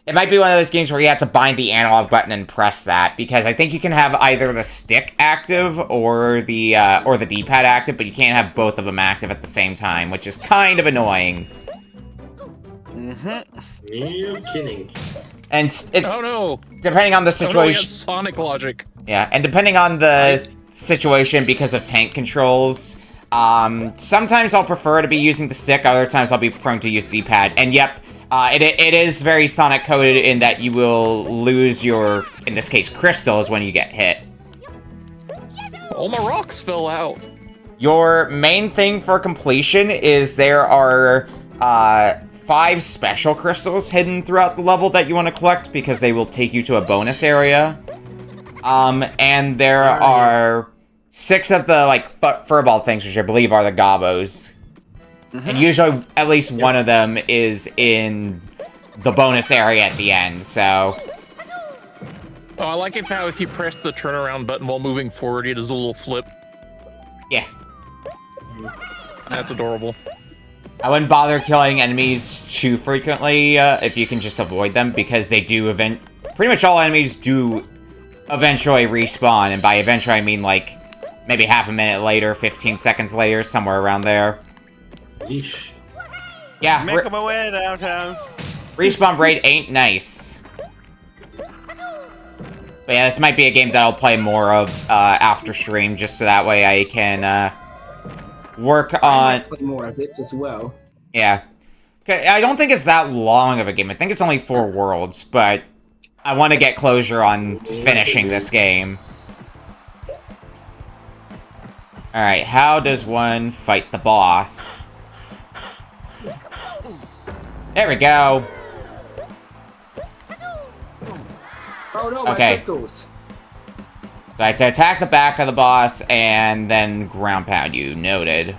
S1: It might be one of those games where you have to bind the analog button and press that, because I think you can have either the stick active or the D-pad active, but you can't have both of them active at the same time, which is kind of annoying.
S8: You're kidding.
S1: And
S4: Oh no!
S1: depending on the
S4: Oh, no, we
S1: situation...
S4: got Sonic logic.
S1: Yeah, and depending on the situation, because of tank controls, sometimes I'll prefer to be using the stick, other times I'll be preferring to use the D-pad. And yep, it is very Sonic coded in that you will lose your, in this case, crystals when you get hit.
S4: All my rocks fell out.
S1: Your main thing for completion is there are 5 special crystals hidden throughout the level that you want to collect because they will take you to a bonus area. And there are 6 of the, like, furball things, which I believe are the Gobbos. And usually at least one of them is in the bonus area at the end, so...
S4: Oh, I like it how if you press the turnaround button while moving forward, it does a little flip.
S1: Yeah.
S4: That's adorable.
S1: I wouldn't bother killing enemies too frequently if you can just avoid them, because they do pretty much all enemies do eventually respawn, and by eventually I mean like maybe half a minute later, 15 seconds later, somewhere around there.
S8: Yeesh.
S1: Yeah,
S3: Making my way downtown.
S1: respawn rate ain't nice. But yeah, this might be a game that I'll play more of after stream, just so that way I can work on...
S2: I might play more of it as well.
S1: Yeah. Okay, I don't think it's that long of a game. I think it's only 4 worlds, but I want to get closure on finishing this game. Alright, how does one fight the boss? There we go.
S2: Oh no, my
S1: Okay.
S2: crystals.
S1: So I have to attack the back of the boss and then ground pound you. Noted.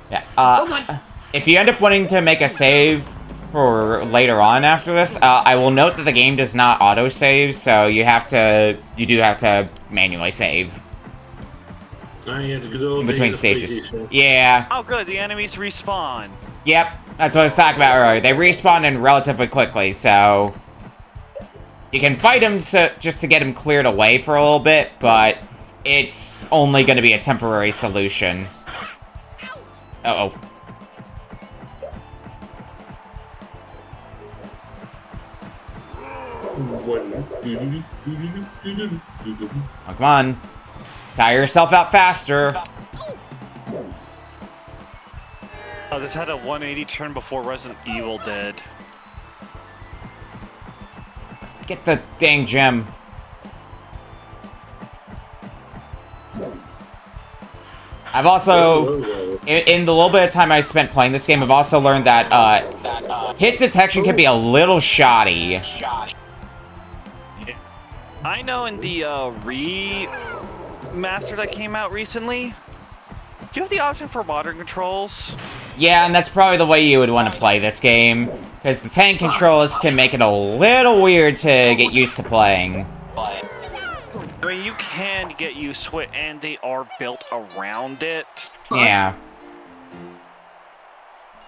S1: Yeah, if you end up wanting to make a save for later on after this, I will note that the game does not auto-save, so you do have to manually save.
S8: Yeah, the good old
S1: In between
S8: days of
S1: stages.
S8: PlayStation.
S1: Yeah.
S3: Oh, good. The enemies respawn.
S1: Yep, that's what I was talking about earlier. They respawn in relatively quickly, so... You can fight him just to get him cleared away for a little bit, but it's only going to be a temporary solution. Uh-oh. Oh, come on. Tire yourself out faster.
S3: Oh, this had a 180 turn before Resident Evil did.
S1: Get the dang gem. I've also, in the little bit of time I spent playing this game, I've also learned that hit detection can be a little shoddy.
S3: I know in the remaster that came out recently, do you have the option for modern controls?
S1: Yeah, and that's probably the way you would want to play this game, because the tank controls can make it a little weird to get used to playing.
S3: I mean, you can get used to it, and they are built around it.
S1: Yeah.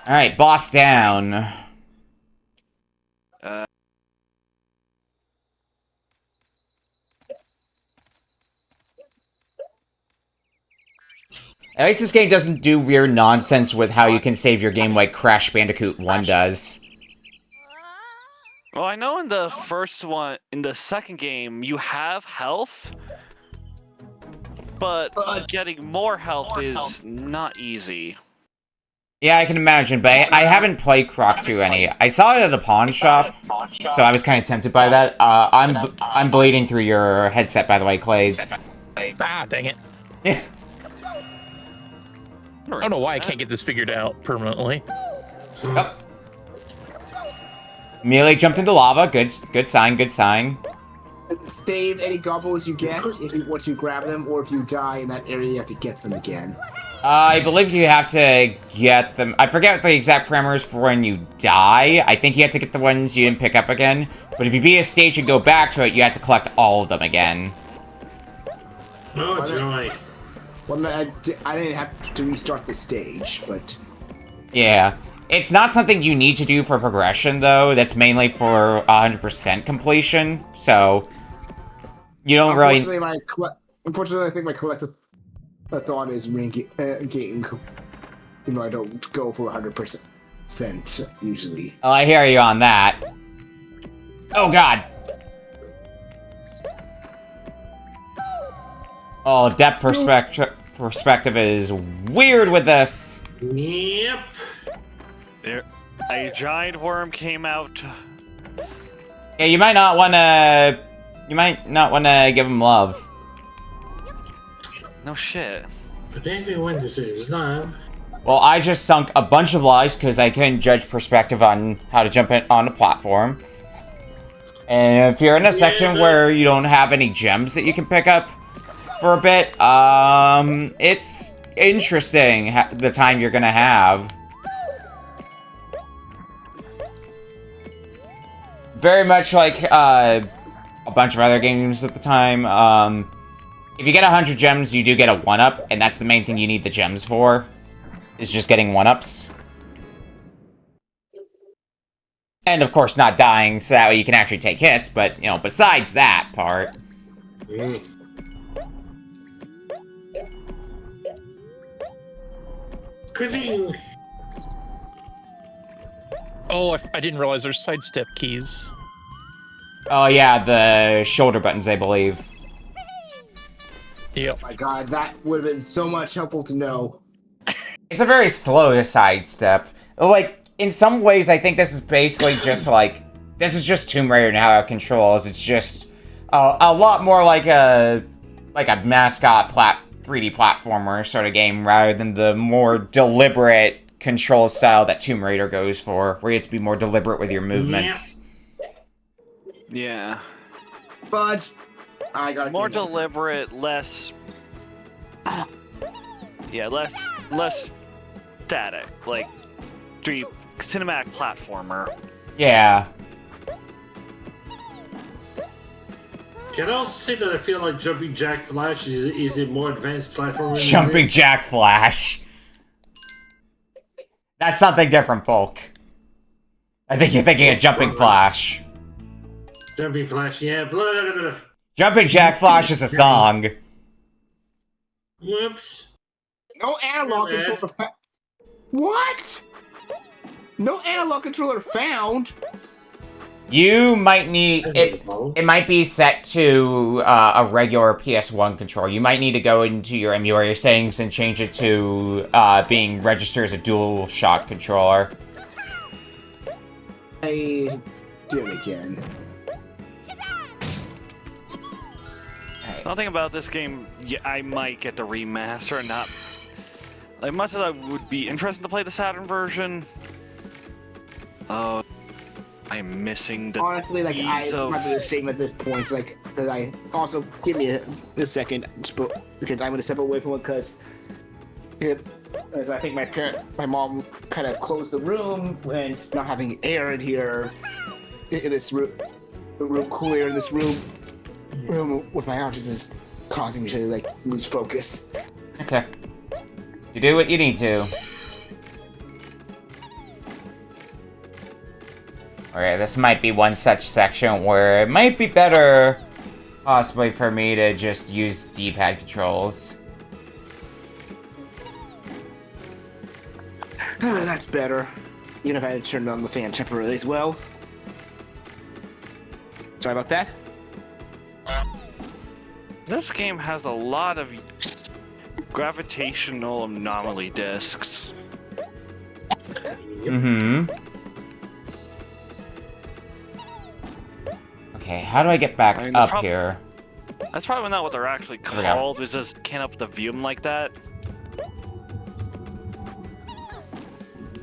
S1: Alright, boss down. At least this game doesn't do weird nonsense with how you can save your game like Crash Bandicoot 1 does.
S3: Well, I know in the first one, in the second game, you have health, but getting more health is not easy.
S1: Yeah, I can imagine, but I haven't played Croc 2 any. I saw it at a pawn shop, so I was kind of tempted by that. I'm bleeding through your headset, by the way, Klades.
S4: Ah, dang it.
S1: Yeah.
S4: I don't know why I can't get this figured out permanently.
S1: Oh. Immediately jumped into lava. Good sign, good sign.
S2: Save any Gobbos you get once you grab them, or if you die in that area, you have to get them again.
S1: I believe you have to get them. I forget the exact parameters for when you die. I think you have to get the ones you didn't pick up again. But if you beat a stage and go back to it, you have to collect all of them again.
S8: Oh, joy.
S2: Well, no, I didn't have to restart the stage, but...
S1: Yeah. It's not something you need to do for progression, though. That's mainly for 100% completion, so... You don't really...
S2: Unfortunately, I think my collective thought is ranking, getting... You know, I don't go for 100% usually.
S1: Oh, I hear you on that. Oh, God. Oh, depth perspective is weird with this.
S8: Yep.
S3: There, a giant worm came out.
S1: Yeah, you might not want to... You might not want to give him love.
S3: No shit.
S8: But anything when this is not.
S1: Well, I just sunk a bunch of lives because I couldn't judge perspective on how to jump on a platform. And if you're in a section where you don't have any gems that you can pick up for a bit, it's interesting the time you're gonna have. Very much like a bunch of other games at the time. If you get 100 gems, you do get a 1-up, and that's the main thing you need the gems for, is just getting 1-ups. And of course not dying, so that way you can actually take hits, but, you know, besides that part.
S4: Oh, I didn't realize there's sidestep keys.
S1: Oh yeah, the shoulder buttons, I believe.
S4: Yep.
S2: Oh my god, that would have been so much helpful to know.
S1: It's a very slow sidestep. Like, in some ways, I think this is basically just like... This is just Tomb Raider and how it controls. It's just a lot more like a mascot 3D platformer sort of game, rather than the more deliberate control style that Tomb Raider goes for, where you have to be more deliberate with your movements.
S3: Yeah.
S2: But I got
S3: more deliberate, less. Yeah, less static, like 3D cinematic platformer.
S1: Yeah.
S8: Can I also say that I feel like Jumping Jack Flash is a more advanced platformer?
S1: Jumping Jack Flash. That's something different, Polk. I think you're thinking of Jumping Flash.
S8: Jumping Flash, yeah. Blah, blah, blah, blah.
S1: Jumping Jack Flash is a song.
S8: Whoops.
S2: No analog controller found. What? No analog controller found?
S1: You might need... It might be set to a regular PS1 controller. You might need to go into your emulator settings and change it to being registered as a DualShock controller.
S2: I do it again.
S3: One thing about this game, yeah, I might get the remaster, not like much as I would be interested to play the Saturn version. I'm missing the
S2: honestly, like
S3: ease
S2: I'm probably the same at this point. Like that, I also give me a second because I'm gonna step away from it because I think my mom kind of closed the room and not having air in here in this room, cooler in this room with my allergies is causing me to like lose focus.
S1: Okay. You do what you need to. Okay, this might be one such section where it might be better, possibly, for me to just use D-pad controls.
S2: That's better. Even if I had turned on the fan temporarily as well. Sorry about that.
S3: This game has a lot of gravitational anomaly discs.
S1: Mm-hmm. Okay, how do I get back up here?
S3: That's probably not what they're actually called. It's just can't up to view them like that.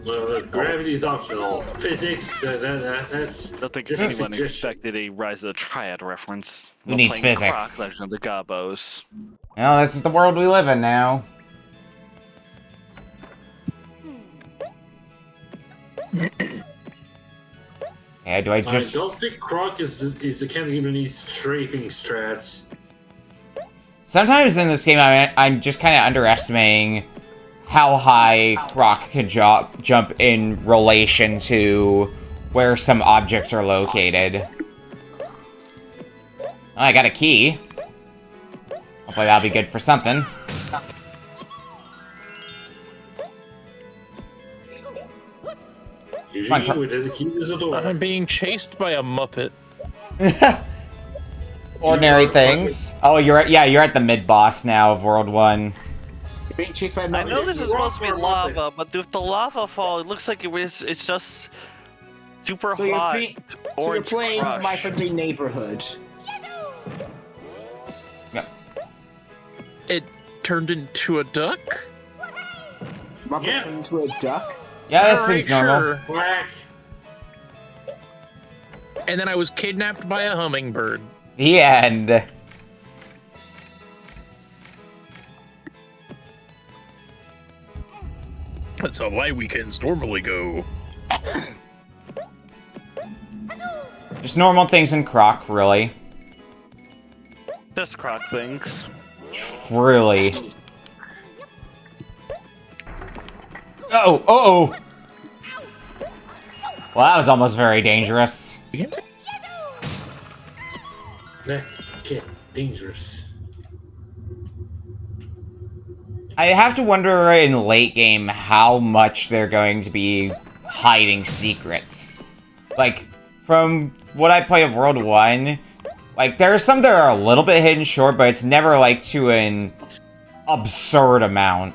S8: Gravity is optional. Physics, that's...
S3: I don't think anyone expected a Rise of the Triad reference.
S1: Who needs physics?
S3: Croc, Legend of the Gobbos.
S1: Well, this is the world we live in now. Yeah, do I just...
S8: I don't think Croc is the kind of game that needs strafing strats.
S1: Sometimes in this game, I'm just kind of underestimating how high Croc can jump in relation to where some objects are located. Oh, I got a key. Hopefully that'll be good for something.
S8: Usually, there's a key, there's a door.
S4: I'm being chased by a Muppet.
S1: Ordinary things. Oh, you're at the mid-boss now of World 1.
S2: Being chased by
S3: I know this is supposed to be lava, but with the lava fall, it looks like it's just super hot.
S2: So you're playing My Friendly Neighborhood.
S1: Yep.
S4: It turned into a duck?
S2: Muppet turned into a duck?
S1: Yeah, this seems normal.
S4: Sure.
S8: Quack.
S4: And then I was kidnapped by a hummingbird.
S1: The end.
S4: That's how my weekends normally go.
S1: Just normal things in Croc, really.
S3: Just Croc things.
S1: Truly. Uh-oh, uh-oh! Well, that was almost very dangerous.
S8: Let's get dangerous.
S1: I have to wonder in late game how much they're going to be hiding secrets. Like, from what I play of World 1, like, there are some that are a little bit hidden short, but it's never, like, to an absurd amount.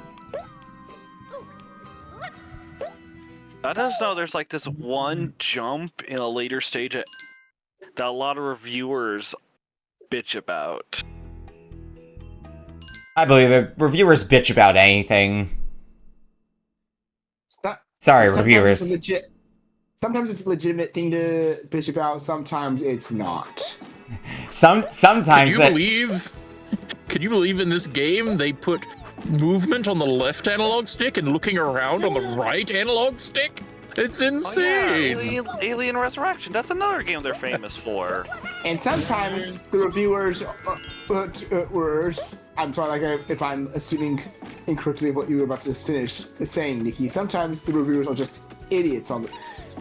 S3: I just know there's like this one jump in a later stage that a lot of reviewers bitch about.
S1: I believe it. Reviewers bitch about anything. Sorry, reviewers.
S2: Sometimes it's a legitimate thing to bitch about, sometimes it's not.
S1: Sometimes
S4: Can you believe in this game they put movement on the left analog stick and looking around on the right analog stick? It's insane!
S3: Oh, yeah. Alien Resurrection, that's another game they're famous for.
S2: And sometimes the reviewers, I'm sorry, like if I'm assuming incorrectly what you were about to just finish saying, Nikki, sometimes the reviewers are just idiots on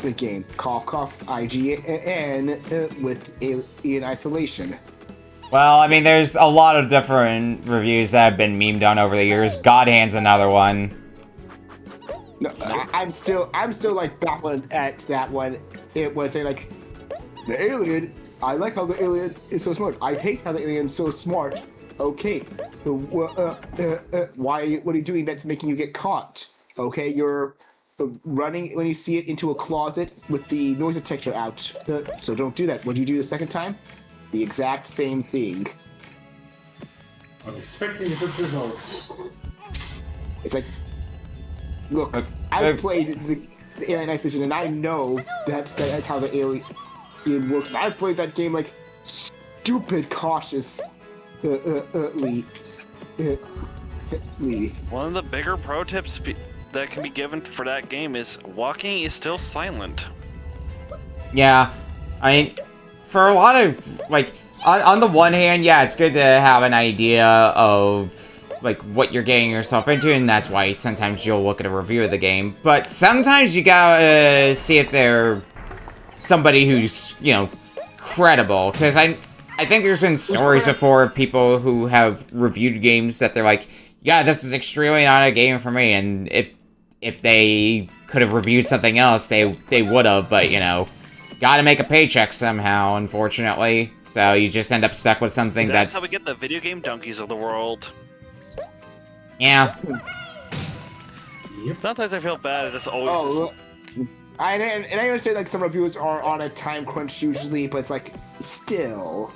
S2: the game. Cough, cough, IGN with Alien Isolation.
S1: Well, I mean, there's a lot of different reviews that have been memed on over the years. Godhand's another one.
S2: No, I'm still like baffled at that one. It was like the alien. I like how the alien is so smart. I hate how the alien's so smart. Okay, why? What are you doing that's making you get caught? Okay, you're running when you see it into a closet with the noise detector out. So don't do that. What do you do the second time? The exact same thing.
S8: I'm expecting different results.
S2: It's like, look, I've played the Alien Isolation, and I know that's how the alien works. I've played that game like stupid cautiously.
S3: One of the bigger pro tips that can be given for that game is walking is still silent.
S1: Yeah, I mean, for a lot of, like, on the one hand, yeah, it's good to have an idea of, like, what you're getting yourself into, and that's why sometimes you'll look at a review of the game. But sometimes you gotta see if they're somebody who's, you know, credible. Because I think there's been stories before of people who have reviewed games that they're like, yeah, this is extremely not a game for me. And if they could have reviewed something else, they would have. But, you know, gotta make a paycheck somehow, unfortunately. So you just end up stuck with something that's
S3: how we get the video game donkeys of the world.
S1: Yeah.
S3: Sometimes I feel bad. It's always.
S2: Oh, I understand like some reviewers are on a time crunch usually, but it's like still,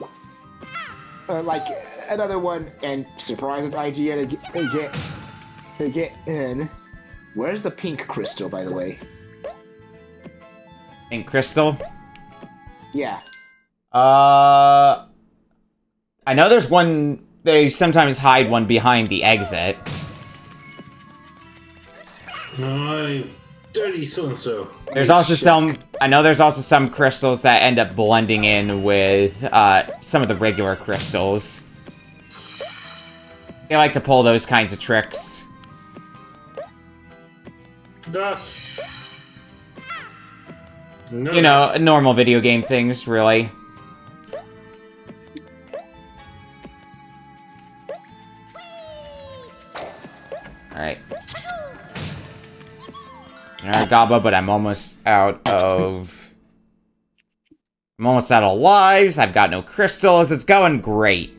S2: like another one. And surprises IGN again. Where's the pink crystal, by the way?
S1: Pink crystal?
S2: Yeah.
S1: I know there's one. They sometimes hide one behind the exit.
S8: No, dirty so-and-so.
S1: There's also some. I know there's also some crystals that end up blending in with some of the regular crystals. They like to pull those kinds of tricks.
S8: Duh. No.
S1: You know, normal video game things, really. Alright. Alright, Gobbo, but I'm almost out of... I'm almost out of lives, I've got no crystals, it's going great.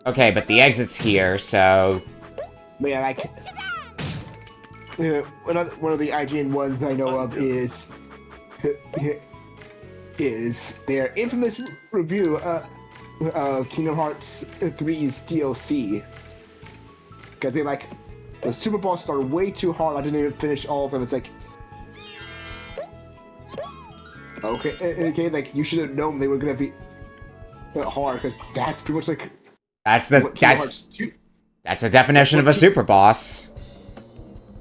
S1: Okay, but the exit's here, so...
S2: But yeah, like... one of the IGN ones I know of is their infamous review of Kingdom Hearts 3's DLC. Because they like, the super bosses are way too hard, I didn't even finish all of them, it's like... Okay, like, you should have known they were gonna be hard, because that's pretty much like...
S1: That's the definition of a super boss.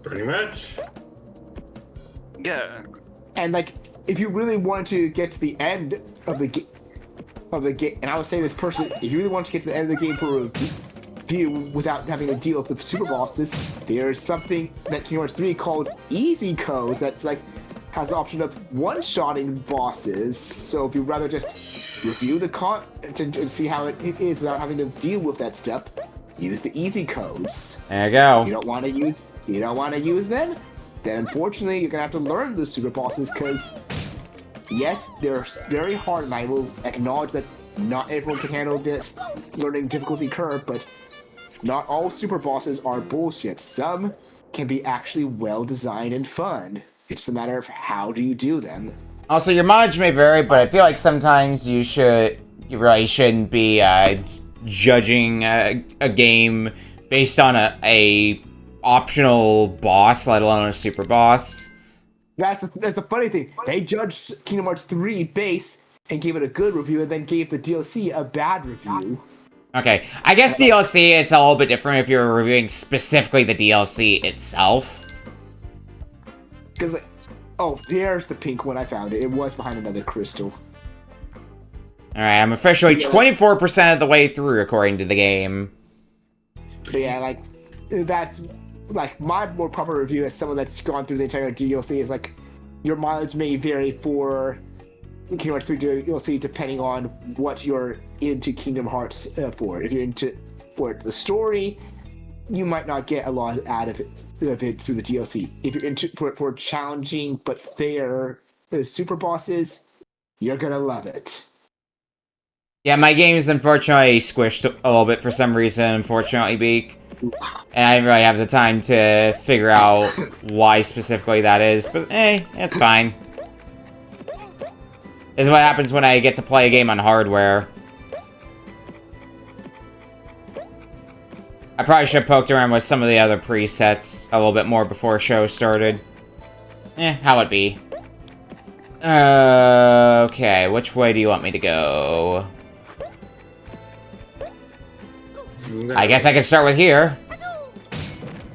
S8: Pretty much.
S3: Yeah.
S2: And like, if you really want to get to the end of the game, and I would say this person, if you really want to get to the end of the game for a review without having to deal with the super bosses, there's something that Kingdom Hearts 3 called Easy Codes that's like, has the option of one-shotting bosses. So if you'd rather just review the content and see how it is without having to deal with that stuff, use the Easy Codes.
S1: There you go.
S2: You don't want to use them? Then unfortunately you're gonna have to learn the super bosses, because yes, they're very hard, and I will acknowledge that not everyone can handle this learning difficulty curve, but not all super bosses are bullshit. Some can be actually well designed and fun. It's just a matter of how do you do them.
S1: Also, your mileage may vary, but I feel like sometimes you really shouldn't be judging a game based on a optional boss, let alone a super boss.
S2: That's the funny thing. They judged Kingdom Hearts 3 base and gave it a good review, and then gave the DLC a bad review.
S1: Okay, I guess DLC is a little bit different if you're reviewing specifically the DLC itself.
S2: Because, like, oh, there's the pink one. I found it. It was behind another crystal.
S1: Alright, I'm officially 24% of the way through, according to the game.
S2: But yeah, like, that's, like, my more proper review as someone that's gone through the entire DLC is, like, your mileage may vary for Kingdom Hearts 3 DLC depending on what you're into Kingdom Hearts for. If you're into for the story, you might not get a lot out of it through the DLC. If you're into for challenging but fair super bosses, you're gonna love it.
S1: Yeah, my game is unfortunately squished a little bit for some reason, unfortunately, Beak. And I didn't really have the time to figure out why specifically that is, but it's fine. This is what happens when I get to play a game on hardware. I probably should have poked around with some of the other presets a little bit more before show started. How it be. Okay, which way do you want me to go? I guess I can start with here.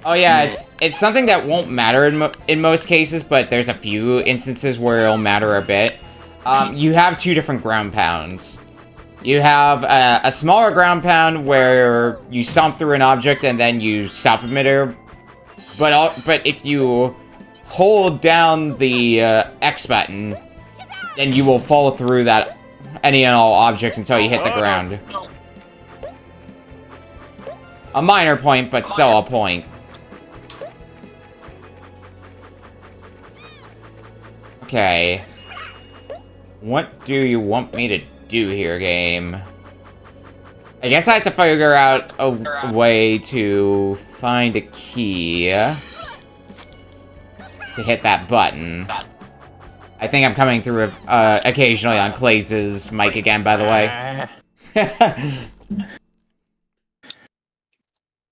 S1: Oh yeah, it's something that won't matter in most cases, but there's a few instances where it'll matter a bit. You have two different ground pounds. You have a smaller ground pound where you stomp through an object and then you stop in midair. But if you hold down the X button, then you will fall through that any and all objects until you hit the ground. A minor point, but still a point. Okay. What do you want me to do here, game? I guess I have to figure out a way to find a key to hit that button. I think I'm coming through occasionally on Klades' mic again, by the way.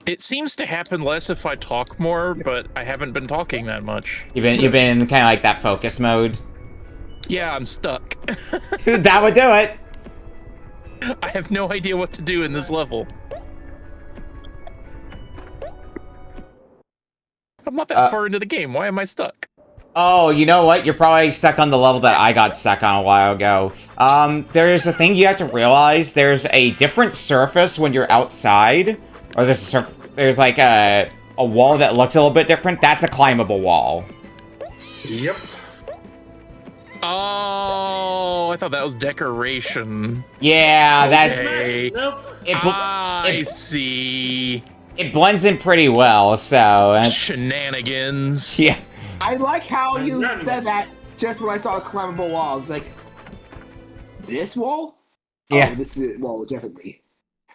S4: It seems to happen less if I talk more, but I haven't been talking that much.
S1: You've been kind of like that focus mode.
S4: Yeah, I'm stuck.
S1: That would do it.
S4: I have no idea what to do in this level. I'm not that far into the game. Why am I stuck?
S1: Oh, you know what? You're probably stuck on the level that I got stuck on a while ago. There's a thing you have to realize. There's a different surface when you're outside or there's like a wall that looks a little bit different, that's a climbable wall.
S8: Yep.
S4: Oh, I thought that was decoration.
S1: Yeah,
S4: Okay.
S8: Nope.
S4: I see.
S1: It blends in pretty well, so that's...
S4: Shenanigans.
S1: Yeah.
S2: I like how you said that just when I saw a climbable wall. I was like, this wall?
S1: Yeah.
S2: Oh, this is it. Well, definitely.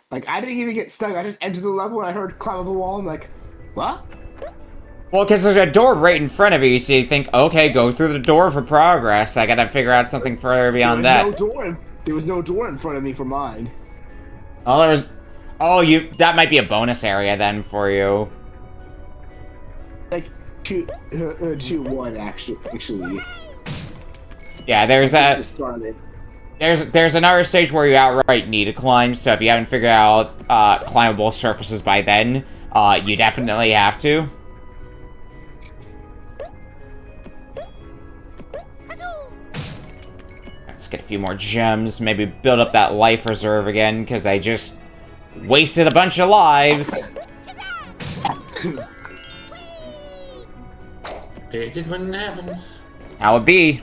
S2: Like, I didn't even get stuck. I just entered the level and I heard climbable wall. I'm like, what?
S1: Well, because there's a door right in front of you, so you think, okay, go through the door for progress. I gotta figure out something further beyond that.
S2: There was no door in front of me for mine.
S1: Oh, there was... Oh, that might be a bonus area then for you.
S2: Like, 2-1, actually.
S1: Yeah, there's another stage where you outright need to climb, so if you haven't figured out climbable surfaces by then, you definitely have to. Let's get a few more gems, maybe build up that life reserve again, because I just wasted a bunch of lives.
S8: Take it when it happens.
S1: How it be.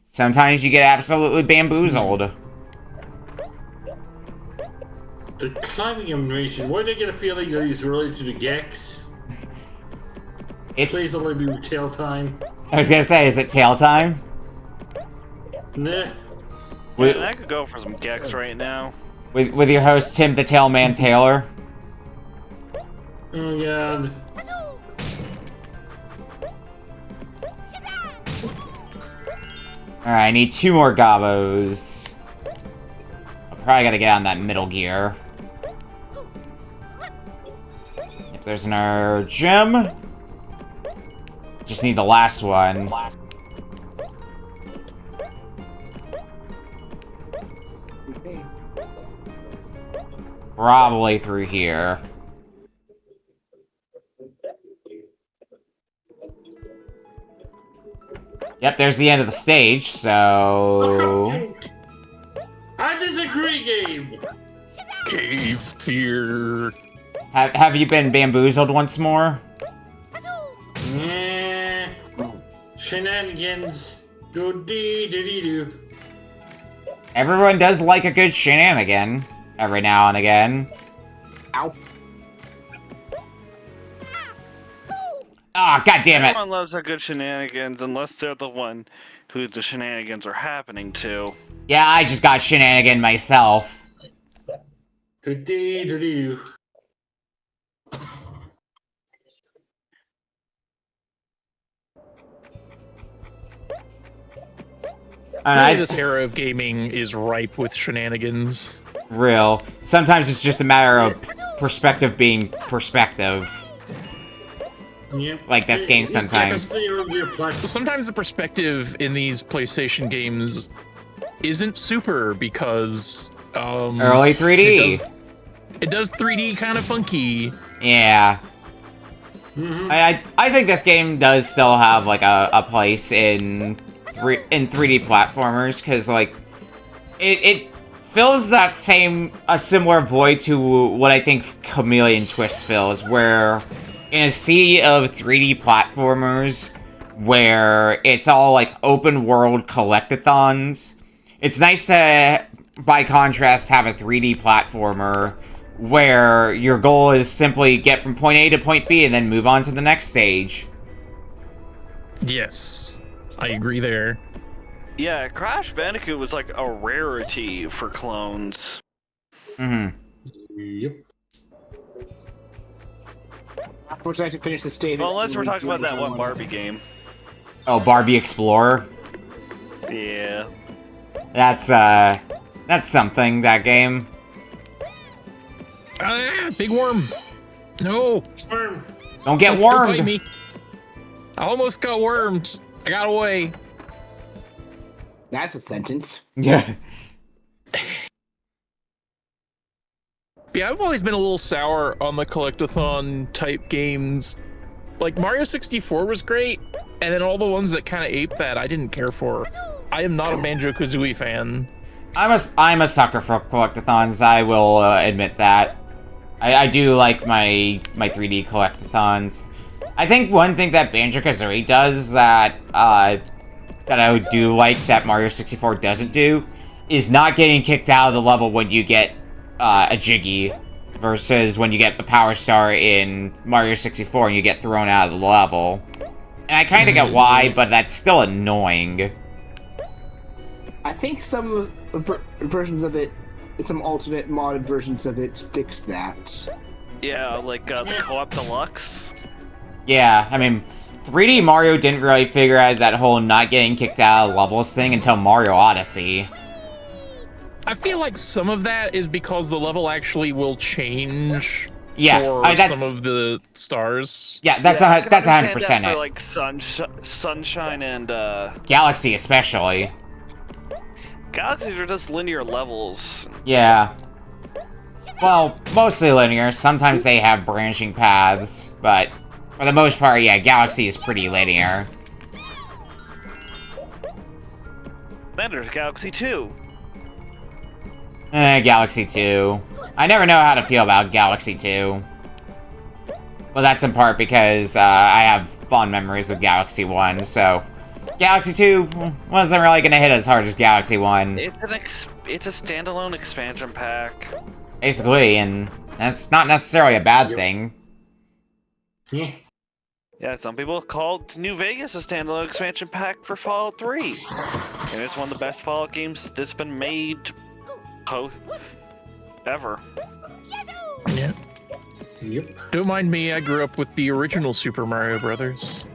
S1: Sometimes you get absolutely bamboozled.
S8: The climbing animation, why do I get a feeling that he's related to the Gex? Please only be tail time.
S1: I was gonna say, is it tail time?
S8: Nah.
S3: Man, I could go for some Gex right now.
S1: With your host, Tim the Tailman Taylor.
S8: Oh god.
S1: Alright, I need 2 more Gobbos. I'm probably gotta get on that middle gear. If there's another gem. Just need the last one. Probably through here. Yep, there's the end of the stage, so...
S8: I disagree, Gabe!
S4: Cave fear.
S1: Have you been bamboozled once more?
S8: Nah. Shenanigans. Do-dee-dee-dee-doo.
S1: Everyone does like a good shenanigan every now and again.
S2: Ow.
S1: Ah, god damn it!
S3: Everyone loves a good shenanigans unless they're the one who the shenanigans are happening to.
S1: Yeah, I just got shenanigan myself.
S8: Do-dee-dee-doo.
S4: This era of gaming is ripe with shenanigans.
S1: Real. Sometimes it's just a matter of perspective being perspective.
S8: Yep.
S1: Like this game sometimes.
S4: Sometimes the perspective in these PlayStation games isn't super because
S1: early 3D.
S4: It does 3D kind of funky.
S1: Yeah. I think this game does still have like a place in 3D platformers because like it fills that a similar void to what I think Chameleon Twist fills, where in a sea of 3D platformers where it's all like open world collectathons, it's nice to, by contrast, have a 3D platformer where your goal is simply get from point A to point B and then move on to the next stage.
S4: Yes, I agree there.
S3: Yeah, Crash Bandicoot was like a rarity for clones.
S1: Mm-hmm.
S8: Yep.
S2: Unfortunately, I have to finish the stage.
S3: Well, unless we're talking about that one Barbie game.
S1: Oh, Barbie Explorer?
S3: Yeah.
S1: That's something, that game.
S4: Big worm. No.
S8: Worm.
S1: Don't get
S4: Don't
S1: wormed.
S4: bite me. I almost got wormed. I got away.
S2: That's a sentence.
S1: Yeah.
S4: Yeah, I've always been a little sour on the collectathon type games. Like Mario 64 was great, and then all the ones that kind of ape that I didn't care for. I am not a Banjo-Kazooie fan.
S1: I'm a sucker for collectathons. I will admit that. I do like my 3D collectathons. I think one thing that Banjo-Kazooie does that that I do like that Mario 64 doesn't do is not getting kicked out of the level when you get a Jiggy versus when you get a Power Star in Mario 64 and you get thrown out of the level. And I kind of get why, but that's still annoying.
S2: I think some versions of it, some alternate modded versions of it, fix that.
S3: Yeah, like the Co-op Deluxe.
S1: Yeah, I mean, 3D Mario didn't really figure out that whole not getting kicked out of levels thing until Mario Odyssey.
S4: I feel like some of that is because the level actually will change.
S1: Yeah,
S4: for some of the stars.
S1: Yeah, that's 100%
S3: For
S1: it.
S3: like Sunshine and
S1: Galaxy especially.
S3: Galaxies are just linear levels.
S1: Yeah. Well, mostly linear. Sometimes they have branching paths, but for the most part, yeah, Galaxy is pretty linear.
S3: Then there's Galaxy 2.
S1: Galaxy 2. I never know how to feel about Galaxy 2. Well, that's in part because I have fond memories of Galaxy 1, so... Galaxy 2 wasn't really gonna hit as hard as Galaxy 1.
S3: It's a standalone expansion pack.
S1: Basically, and that's not necessarily a bad thing.
S8: Yeah.
S3: Yeah, some people called New Vegas a standalone expansion pack for Fallout 3. And it's one of the best Fallout games that's been made ever.
S4: Yeah.
S8: Yep.
S4: Don't mind me, I grew up with the original Super Mario Brothers.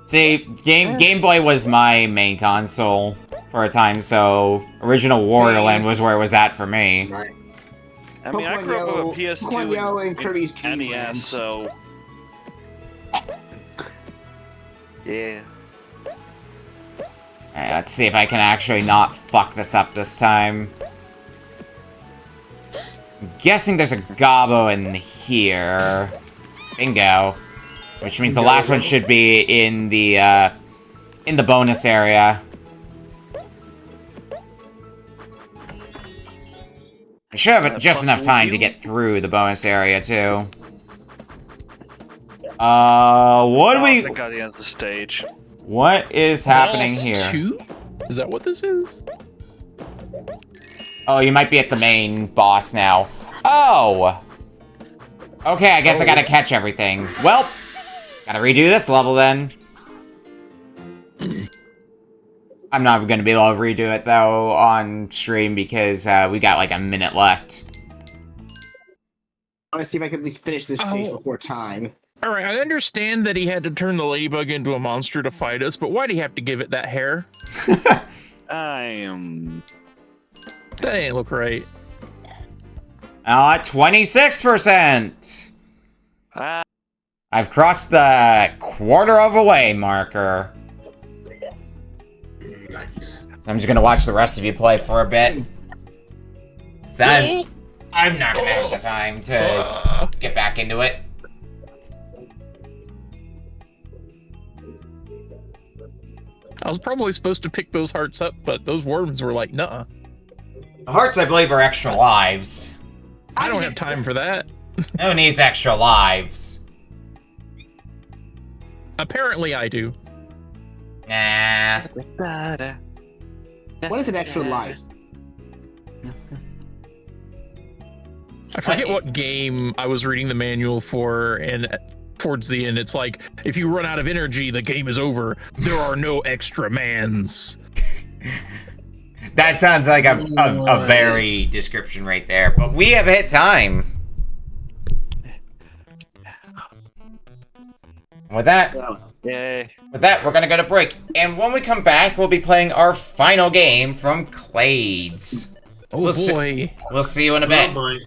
S1: See, Game Boy was my main console for a time, so original Wario Land was where it was at for me.
S8: Right.
S3: I mean, I grew up with a PS2
S2: and Kirby's Dream Land.
S3: NES, so... Yeah.
S1: Alright, let's see if I can actually not fuck this up this time. I'm guessing there's a Gobbo in here. Bingo. Which means the last one should be in the bonus area. I should have just enough time to get through the bonus area, too. What do we...
S3: I think I got the end of the stage.
S1: What is happening
S4: Boss
S1: here?
S4: 2? Is that what this is?
S1: Oh, you might be at the main boss now. Oh! Okay, I guess I gotta catch everything. Well, gotta redo this level then. I'm not gonna be able to redo it though on stream because we got like a minute left.
S2: I want to see if I can at least finish this stage before time.
S4: Alright, I understand that he had to turn the ladybug into a monster to fight us, but why'd he have to give it that hair?
S3: That
S4: ain't look right.
S1: At 26%! I've crossed the quarter of a way marker.
S8: Nice.
S1: So I'm just gonna watch the rest of you play for a bit. I'm not gonna have the time to get back into it.
S4: I was probably supposed to pick those hearts up, but those worms were like, nuh-uh.
S1: The hearts, I believe, are extra lives.
S4: I don't have time for that.
S1: Who needs extra lives?
S4: Apparently I do.
S1: Nah.
S2: What is an extra life?
S4: I forget what game I was reading the manual for, and towards the end, it's like, if you run out of energy, the game is over. There are no extra mans.
S1: That sounds like a very description right there, but we have hit time. With that,
S3: Yay.
S1: we're gonna go to break, and when we come back, we'll be playing our final game from Klades.
S4: Oh boy.
S1: We'll see you in a bit.
S8: Oh, boy.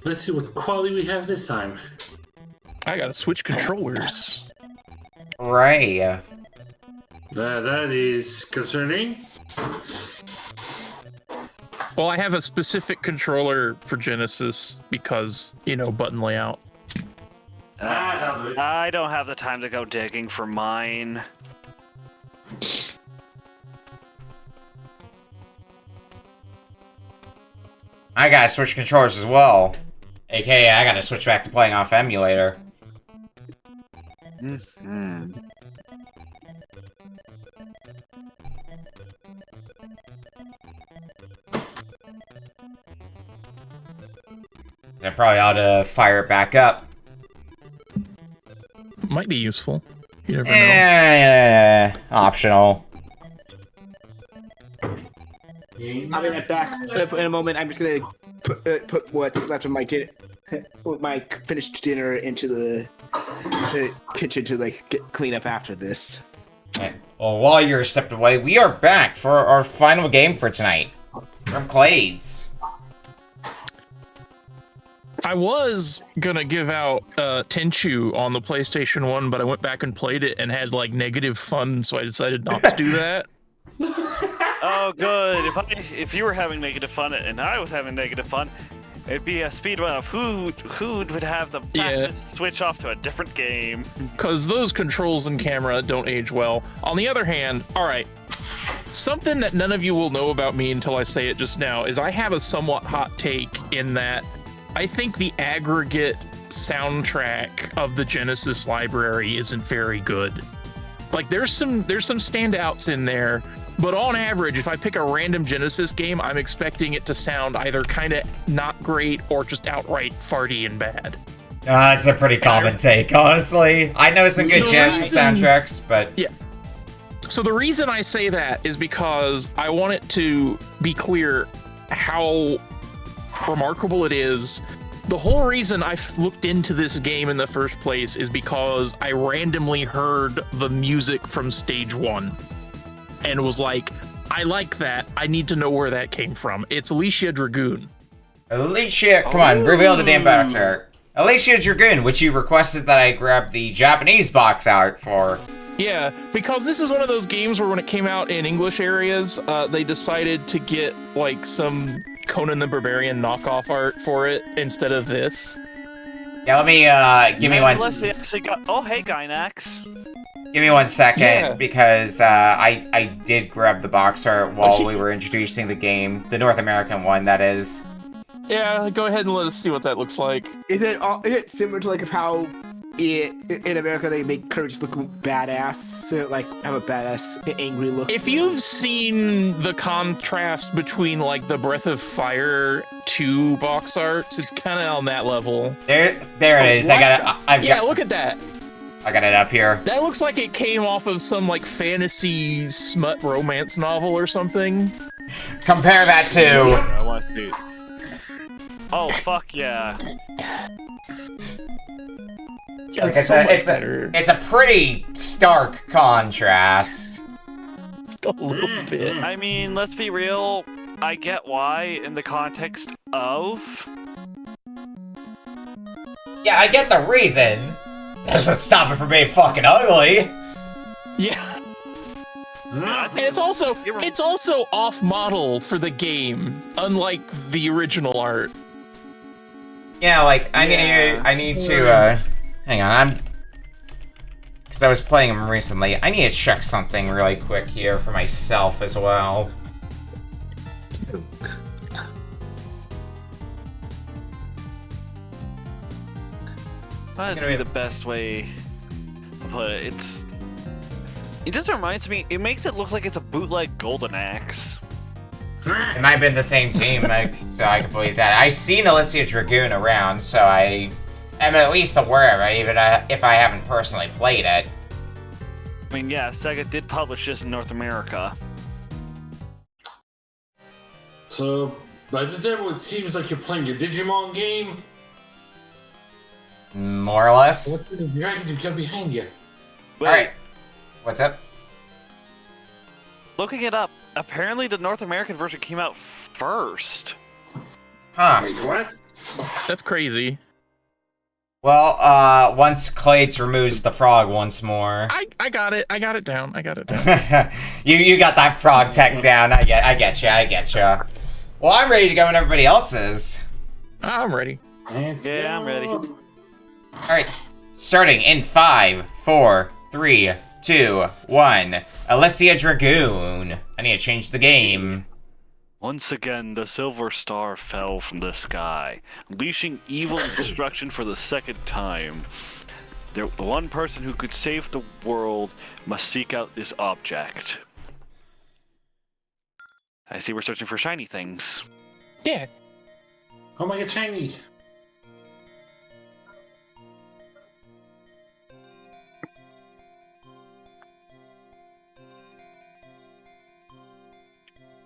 S8: Let's see what quality we have this time.
S4: I gotta switch controllers.
S1: Right.
S8: That is concerning.
S4: Well, I have a specific controller for Genesis because, you know, button layout.
S3: I don't have the time to go digging for mine.
S1: I gotta switch controllers as well. AKA, I gotta switch back to playing off emulator. I probably ought to fire it back up.
S4: Might be useful. You never know.
S1: Optional.
S2: I'll be right back in a moment. I'm just gonna put what's left of my dinner, my finished dinner, into the kitchen to clean up after this.
S1: Okay. Well, while you're stepped away, we are back for our final game for tonight from Klades.
S4: I was gonna give out Tenchu on the PlayStation 1, but I went back and played it and had negative fun, so I decided not to do that.
S3: Oh, good. If you were having negative fun and I was having negative fun, it'd be a speedrun of who would have the fastest switch off to a different game.
S4: Because those controls and camera don't age well. On the other hand, all right, something that none of you will know about me until I say it just now is I have a somewhat hot take in that I think the aggregate soundtrack of the Genesis library isn't very good. There's some standouts in there, but on average, if I pick a random Genesis game, I'm expecting it to sound either kind of not great or just outright farty and bad.
S1: It's a pretty common take, honestly. I know some good Genesis soundtracks, but...
S4: Yeah. So the reason I say that is because I want it to be clear how remarkable it is. The whole reason I looked into this game in the first place is because I randomly heard the music from stage 1 and was like, I like that. I need to know where that came from. It's Alisia Dragoon.
S1: Alisia, come on, reveal the damn box art. Alisia Dragoon, which you requested that I grab the Japanese box art for.
S4: Yeah, because this is one of those games where when it came out in English areas, they decided to get some Conan the Barbarian knockoff art for it instead of this.
S1: Yeah, let me, give me one...
S3: Oh, hey, Gynax.
S1: Give me 1 second, because, I did grab the box art while we were introducing the game. The North American one, that is.
S4: Yeah, go ahead and let us see what that looks like.
S2: Is it similar to how in America they make Courage look badass, have a badass angry look?
S4: If you've seen the contrast between the Breath of Fire 2 box arts, it's kind of on that level.
S1: There it is.
S4: Look at that.
S1: I got it up here.
S4: That looks like it came off of some fantasy smut romance novel or something.
S1: Compare that to...
S3: I want to see. Oh, fuck yeah.
S1: It's a pretty stark contrast.
S4: Just a little bit.
S3: I mean, let's be real. I get why in the context of...
S1: Yeah, I get the reason. Doesn't stop it from being fucking ugly.
S4: Yeah. And it's also off model for the game, unlike the original art.
S1: Yeah, I need to hang on, because I was playing them recently. I need to check something really quick here for myself as well.
S3: That'd be the best way to put it. It just reminds me, it makes it look like it's a bootleg Golden Axe.
S1: It might have been the same team, so I can believe that. I've seen Alisia Dragoon around, so I am at least aware of it, even if I haven't personally played it.
S3: I mean, yeah, Sega did publish this in North America.
S8: So, by the demo, it seems like you're playing a Digimon game.
S1: More or less.
S8: What's the dragon got behind you?
S1: Alright. What's up?
S3: Looking it up, apparently the North American version came out first.
S1: Huh.
S8: Wait, what?
S4: That's crazy.
S1: Well, once Klades removes the frog once more.
S4: I got it. I got it down.
S1: you got that frog tech down. I get you. Well, I'm ready to go when everybody else is.
S4: I'm ready.
S3: Yeah, I'm ready.
S1: Alright. Starting in 5, 4, 3, 2, 1. Alisia Dragoon. I need to change the game.
S3: Once again, the Silver Star fell from the sky, unleashing evil and destruction for the second time. The one person who could save the world must seek out this object. I see we're searching for shiny things.
S4: Yeah.
S8: Oh my god, shiny!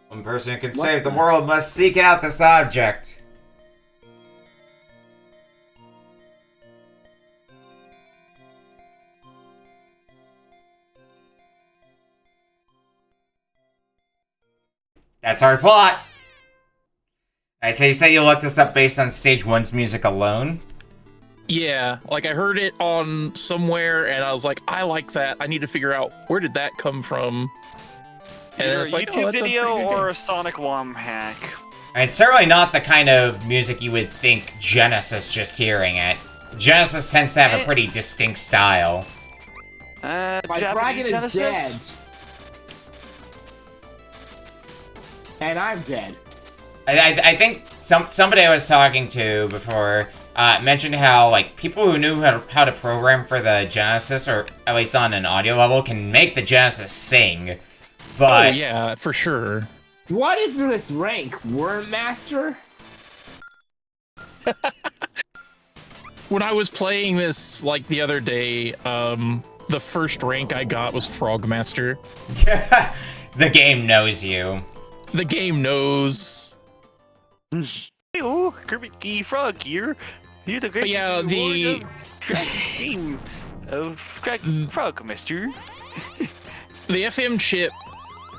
S1: One person who can save the world must seek out this object. That's our plot. Alright, so you say you looked this up based on Stage 1's music alone?
S4: Yeah, like I heard it on somewhere and I was like, I like that. I need to figure out where did that come from. And
S3: Either
S4: it's
S3: a
S4: like,
S3: YouTube
S4: oh, that's
S3: video
S4: a pretty good
S3: or
S4: game.
S3: a Sonic WOM hack.
S1: It's certainly not the kind of music you would think Genesis just hearing it. Genesis tends to have a pretty distinct style.
S2: My
S3: Japanese
S2: dragon is
S3: Genesis?
S2: dead. And I'm dead.
S1: I think somebody I was talking to before mentioned how like people who knew how to program for the Genesis, or at least on an audio level, can make the Genesis sing. But
S4: Oh yeah, for sure.
S2: What is this rank? Worm Master?
S4: When I was playing this like the other day, the first rank I got was Frogmaster.
S1: the game knows you.
S4: The game knows.
S3: Hey-oh, Kirby Frog here. You're the great
S4: But yeah, the
S3: game of Frog Master.
S4: The FM chip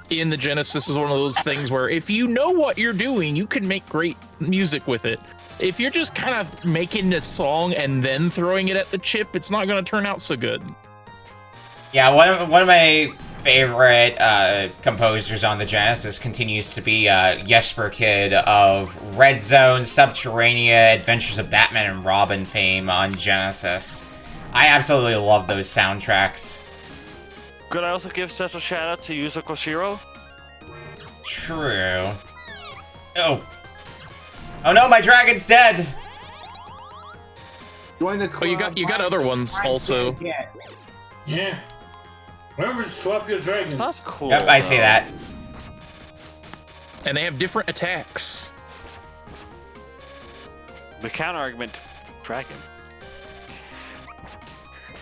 S4: in the Genesis is one of those things where if you know what you're doing, you can make great music with it. If you're just kind of making a song and then throwing it at the chip, it's not going to turn out so good. Yeah,
S1: one of my favorite composers on the Genesis continues to be Jesper Kid of Red Zone, Subterranea, Adventures of Batman and Robin fame on Genesis. I absolutely love those soundtracks.
S3: Could I also give special shout out to Yuzo Koshiro?
S1: True. Oh. Oh no, my dragon's dead!
S2: Join the
S4: Oh,
S2: club.
S4: you got other ones also.
S8: Yeah. Remember to swap your dragons.
S3: That's cool.
S1: Yep, I see that.
S4: And they have different attacks.
S3: The counter argument, dragon.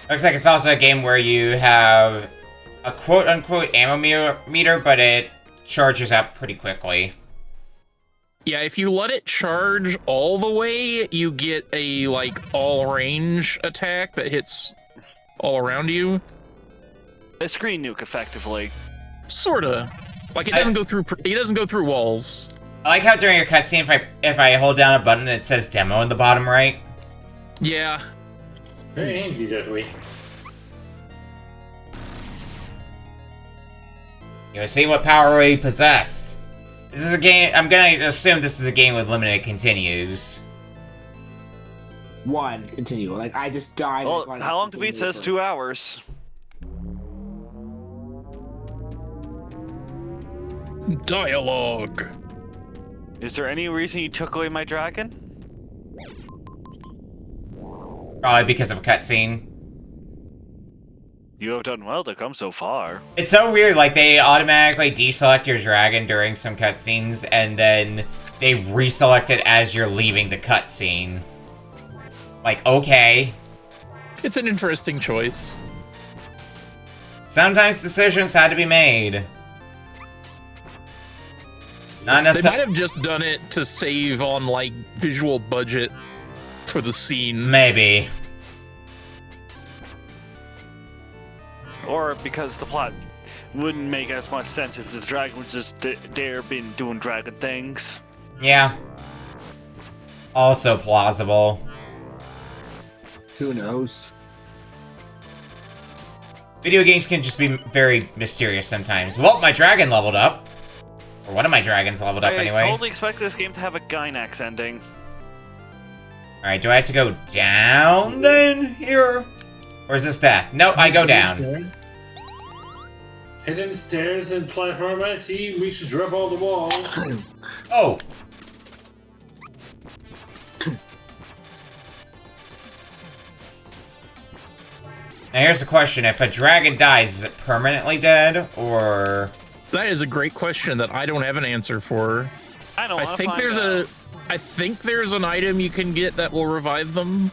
S1: Looks like it's also a game where you have a quote-unquote ammo meter, but it charges up pretty quickly.
S4: Yeah, if you let it charge all the way, you get a, like, all-range attack that hits all around you.
S3: A screen nuke, effectively.
S4: Sorta. Like, it doesn't go through walls.
S1: I like how during a cutscene, if I hold down a button, it says demo in the bottom right.
S4: Yeah.
S8: Very handy that way.
S1: You know, see what power we possess. This is a game. I'm gonna assume this is a game with limited continues.
S2: One, continue. Like, I just died.
S3: Well, how long to beat says 2 hours.
S4: Dialogue.
S3: Is there any reason you took away my dragon?
S1: Probably because of a cutscene.
S3: You have done well to come so far.
S1: It's so weird, like, they automatically deselect your dragon during some cutscenes, and then they reselect it as you're leaving the cutscene. Like, okay.
S4: It's an interesting choice.
S1: Sometimes decisions had to be made. Not
S4: They
S1: necessarily.
S4: might have just done it to save on, like, visual budget for the scene.
S1: Maybe.
S3: Or because the plot wouldn't make as much sense if the dragon was just there been doing dragon things.
S1: Yeah. Also plausible.
S2: Who knows?
S1: Video games can just be very mysterious sometimes. Well, my dragon leveled up. Or one of my dragons leveled up anyway.
S3: I totally expect this game to have a Gynax ending.
S1: Alright, do I have to go down then here? Or is this death? Nope, I go down.
S8: Hidden stairs and platform. I see. We should drop all the walls.
S1: Oh! Now here's the question, if a dragon dies, is it permanently dead, or...
S4: That is a great question that I don't have an answer for.
S3: I don't
S4: I
S3: want to
S4: think
S3: find
S4: there's
S3: out.
S4: I think there's an item you can get that will revive them.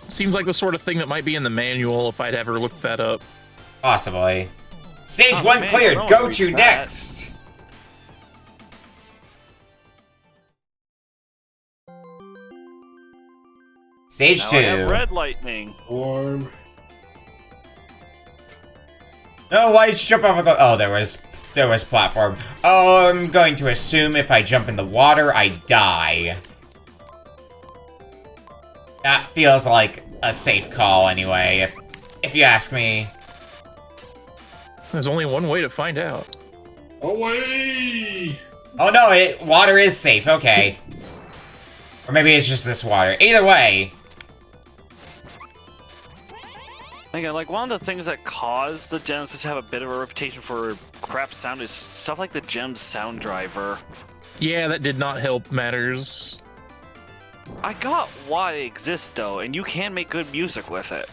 S4: Seems like the sort of thing that might be in the manual if I'd ever looked that up.
S1: Possibly. Stage
S3: Oh,
S1: 1
S3: man,
S1: cleared,
S3: I don't
S1: go
S3: reach
S1: to
S3: that.
S1: next! Stage
S3: Now
S1: 2.
S3: I have red lightning.
S8: Orb.
S1: No, why did you jump off a oh, there was platform. Oh, I'm going to assume if I jump in the water, I die. That feels like a safe call anyway, if you ask me.
S4: There's only one way to find out.
S8: Away!
S1: Oh no, water is safe, okay. Or maybe it's just this water. Either way.
S3: Again, like, one of the things that caused the Genesis to have a bit of a reputation for crap sound is stuff like the Gem's sound driver.
S4: Yeah, that did not help matters.
S3: I got why it exists, though, and you can make good music with it.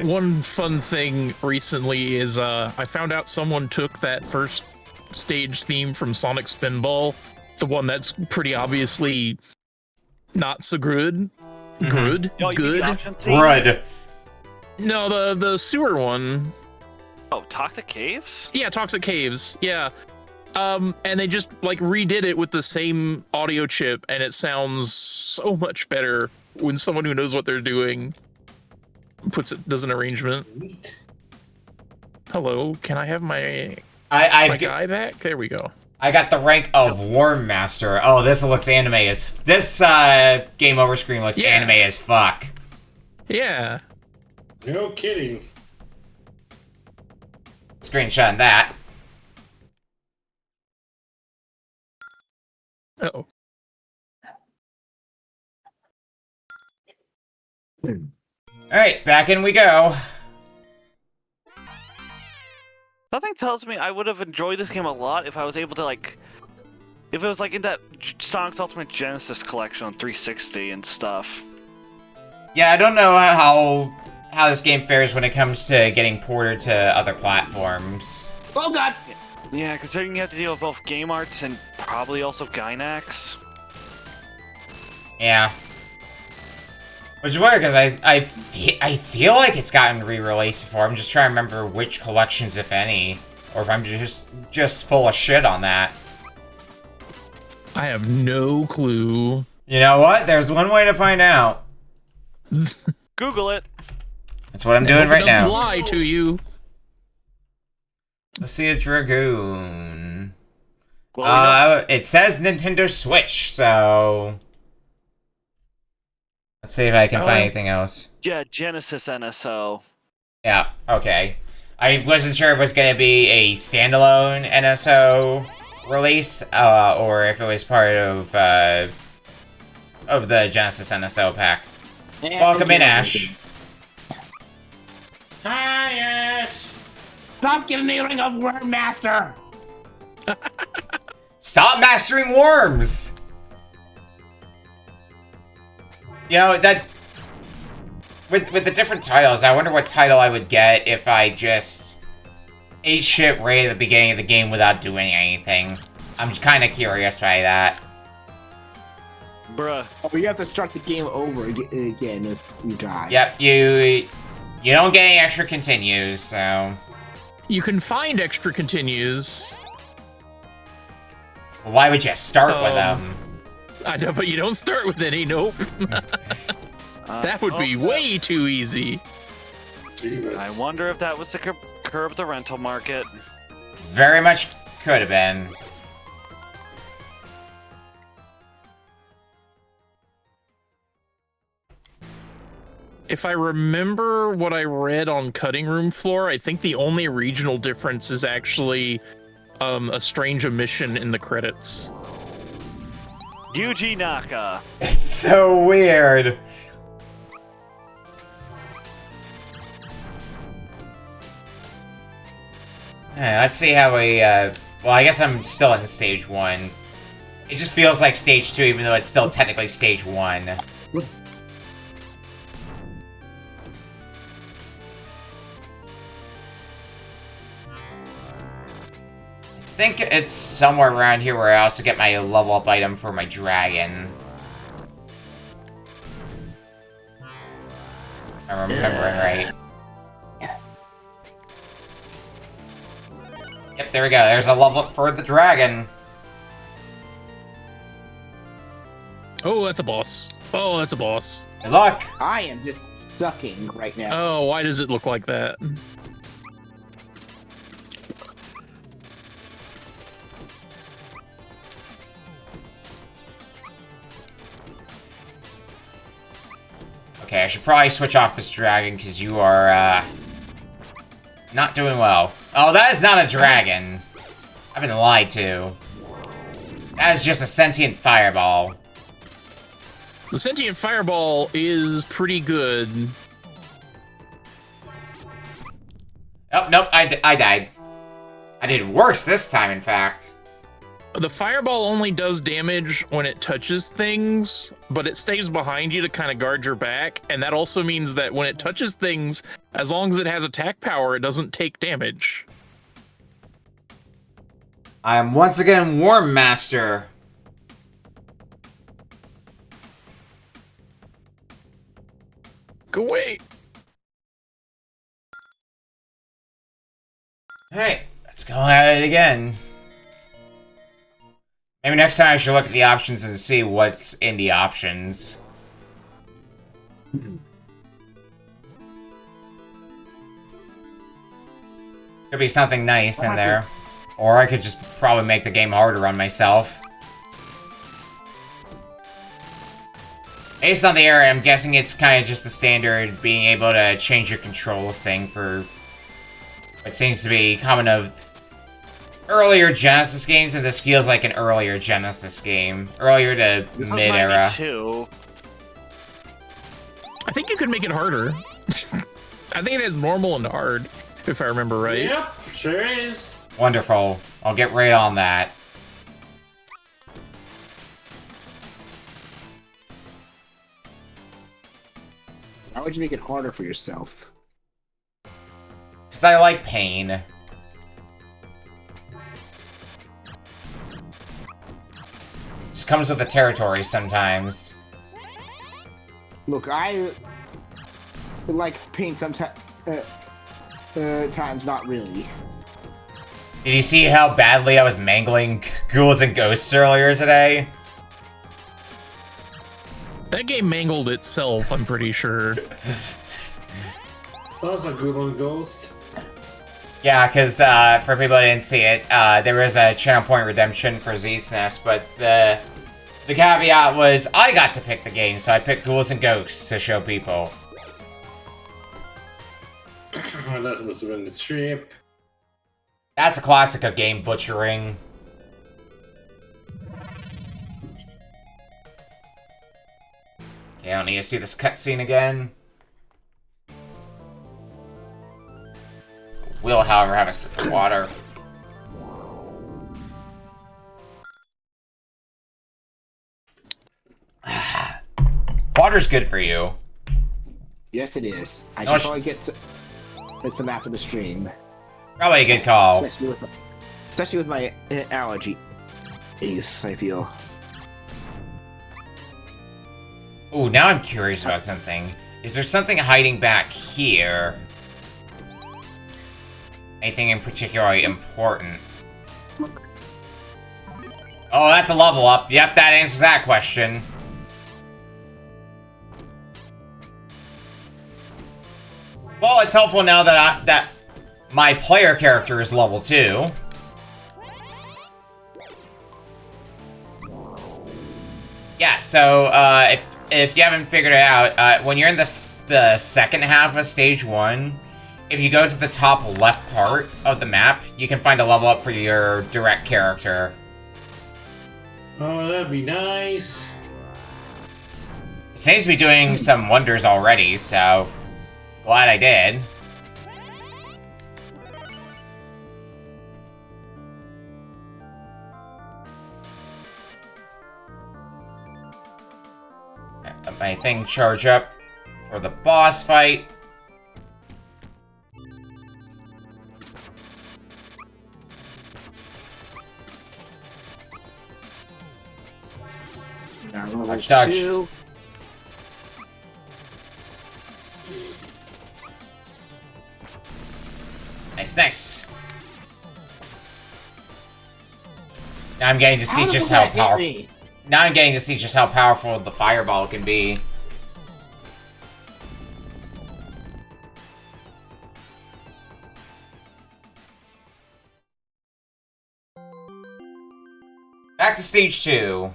S4: One fun thing recently is I found out someone took that first stage theme from Sonic Spinball, the one that's pretty obviously not so good. Good?
S3: Yo, you
S4: Good?
S3: mean the option theme?
S1: Crud.
S4: No, the sewer one.
S3: Oh, Toxic Caves?
S4: Yeah, Toxic Caves. Yeah. And they just like redid it with the same audio chip, and it sounds so much better when someone who knows what they're doing does an arrangement. Hello, can I have my guy back? There we go.
S1: I got the rank of Worm Master. Oh, this looks anime as this game over screen looks anime as fuck.
S4: Yeah.
S8: No kidding.
S1: Screenshot that.
S4: Uh-oh.
S1: Alright, back in we go.
S3: Something tells me I would have enjoyed this game a lot if I was able to, like... If it was, like, in that Sonic's Ultimate Genesis collection on 360 and stuff.
S1: Yeah, I don't know how this game fares when it comes to getting ported to other platforms.
S2: Oh god!
S3: Yeah, considering you have to deal with both Game Arts and probably also Gynax.
S1: Yeah. Which is weird, because I feel like it's gotten re-released before. I'm just trying to remember which collections, if any. Or if I'm just full of shit on that.
S4: I have no clue.
S1: You know what? There's one way to find out.
S3: Google it.
S1: That's what I'm doing right now.
S4: Lie to you.
S1: Let's see a Dragoon.
S3: Well,
S1: It says Nintendo Switch, so... Let's see if I can find anything else.
S3: yeah, Genesis NSO.
S1: Yeah, okay. I wasn't sure if it was going to be a standalone NSO release, or if it was part of the Genesis NSO pack. Welcome in, Ash.
S8: Hi, Ash!
S2: Stop giving me a ring of Worm Master!
S1: Stop mastering worms! You know, that... With the different titles, I wonder what title I would get if I just ate shit right at the beginning of the game without doing anything. I'm kind of curious by that.
S3: Bruh.
S2: Oh, you have to start the game over again if you die.
S1: Yep, you don't get any extra continues, so...
S4: You can find extra continues.
S1: Well, why would you start with them?
S4: I know, but you don't start with any, nope. That would be way too easy.
S3: I wonder if that was to curb the rental market.
S1: Very much could have been.
S4: If I remember what I read on Cutting Room Floor, I think the only regional difference is actually a strange omission in the credits.
S3: Yuji Naka.
S1: It's so weird. Let's see how we, well, I guess I'm still in stage 1. It just feels like stage 2, even though it's still technically stage 1. I think it's somewhere around here where I also get my level up item for my dragon. I'm remembering right. Yep, there we go. There's a level up for the dragon.
S4: Oh, that's a boss. Oh, that's a boss.
S1: Good luck.
S2: I am just sucking right now.
S4: Oh, why does it look like that?
S1: Okay, I should probably switch off this dragon because you are, not doing well. Oh, that is not a dragon. I've been lied to. That is just a sentient fireball.
S4: The sentient fireball is pretty good.
S1: Oh, nope, I died. I did worse this time, in fact.
S4: The fireball only does damage when it touches things, but it stays behind you to kind of guard your back, and that also means that when it touches things, as long as it has attack power, it doesn't take damage.
S1: I am once again Worm Master.
S4: Go away!
S1: Alright, let's go at it again. Maybe next time I should look at the options and see what's in the options. Could be something nice in there. Or I could just probably make the game harder on myself. Based on the area, I'm guessing it's kind of just the standard being able to change your controls thing for what seems to be common of earlier Genesis games, and this feels like an earlier Genesis game. Earlier to mid-era.
S3: I
S4: think you could make it harder. I think it has normal and hard, if I remember right.
S8: Yep, sure is.
S1: Wonderful. I'll get right on that.
S2: Why would you make it harder for yourself?
S1: Because I like pain. Just comes with the territory sometimes.
S2: Look, I like pain sometimes. Times, not really.
S1: Did you see how badly I was mangling ghouls and ghosts earlier today?
S4: That game mangled itself, I'm pretty sure.
S8: That was a good one, Ghost.
S1: Yeah, because for people who didn't see it, there was a channel point redemption for Z-SNES, but the caveat was I got to pick the game, so I picked Ghouls and Ghosts to show people.
S8: That must have been the trip.
S1: That's a classic of game butchering. Okay, I don't need to see this cutscene again. Will, however, have a sip of water. Water's good for you.
S2: Yes, it is. I should probably get some after the stream.
S1: Probably a good call.
S2: Especially with my allergy. I feel.
S1: Ooh, now I'm curious about something. Is there something hiding back here? Anything in particularly important? Oh, that's a level up. Yep, that answers that question. Well, it's helpful now that my player character is level 2. Yeah, so if you haven't figured it out, when you're in the second half of stage 1, if you go to the top left part of the map, you can find a level up for your direct character.
S8: Oh, that'd be nice.
S1: It seems to be doing some wonders already, so glad I did. Let my thing charge up for the boss fight. Touch, touch. Nice, nice. Now I'm getting to see just how powerful. Now I'm getting to see just how powerful the fireball can be. Back to stage 2.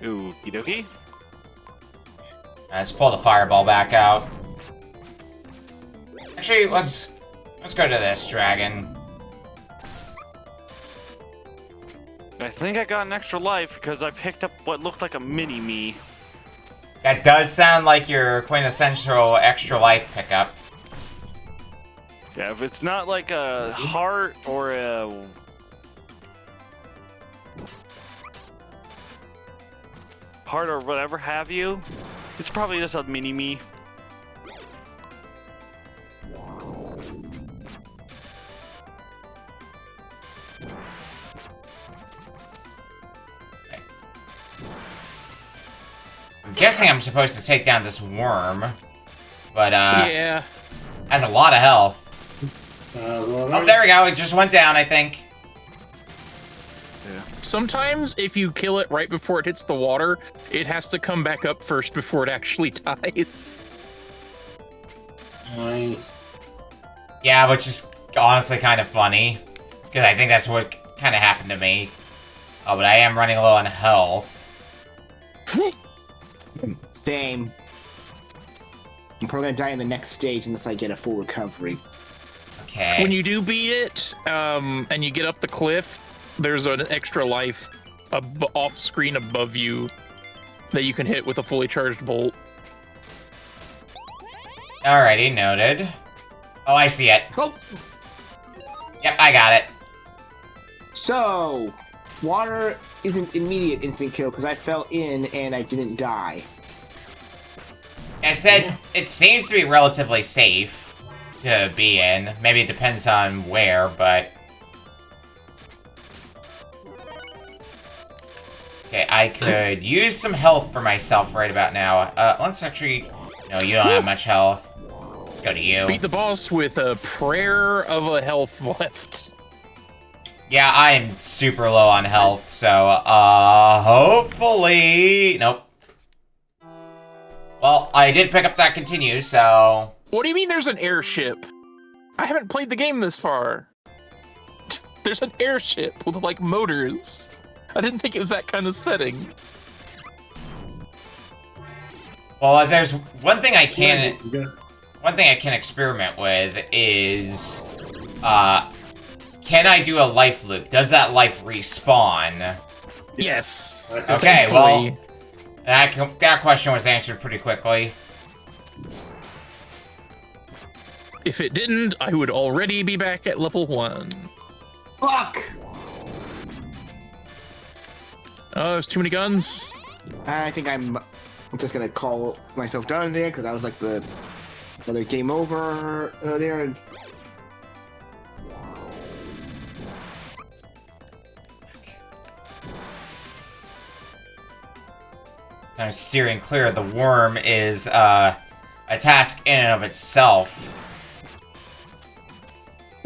S3: Okie dokie.
S1: Let's pull the fireball back out. Actually, let's go to this dragon.
S3: I think I got an extra life because I picked up what looked like a mini-me.
S1: That does sound like your quintessential extra life pickup.
S3: Yeah, if it's not like a heart or a... heart or whatever have you, it's probably just a mini-me.
S1: I'm guessing I'm supposed to take down this worm, but
S4: Yeah.
S1: has a lot of health. Oh, there we go. It just went down, I think.
S4: Sometimes, if you kill it right before it hits the water, it has to come back up first before it actually dies.
S1: Yeah, which is honestly kind of funny, because I think that's what kind of happened to me. Oh, but I am running low on health.
S2: Same. I'm probably gonna die in the next stage unless I get a full recovery.
S1: Okay.
S4: When you do beat it, and you get up the cliff, there's an extra life off screen above you that you can hit with a fully charged bolt.
S1: Alrighty, noted. Oh, I see it.
S2: Oh.
S1: Yep, I got it.
S2: So, water isn't immediate instant kill because I fell in and I didn't die.
S1: It said it seems to be relatively safe to be in. Maybe it depends on where, but... Okay, I could use some health for myself right about now. Let's actually... No, you don't have much health. Let's go to you.
S4: Beat the boss with a prayer of a health left.
S1: Yeah, I am super low on health, so, hopefully... Nope. Well, I did pick up that continue, so...
S4: What do you mean there's an airship? I haven't played the game this far. There's an airship with, like, motors. I didn't think it was that kind of setting.
S1: Well, there's one thing I can... One thing I can experiment with is... can I do a life loop? Does that life respawn?
S4: Yes.
S1: Okay,
S4: thankfully.
S1: well... That question was answered pretty quickly.
S4: If it didn't, I would already be back at level 1.
S2: Fuck!
S4: Oh, there's too many guns.
S2: I think I'm just gonna call myself done there because I was like the other game over there.
S1: Kind of steering clear of the worm is a task in and of itself.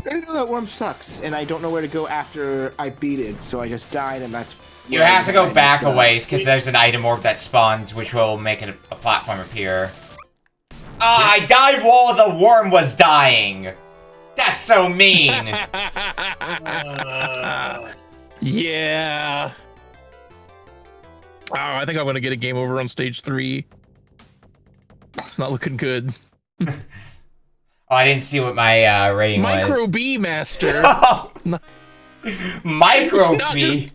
S2: I know that worm sucks, and I don't know where to go after I beat it, so I just died, and that's...
S1: You have to go back a ways, because there's an item orb that spawns, which will make it a platform appear. I died while the worm was dying! That's so mean!
S4: Yeah. Oh, I think I'm gonna get a game over on stage 3. It's not looking good.
S1: Oh, I didn't see what my rating
S4: Micro
S1: was.
S4: B master.
S1: Micro
S4: Not
S1: B.
S4: just-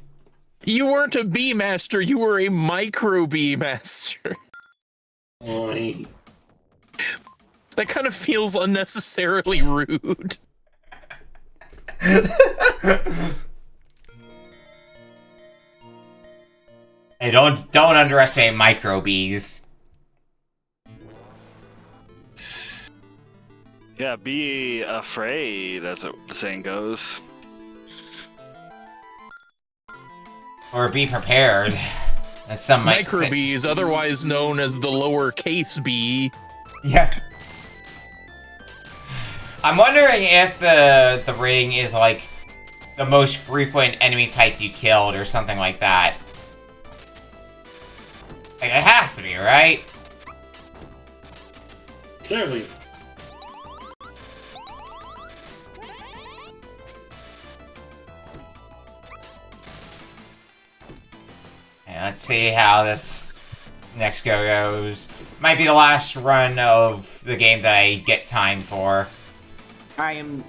S4: You weren't a bee master, you were a micro bee master.
S8: Oi.
S4: That kind of feels unnecessarily rude.
S1: Hey, don't underestimate micro bees.
S3: Yeah, be afraid, as the saying goes.
S1: Or be prepared, as some might say.
S4: Microbees, otherwise known as the lowercase b.
S1: Yeah. I'm wondering if the rating is like the most frequent enemy type you killed or something like that. Like, it has to be, right?
S8: Clearly.
S1: And let's see how this next go goes. Might be the last run of the game that I get time for.
S2: I'm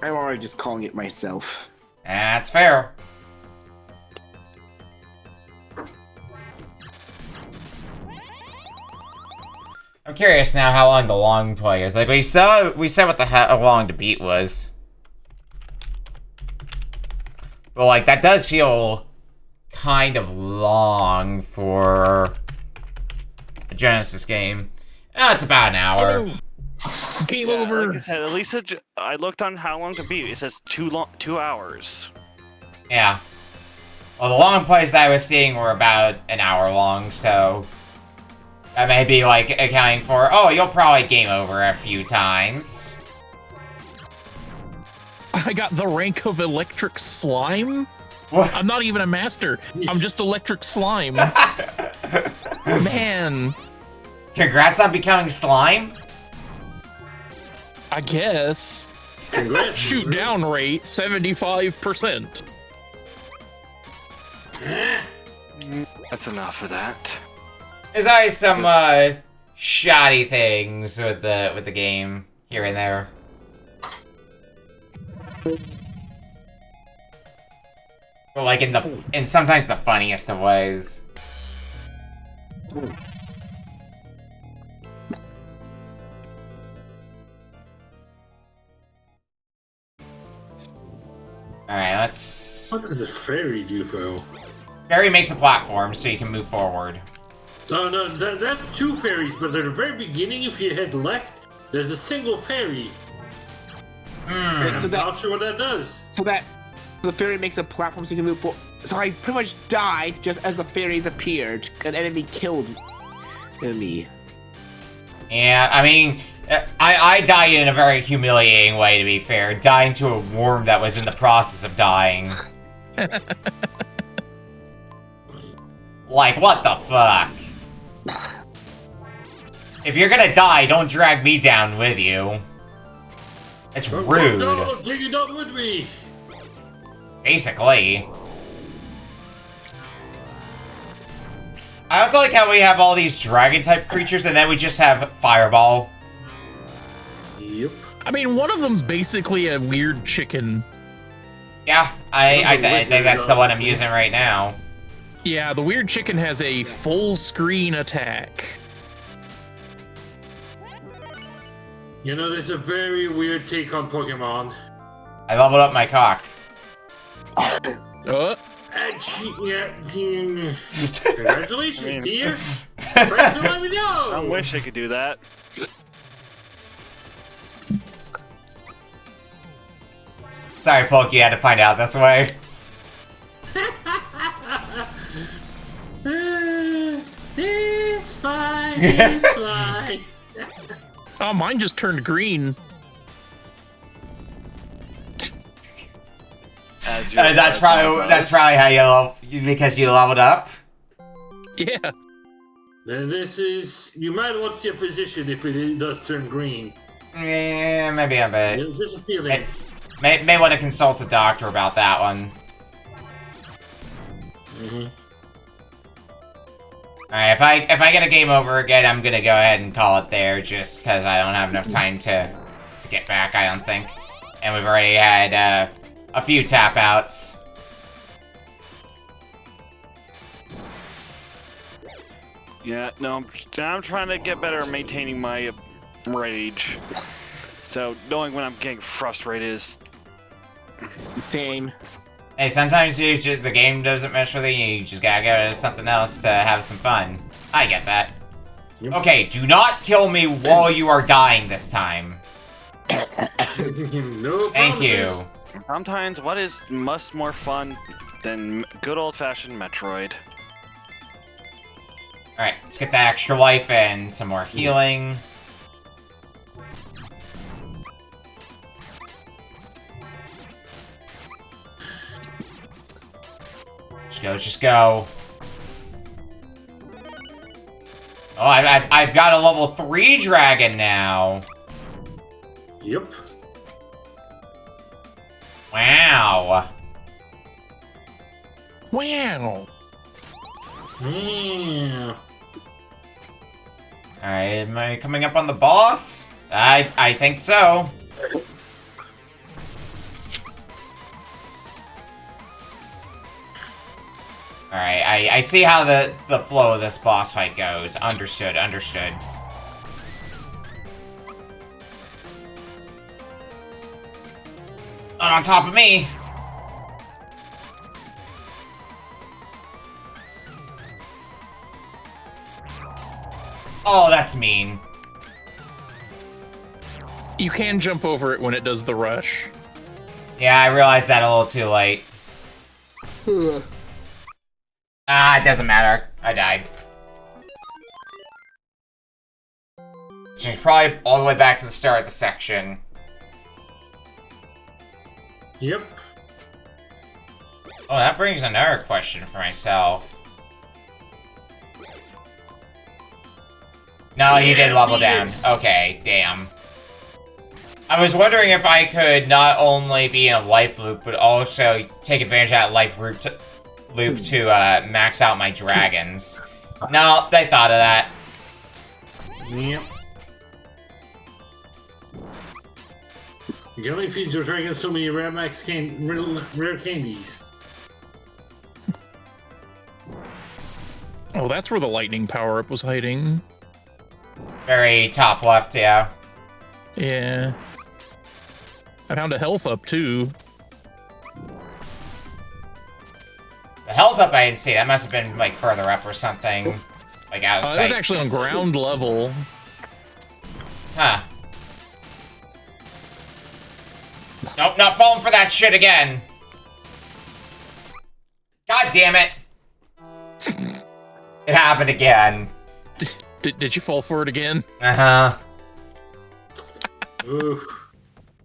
S2: already just calling it myself.
S1: That's fair. I'm curious now how long the long play is. Like, we said what how long the beat was. But, like, that does feel kind of long for a Genesis game. It's about an hour.
S4: Game
S3: Yeah,
S4: over.
S3: like I said, at least I looked on how long to beat. It says 2 hours.
S1: Yeah. Well, the long plays that I was seeing were about an hour long, so that may be, like, accounting for, oh, you'll probably game over a few times.
S4: I got the rank of electric slime?
S1: What?
S4: I'm not even a master. I'm just electric slime. Man,
S1: Congrats on becoming slime?
S4: I guess.
S8: Congrats.
S4: Shoot down rate, 75%.
S3: That's enough for that.
S1: There's always some, shoddy things with the game here and there. But, like, in sometimes the funniest of ways. Alright, let's...
S8: What does a fairy do, Phil?
S1: Fairy makes a platform so you can move forward.
S8: Oh, no, that's two fairies, but at the very beginning, if you head left, there's a single fairy.
S2: So
S8: I'm
S2: that,
S8: not sure what that does.
S2: so the fairy makes a platform so you can move forward. So I pretty much died just as the fairies appeared. An enemy killed me.
S1: Yeah, I mean, I died in a very humiliating way, to be fair. Dying to a worm that was in the process of dying. Like, what the fuck? If you're gonna die, don't drag me down with you. It's rude.
S8: No, take it down with me.
S1: Basically. I also like how we have all these dragon-type creatures, and then we just have Fireball.
S8: Yep.
S4: I mean, one of them's basically a weird chicken.
S1: Yeah, I think that's the one I'm using right now.
S4: Yeah, the weird chicken has a full screen attack.
S8: You know, there's a very weird take on Pokemon.
S1: I leveled up my cock.
S8: Congratulations, dear. Press and let me know.
S3: I wish I could do that.
S1: Sorry, Polk, you had to find out this way.
S8: It's fine. It's fine.
S4: Oh, mine just turned green.
S1: That's probably how because you leveled up.
S4: Yeah.
S8: Then this is. You might want to see a physician if it does turn green.
S1: Yeah, maybe a bit.
S8: It's just a feeling.
S1: May want to consult a doctor about that one. Alright, if I get a game over again, I'm gonna go ahead and call it there, just because I don't have enough time to get back, I don't think. And we've already had a few tap outs.
S3: Yeah, no, I'm trying to get better at maintaining my rage. So knowing when I'm getting frustrated is...
S2: Same.
S1: Hey, sometimes the game doesn't mesh with you, you just gotta go to something else to have some fun. I get that.
S8: Yep.
S1: Okay, do not kill me while you are dying this time.
S8: No
S1: Thank you.
S8: promises.
S3: Sometimes what is much more fun than good old-fashioned Metroid?
S1: Alright, let's get that extra life and some more healing. Just go. Oh, I've got a level 3 dragon now.
S8: Yep.
S1: Wow.
S4: Wow.
S8: Yeah.
S1: Alright, am I coming up on the boss? I think so. Alright, I see how the flow of this boss fight goes. Understood. Not on top of me! Oh, that's mean.
S4: You can jump over it when it does the rush.
S1: Yeah, I realized that a little too late.
S2: Ugh.
S1: Ah, it doesn't matter. I died. She's probably all the way back to the start of the section.
S8: Yep.
S1: Oh, that brings another question for myself. No, he did level down. Okay, damn. I was wondering if I could not only be in a life loop, but also take advantage of that life loop to max out my dragons. No, they thought of that.
S8: Yep. You can only feed your dragons so many rare candies.
S4: Oh, that's where the lightning power-up was hiding.
S1: Very top left, yeah.
S4: Yeah. I found a health up, too.
S1: The health up I didn't see. That must have been, like, further up or something. Like, out of sight.
S4: It was actually on ground level.
S1: Huh. Nope, not falling for that shit again. God damn it. It happened again.
S4: Did you fall for it again?
S1: Uh-huh.
S8: Oof.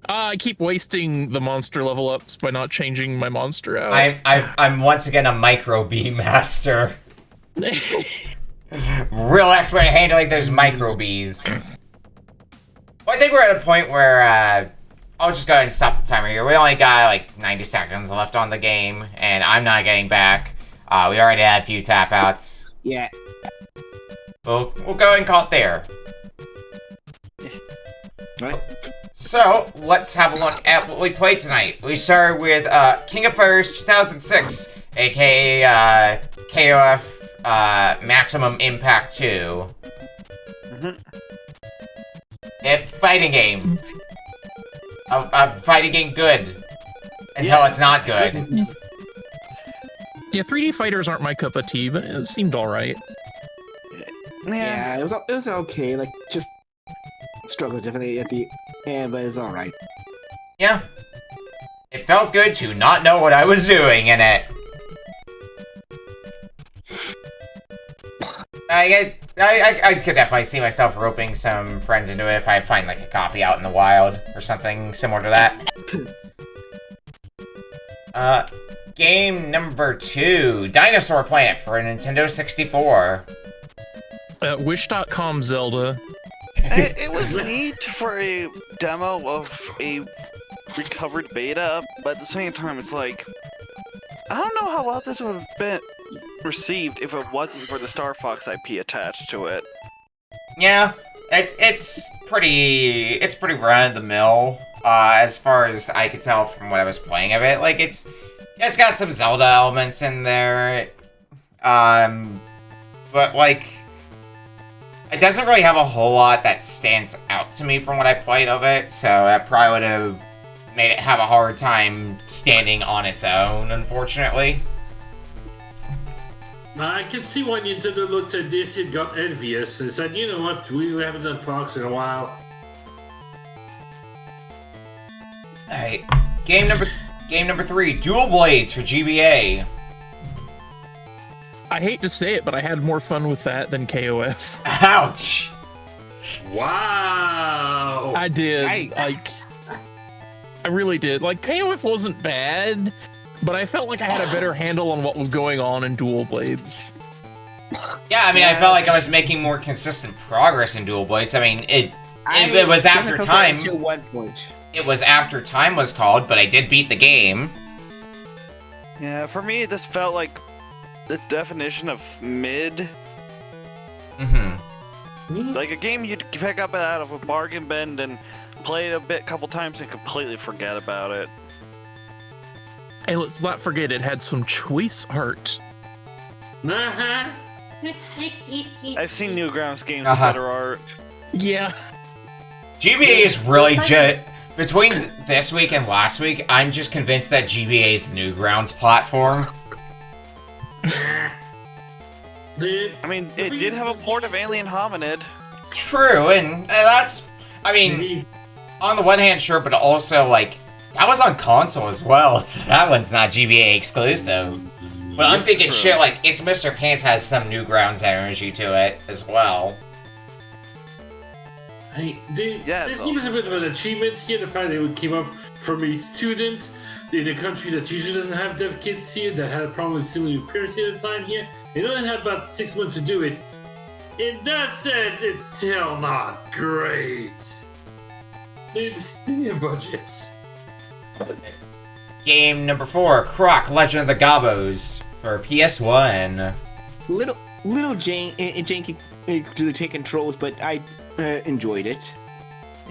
S4: I keep wasting the monster level ups by not changing my monster out.
S1: I'm once again a micro bee master. Real expert at handling those micro bees. Well, I think we're at a point where I'll just go ahead and stop the timer here. We only got like 90 seconds left on the game, and I'm not getting back. We already had a few tap outs.
S2: Yeah.
S1: We'll go ahead and call it there.
S2: Right.
S1: So, let's have a look at what we played tonight. We started with King of Fighters 2006, aka KOF Maximum Impact 2. A fighting game. A fighting game good. Until it's not good.
S4: Yeah, 3D fighters aren't my cup of tea, but it seemed alright.
S2: Yeah, it was okay. Like, just struggled definitely at the end, but it's alright.
S1: Yeah. It felt good to not know what I was doing in it. I could definitely see myself roping some friends into it if I find like a copy out in the wild or something similar to that. Game number 2, Dinosaur Planet for a Nintendo 64.
S4: Wish.com Zelda.
S3: It was neat for a demo of a recovered beta, but at the same time, it's like, I don't know how well this would have been received if it wasn't for the Star Fox IP attached to it.
S1: Yeah, it's pretty run of the mill, as far as I could tell from what I was playing of it. Like, it's got some Zelda elements in there, but like, it doesn't really have a whole lot that stands out to me from what I played of it, so that probably would have made it have a hard time standing on its own, unfortunately.
S8: I can see why Nintendo looked at this and got envious and said, you know what, we haven't done Fox in a while.
S1: Alright, game number 3, Dual Blades for GBA.
S4: I hate to say it, but I had more fun with that than KOF.
S1: Ouch!
S8: Wow!
S4: I did. I really did. Like, KOF wasn't bad, but I felt like I had a better handle on what was going on in Dual Blades.
S1: Yeah, I mean, I felt like I was making more consistent progress in Dual Blades. I mean, it was after time.
S2: To one point.
S1: It was after time was called, but I did beat the game.
S3: Yeah, for me, this felt like the definition of mid.
S1: Mm-hmm.
S3: Like a game you'd pick up out of a bargain bin and play it a couple times and completely forget about it.
S4: And let's not forget, it had some choice art.
S8: Uh-huh.
S3: I've seen Newgrounds games with better art.
S4: Yeah.
S1: GBA is really just... Between this week and last week, I'm just convinced that GBA is Newgrounds platform.
S3: I mean, it did have a port of Alien Hominid.
S1: True, and that's... I mean, on the one hand, sure, but also, like, that was on console as well, so that one's not GBA exclusive. But I'm thinking shit like, It's Mr. Pants has some Newgrounds energy to it as well.
S8: Hey, this game is a bit of an achievement here, the fact that it came up from a student in a country that usually doesn't have dev kids here, that had a problem with similar piracy at the time here. It only had about 6 months to do it. And that said, it's still not great. They need budgets.
S1: Game number 4, Croc, Legend of the Gobbos for PS1.
S2: Little janky to take controls, but I enjoyed it.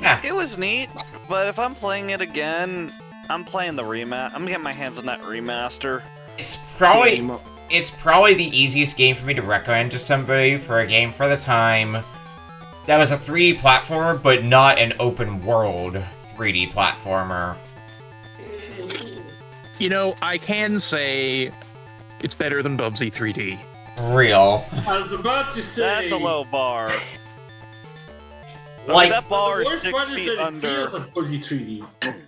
S1: Yeah.
S3: It was neat, but if I'm playing it again, I'm playing the remaster. I'm getting my hands on that remaster.
S1: It's probably the easiest game for me to recommend to somebody for a game for the time that was a 3D platformer, but not an open world 3D platformer.
S4: You know, I can say it's better than Bubsy 3D.
S1: Real.
S8: I was about to say...
S3: That's a low bar.
S1: Like,
S3: that bar
S8: the
S3: is
S8: worst
S3: 6
S8: part is
S3: feet
S8: that
S3: under.
S8: it feels like Bubsy 3D.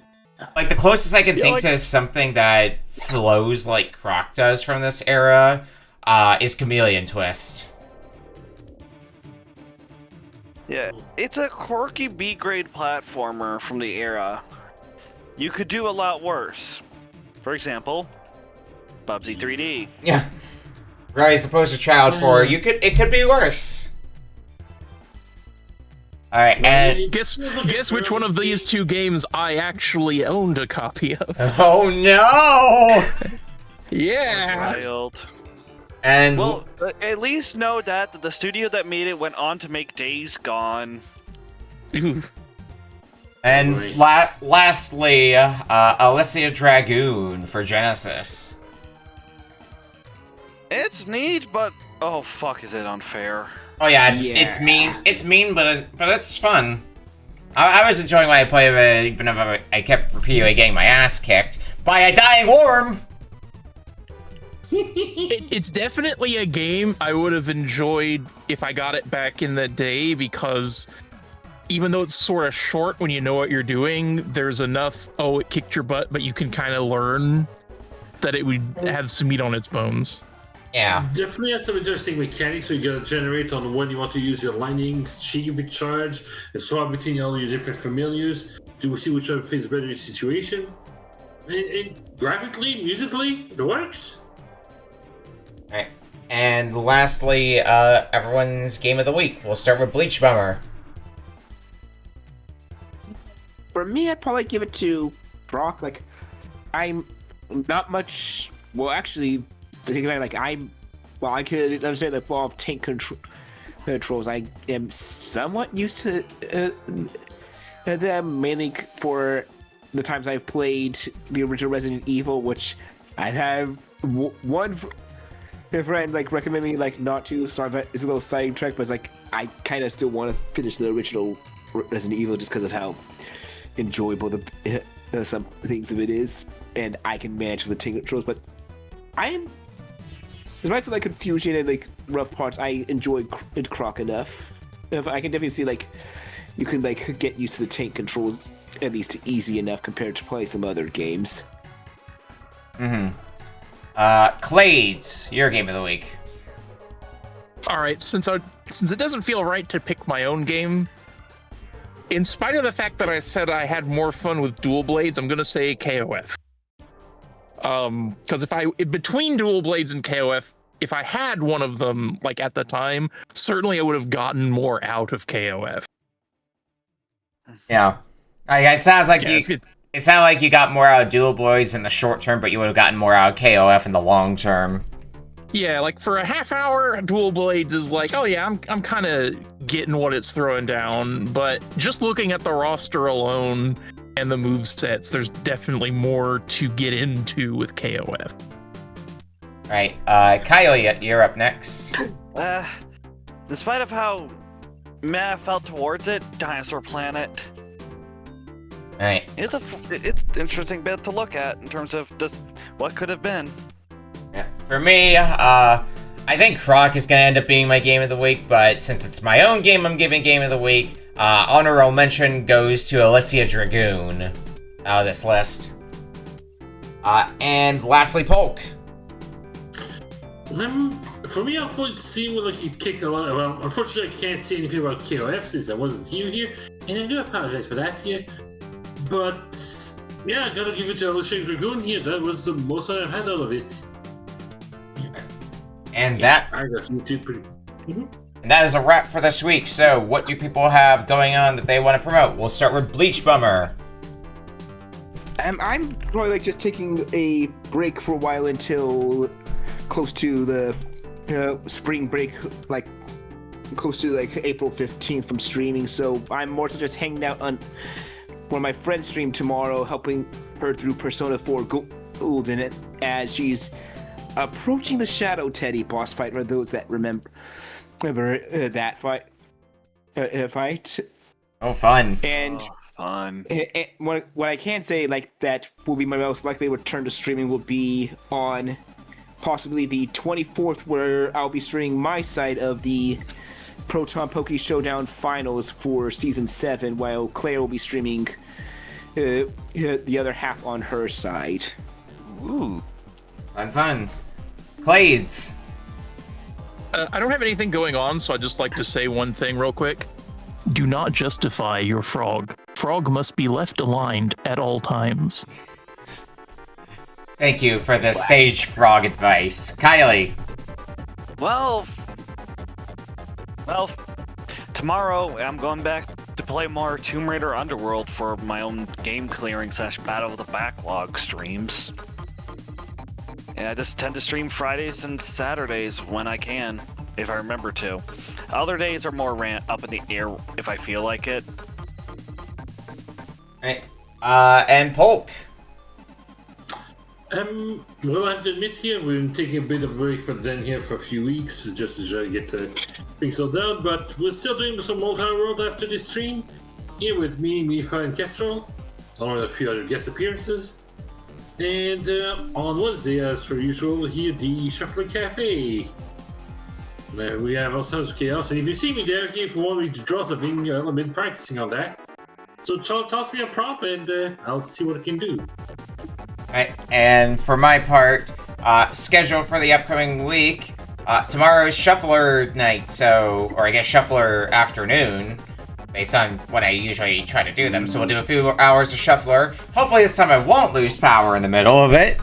S1: Like, the closest I can think to something that flows like Croc does from this era is Chameleon Twist.
S3: Yeah, it's a quirky B-grade platformer from the era. You could do a lot worse. For example, Bubsy 3D.
S1: Yeah. Rise the poster child for it could be worse. Alright, and...
S4: Guess which one of these two games I actually owned a copy of.
S1: Oh no!
S4: Yeah!
S3: Wild.
S1: And...
S3: Well, at least know that the studio that made it went on to make Days Gone.
S4: Ooh.
S1: And lastly, Alisia Dragoon for Genesis.
S3: It's neat, but oh fuck, is it unfair?
S1: Oh yeah, it's mean. It's mean, but it's fun. I was enjoying when I played it, even if I kept repeatedly getting my ass kicked by a dying worm.
S4: It's definitely a game I would have enjoyed if I got it back in the day, because even though it's sort of short when you know what you're doing, there's enough, oh, it kicked your butt, but you can kind of learn that it would have some meat on its bones.
S1: Yeah.
S8: Definitely has some interesting mechanics, so you gotta generate on when you want to use your lightning, big charge, and swap between all your different familiars to see which one fits better in your situation. And graphically, musically, it works.
S1: Alright. And lastly, everyone's game of the week. We'll start with BleachBummer.
S2: For me, I'd probably give it to Croc. Like, I'm not much. Well, actually, to think about it, like, I'm while I could understand the flaw of tank controls, I am somewhat used to them, mainly for the times I've played the original Resident Evil, which I have one friend like recommend me like not to. Sorry, it's a little sidetrack, but it's like I kind of still want to finish the original Resident Evil just because of how enjoyable the some things of it is, and I can manage with the tank controls. But I am, despite some like confusion and like rough parts, I enjoy Croc enough. If I can definitely see like you can like get used to the tank controls at least easy enough compared to play some other games.
S1: Klades, your game of the week.
S4: All right, since it doesn't feel right to pick my own game, in spite of the fact that I said I had more fun with Dual Blades, I'm gonna say KOF. Because between Dual Blades and KOF, if I had one of them like at the time, certainly I would have gotten more out of KOF.
S1: Yeah, it sounds like it sounded like you got more out of Dual Blades in the short term, but you would have gotten more out of KOF in the long term.
S4: Yeah, like for a half hour, Dual Blades is like, oh yeah, I'm kind of getting what it's throwing down, but just looking at the roster alone and the movesets, there's definitely more to get into with KOF.
S1: Right, Kyle, you're up next.
S3: In spite of how meh I felt towards it, Dinosaur Planet.
S1: Right.
S3: It's an interesting bit to look at in terms of just what could have been.
S1: Yeah. For me, I think Croc is going to end up being my game of the week, but since it's my own game, I'm giving game of the week. Honorable mention goes to Alisia Dragoon out of this list. And lastly, Polk.
S8: For me, I'll probably see what like you kick a lot. Well, unfortunately, I can't say anything about KOF since I wasn't here, and I do apologize for that here. But yeah, I gotta give it to Alisia Dragoon here. That was the most I've had out of it.
S1: And
S8: I got you pretty.
S1: And that is a wrap for this week. So, what do people have going on that they want to promote? We'll start with BleachBummer.
S2: I'm probably like just taking a break for a while until close to the spring break, like close to like April 15th from streaming. So I'm more so just hanging out on one of my friends' stream tomorrow, helping her through Persona 4 Gold in it as she's approaching the Shadow Teddy boss fight. For those that remember that fight.
S1: Oh, fun!
S2: And
S3: fun.
S2: What I can say, like that will be my most likely return to streaming will be on possibly the 24th, where I'll be streaming my side of the Proton Poke Showdown Finals for Season 7, while Claire will be streaming the other half on her side.
S1: Ooh. Fun. Klades.
S4: I don't have anything going on, so I'd just like to say one thing real quick. Do not justify your frog. Frog must be left aligned at all times.
S1: Thank you for the sage frog advice. Kylie.
S3: Well, tomorrow I'm going back to play more Tomb Raider Underworld for my own game clearing / Battle of the Backlog streams. And I just tend to stream Fridays and Saturdays when I can, if I remember to. Other days are more up in the air if I feel like it.
S1: Right. And Polk.
S8: Well, I have to admit here, we've been taking a bit of a break from Den here for a few weeks, just to try to get things settled down, but we're still doing some multi-world after this stream, here with me, Mifa, and Kestrel, along with a few other guest appearances. And on Wednesday, as per usual, here the Shuffler Cafe. We have all sorts of chaos, and if you see me there, if you want me to draw something, I've been practicing on that. So toss me a prop, and I'll see what I can do.
S1: Right, and for my part, schedule for the upcoming week, tomorrow's Shuffler night, or I guess Shuffler afternoon, based on when I usually try to do them. So we'll do a few hours of Shuffler. Hopefully this time I won't lose power in the middle of it.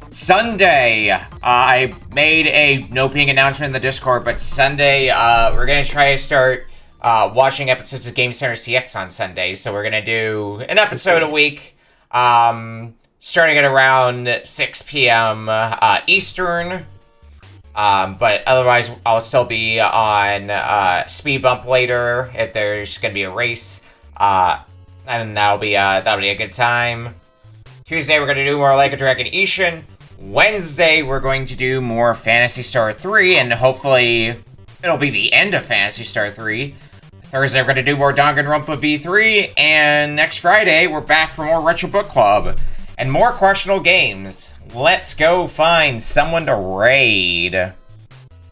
S1: Sunday, I made a no peeing announcement in the Discord, but Sunday, we're going to try to start watching episodes of Game Center CX on Sunday. So we're going to do an episode a week. starting at around 6 p.m. Eastern. But otherwise, I'll still be on Speed Bump later if there's gonna be a race. And that'll be a good time. Tuesday, we're gonna do more Like a Dragon Ishin. Wednesday, we're going to do more Phantasy Star 3, and hopefully it'll be the end of Phantasy Star 3. Thursday, we're gonna do more Danganronpa V3, and next Friday, we're back for more Retro Book Club and more questionable games. Let's go find someone to raid.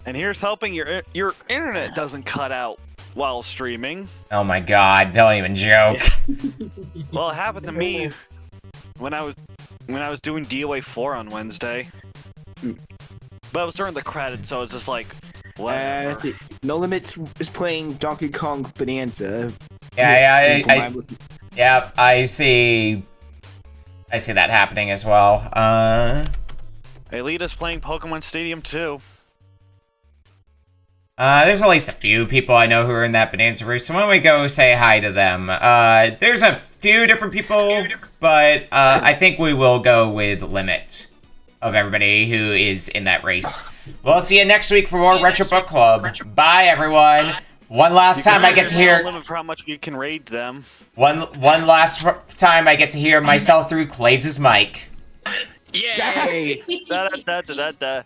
S3: And here's hoping your internet doesn't cut out while streaming.
S1: Oh my god, don't even joke.
S3: Well, it happened to me when I was doing DOA 4 on Wednesday. But it was during the credits, so it was just like, whatever.
S2: That's it. No Limits is playing Donkey Kong Bonanza.
S1: Yeah, I see that happening as well.
S3: Elita's playing Pokemon Stadium 2.
S1: There's at least a few people I know who are in that Bonanza race, so why don't we go say hi to them? There's a few different people, but I think we will go with limit of everybody who is in that race. We'll see you next week for more Retro Book Club. Bye, everyone. One last time I get to hear...
S3: limit for how much we can raid them.
S1: One last time I get to hear myself through Klades' mic.
S4: Yay!
S3: Da, da, da, da, da.